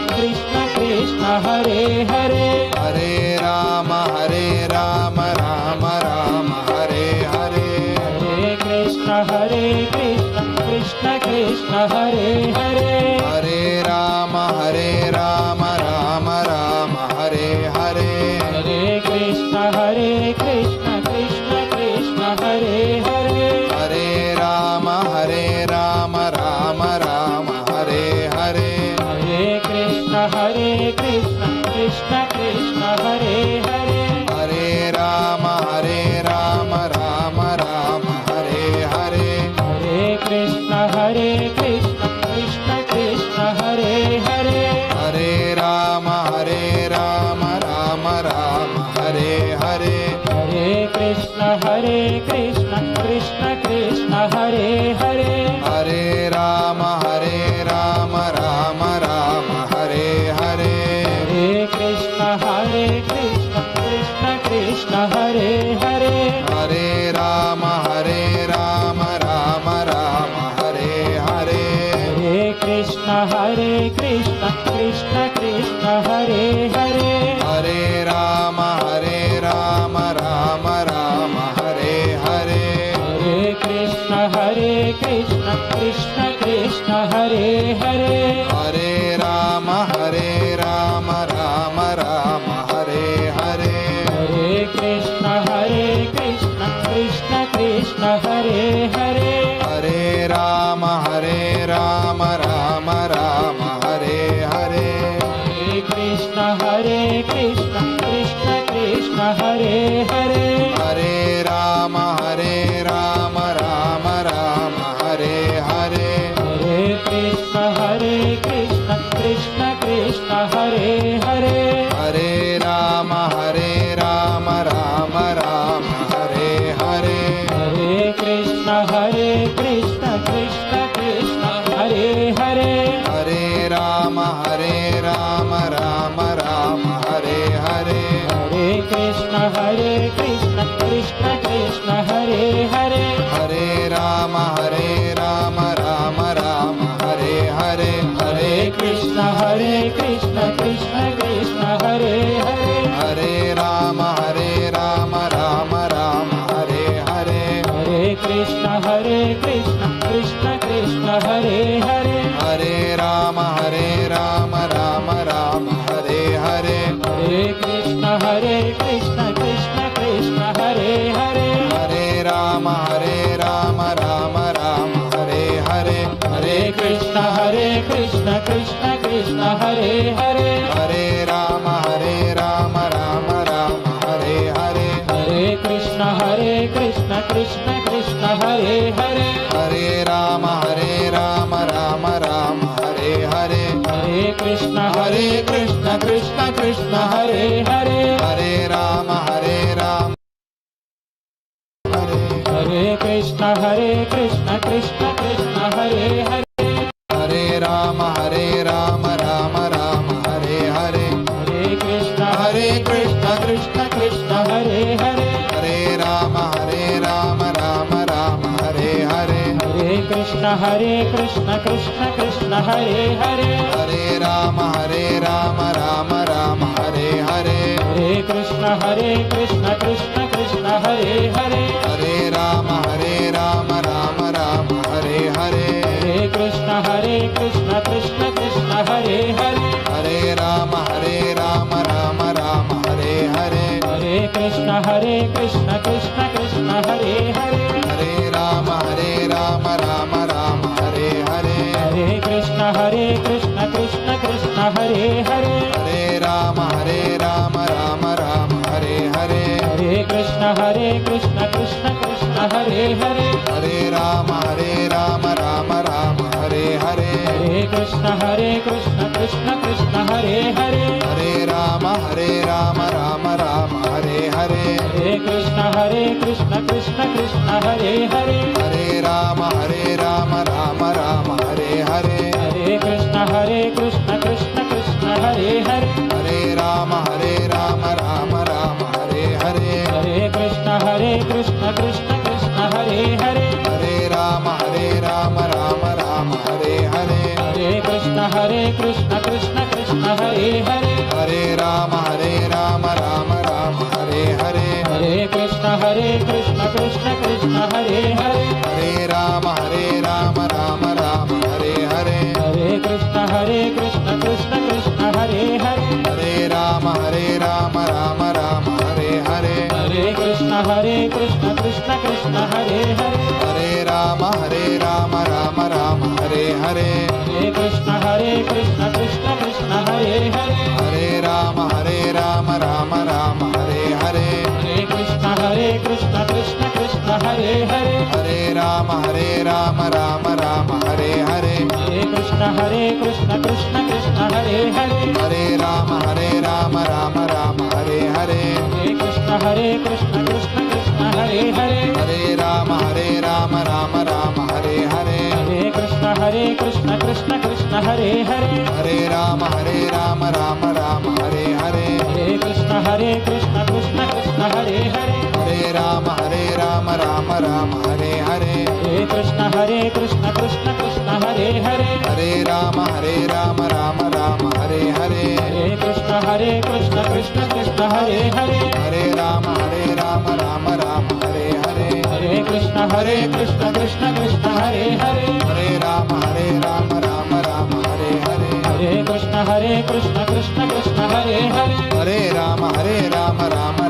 కృష్ణ కృష్ణ హరే హరే. హరే రామ రామ రామ హరే హరే. హరే కృష్ణ కృష్ణ కృష్ణ హరే హరే. హరే రామ రామ రామ హరే హరే. హరే కృష్ణ కృష్ణ కృష్ణ హరే హరే. హరే రామ రామ రామ హరే హరే. హరే కృష్ణ కృష్ణ కృష్ణ హరే హరే. హరే రామ రామ రామ హరే హరే. హరే కృష్ణ కృష్ణ కృష్ణ హరే హరే. హరే రామ రామ రామ హరే హరే. హరే కృష్ణ కృష్ణ కృష్ణ హరే హరే. హరే రామ రామ రామ హరే హరే. హరే కృష్ణ కృష్ణ కృష్ణ హరే హరే. హరే రామ రామ రామ హరే హరే. హరే కృష్ణ కృష్ణ కృష్ణ హరే హరే. హరే రామ రామ రామ హరే హరే. హరే కృష్ణ కృష్ణ కృష్ణ హరే హరే. హరే రామ రామ రామ హరే హరే. హరే కృష్ణ కృష్ణ కృష్ణ హరే హరే. హరే రామ రామ రామ హరే హరే. హరే కృష్ణ కృష్ణ కృష్ణ హరే హరే. హరే రామ రామ రామ హరే హరే. హరే కృష్ణ కృష్ణ కృష్ణ హరే హరే. హరే రామ రామ రామ హరే హరే. హరే కృష్ణ కృష్ణ కృష్ణ హరే హరే. హరే రామ రామ రామ హరే హరే. హరే కృష్ణ కృష్ణ కృష్ణ హరే హరే. హరే రామ రామ రామ హరే హరే. హరే కృష్ణ కృష్ణ కృష్ణ హరే హరే. హరే రామ రామ రామ హరే హరే. హరే కృష్ణ కృష్ణ కృష్ణ హరే హరే. హరే రామ రామ రామ హరే హరే. హరే కృష్ణ కృష్ణ కృష్ణ హరే హరే. హరే రామ రామ రామ హరే హరే. హరే కృష్ణ కృష్ణ కృష్ణ హరే హరే. హరే రామ రామ రామ హరే హరే. హరే కృష్ణ కృష్ణ కృష్ణ హరే హరే. హరే రామ రామ రామ హరే హరే. హరే కృష్ణ కృష్ణ కృష్ణ హరే హరే. హరే రామ రామ హరే. హరే కృష్ణ కృష్ణ కృష్ణ హరే హరే. హరే రామ రామ హరే హరే. హరే కృష్ణ కృష్ణ కృష్ణ హరే హరే. హరే రామ రామ హరే హరే. హరే కృష్ణ కృష్ణ హరే హరే. హరే రామ రామ హరే హరే. హరే కృష్ణ కృష్ణ హరే హరే. హరే రామ రామ హరే హరే. హరే కృష్ణ కృష్ణ హరే హరే. హరే రామ రామ హరే హరే. హరే కృష్ణ కృష్ణ కృష్ణ హరే హరే. హరే రామ రామ హరే హరే. హరే కృష్ణ కృష్ణ కృష్ణ హరే హరే. హరే రామ రామ హరే హరే. హరే కృష్ణ కృష్ణ కృష్ణ హరే హరే. హరే రామ రామ హరే హరే. హరే కృష్ణ కృష్ణ కృష్ణ హరే హరే. హరే రామ రామ हरे हरे कृष्ण कृष्ण कृष्ण हरे हरे हरे राम राम राम हरे हरे हरे कृष्ण कृष्ण कृष्ण हरे हरे हरे राम राम राम हरे हरे हरे कृष्ण कृष्ण कृष्ण हरे हरे हरे राम राम राम हरे हरे हरे कृष्ण कृष्ण कृष्ण हरे हरे हरे राम राम राम हरे हरे हरे कृष्ण कृष्ण कृष्ण हरे हरे हरे राम राम राम हरे हरे हरे कृष्ण कृष्ण कृष्ण हरे हरे हरे राम राम राम हरे हरे हरे कृष्ण कृष्ण कृष्ण हरे हरे हरे राम राम राम हरे हरे हरे कृष्ण कृष्ण कृष्ण हरे हरे हरे राम राम राम हरे हरे हरे कृष्ण कृष्ण कृष्ण हरे हरे हरे राम राम राम हरे हरे हरे कृष्ण कृष्ण कृष्ण हरे हरे हरे राम राम हरे हरे हरे कृष्ण कृष्ण कृष्ण हरे हरे हरे राम राम हरे हरे हरे कृष्ण कृष्ण कृष्ण हरे हरे हरे राम राम हरे हरे हरे कृष्ण कृष्ण कृष्ण हरे हरे हरे राम राम हरे हरे हरे कृष्ण कृष्ण कृष्ण हरे हरे हरे राम राम हरे हरे हरे कृष्ण कृष्ण कृष्ण हरे हरे हरे राम राम हरे हरे हरे कृष्ण कृष्ण कृष्ण हरे हरे हरे राम राम हरे हरे हरे कृष्ण कृष्ण कृष्ण हरे हरे हरे राम राम हरे हरे हरे कृष्ण कृष्ण कृष्ण हरे हरे हरे राम राम हरे हरे हरे कृष्ण कृष्ण कृष्ण हरे हरे हरे राम राम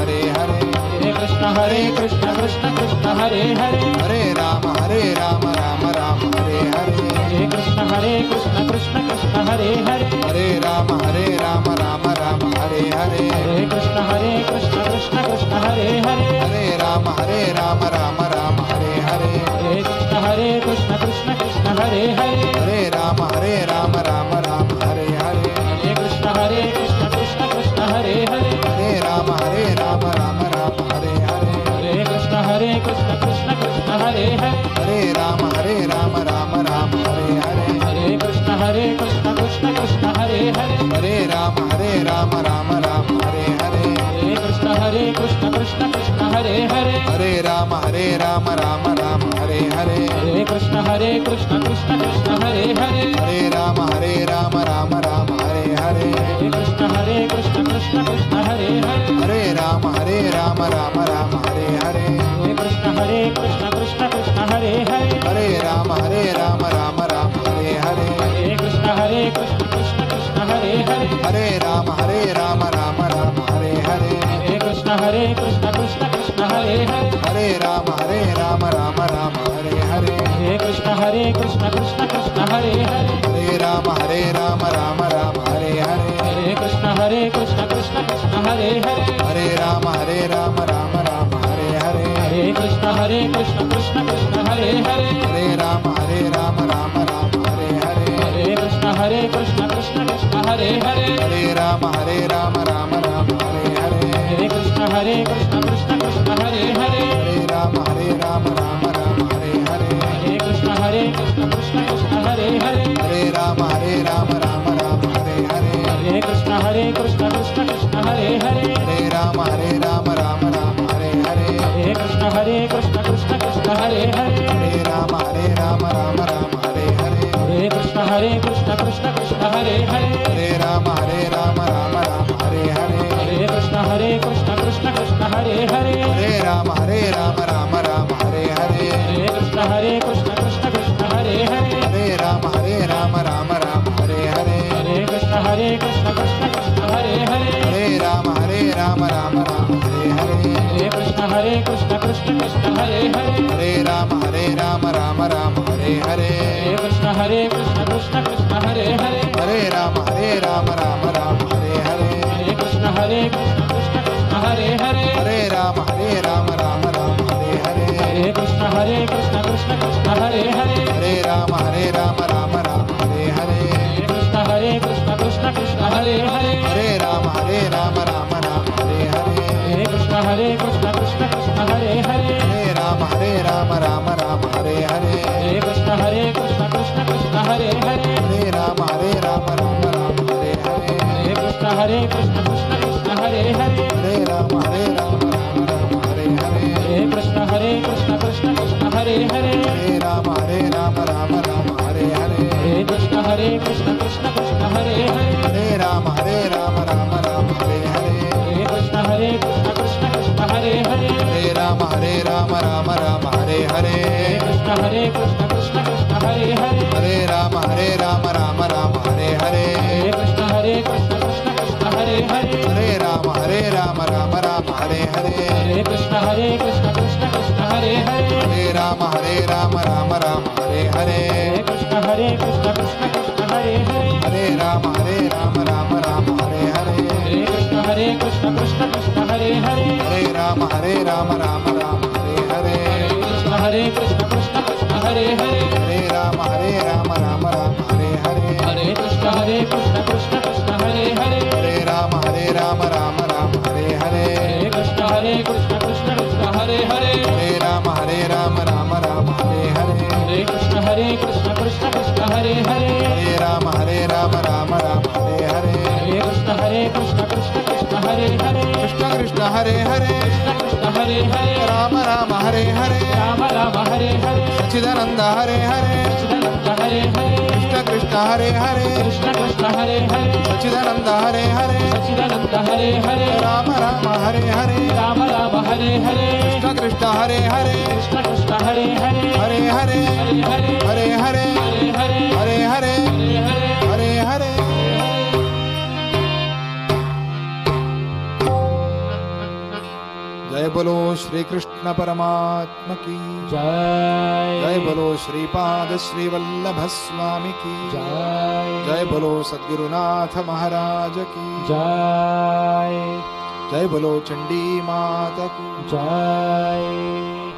हरे हरे हरे कृष्ण कृष्ण कृष्ण हरे हरे हरे राम राम हरे हरे हरे कृष्ण कृष्ण कृष्ण हरे हरे हरे राम राम हरे हरे हरे कृष्ण कृष्ण कृष्ण हरे हरे हरे राम राम हरे हरे हरे कृष्ण कृष्ण कृष्ण हरे हरे हरे राम राम हरे हरे हरे कृष्ण कृष्ण कृष्ण हरे हरे हरे राम राम हरे हरे हरे कृष्ण कृष्ण कृष्ण हरे हरे हरे राम राम हरे हरे हरे कृष्ण कृष्ण कृष्ण हरे हरे हरे राम राम हरे हरे हरे कृष्ण कृष्ण कृष्ण हरे हरे हरे राम राम हरे हरे हरे कृष्ण कृष्ण कृष्ण हरे हरे हरे राम राम हरे हरे हरे कृष्ण कृष्ण कृष्ण हरे हरे हरे राम राम हरे हरे हरे कृष्ण कृष्ण कृष्ण हरे हरे हरे राम राम हरे हरे हरे कृष्ण कृष्ण कृष्ण हरे हरे हरे राम राम हरे हरे हरे कृष्ण कृष्ण कृष्ण हरे हरे हरे राम राम हरे हरे हरे कृष्ण कृष्ण कृष्ण हरे हरे हरे राम राम हरे हरे हरे कृष्ण कृष्ण कृष्ण हरे हरे हरे राम राम हरे हरे हरे कृष्ण कृष्ण कृष्ण हरे हरे हरे राम राम हरे हरे हरे कृष्ण कृष्ण कृष्ण हरे हरे हरे राम राम हरे हरे हरे कृष्ण कृष्ण कृष्ण हरे हरे हरे राम राम हरे हरे हरे कृष्ण कृष्ण कृष्ण हरे हरे हरे राम राम हरे हरे हरे कृष्ण कृष्ण कृष्ण हरे हरे हरे राम राम हरे हरे हरे कृष्ण कृष्ण कृष्ण हरे हरे हरे राम राम हरे हरे हरे कृष्ण कृष्ण कृष्ण हरे हरे हरे राम राम हरे हरे हरे कृष्ण कृष्ण कृष्ण हरे हरे हरे राम राम हरे हरे हरे कृष्ण कृष्ण कृष्ण हरे हरे हरे राम राम हरे हरे हरे कृष्ण कृष्ण कृष्ण हरे हरे हरे राम राम हरे हरे हरे कृष्ण कृष्ण कृष्ण हरे हरे हरे राम राम हरे हरे हरे कृष्ण कृष्ण कृष्ण हरे हरे हरे राम हरे हरे हरे कृष्ण कृष्ण कृष्ण हरे हरे हरे राम हरे हरे हरे कृष्ण हरे कृष्ण कृष्ण कृष्ण हरे हरे हरे राम राम राम हरे हरे हरे कृष्ण कृष्ण कृष्ण हरे हरे हरे राम राम राम हरे हरे हरे कृष्ण कृष्ण कृष्ण हरे हरे हरे राम राम राम हरे हरे हरे कृष्ण कृष्ण कृष्ण हरे हरे हरे राम राम राम हरे हरे हरे कृष्ण कृष्ण कृष्ण हरे हरे हरे राम राम राम हरे हरे हरे कृष्ण कृष्ण कृष्ण हरे हरे हरे राम राम राम हरे हरे हरे कृष्ण कृष्ण कृष्ण हरे हरे हरे राम राम राम हरे हरे हरे कृष्ण कृष्ण कृष्ण हरे हरे हरे राम राम राम हरे हरे हरे कृष्ण कृष्ण कृष्ण हरे हरे हरे राम राम राम हरे हरे हरे कृष्ण कृष्ण कृष्ण हरे हरे हरे राम राम राम हरे हरे हरे कृष्ण कृष्ण कृष्ण हरे हरे हरे राम राम राम हरे हरे कृष्ण कृष्ण कृष्ण हरे हरे हरे राम राम राम हरे हरे हरे कृष्ण कृष्ण कृष्ण हरे हरे हरे राम राम राम हरे हरे हरे कृष्ण कृष्ण कृष्ण हरे हरे हरे राम राम राम हरे हरे हरे कृष्ण कृष्ण कृष्ण हरे हरे हरे राम राम राम हरे हरे हरे कृष्ण कृष्ण कृष्ण हरे हरे कृष्ण कृष्ण हरे हरे कृष्ण हरे हरे राम राम हरे हरे राम राम हरे हरे सच्चिदानंद हरे हरे सच्चिदानंद हरे हरे कृष्ण कृष्ण हरे हरे कृष्ण कृष्ण हरे हरे सच्चिदानंद हरे हरे सच्चिदानंद हरे हरे राम राम हरे हरे राम राम हरे हरे कृष्ण कृष्ण हरे हरे कृष्ण कृष्ण हरे हरे हरे हरे हरे हरे हरे हरे हरे हरे हरे हरे हरे हरे हरे हरे जय बोलो श्री कृष्ण परमात्मा की जय जय बोलो श्रीपाद श्री वल्लभ स्वामी की जय जय बोलो सद्गुरुनाथ महाराज की जय जय बोलो चंडी माता की जय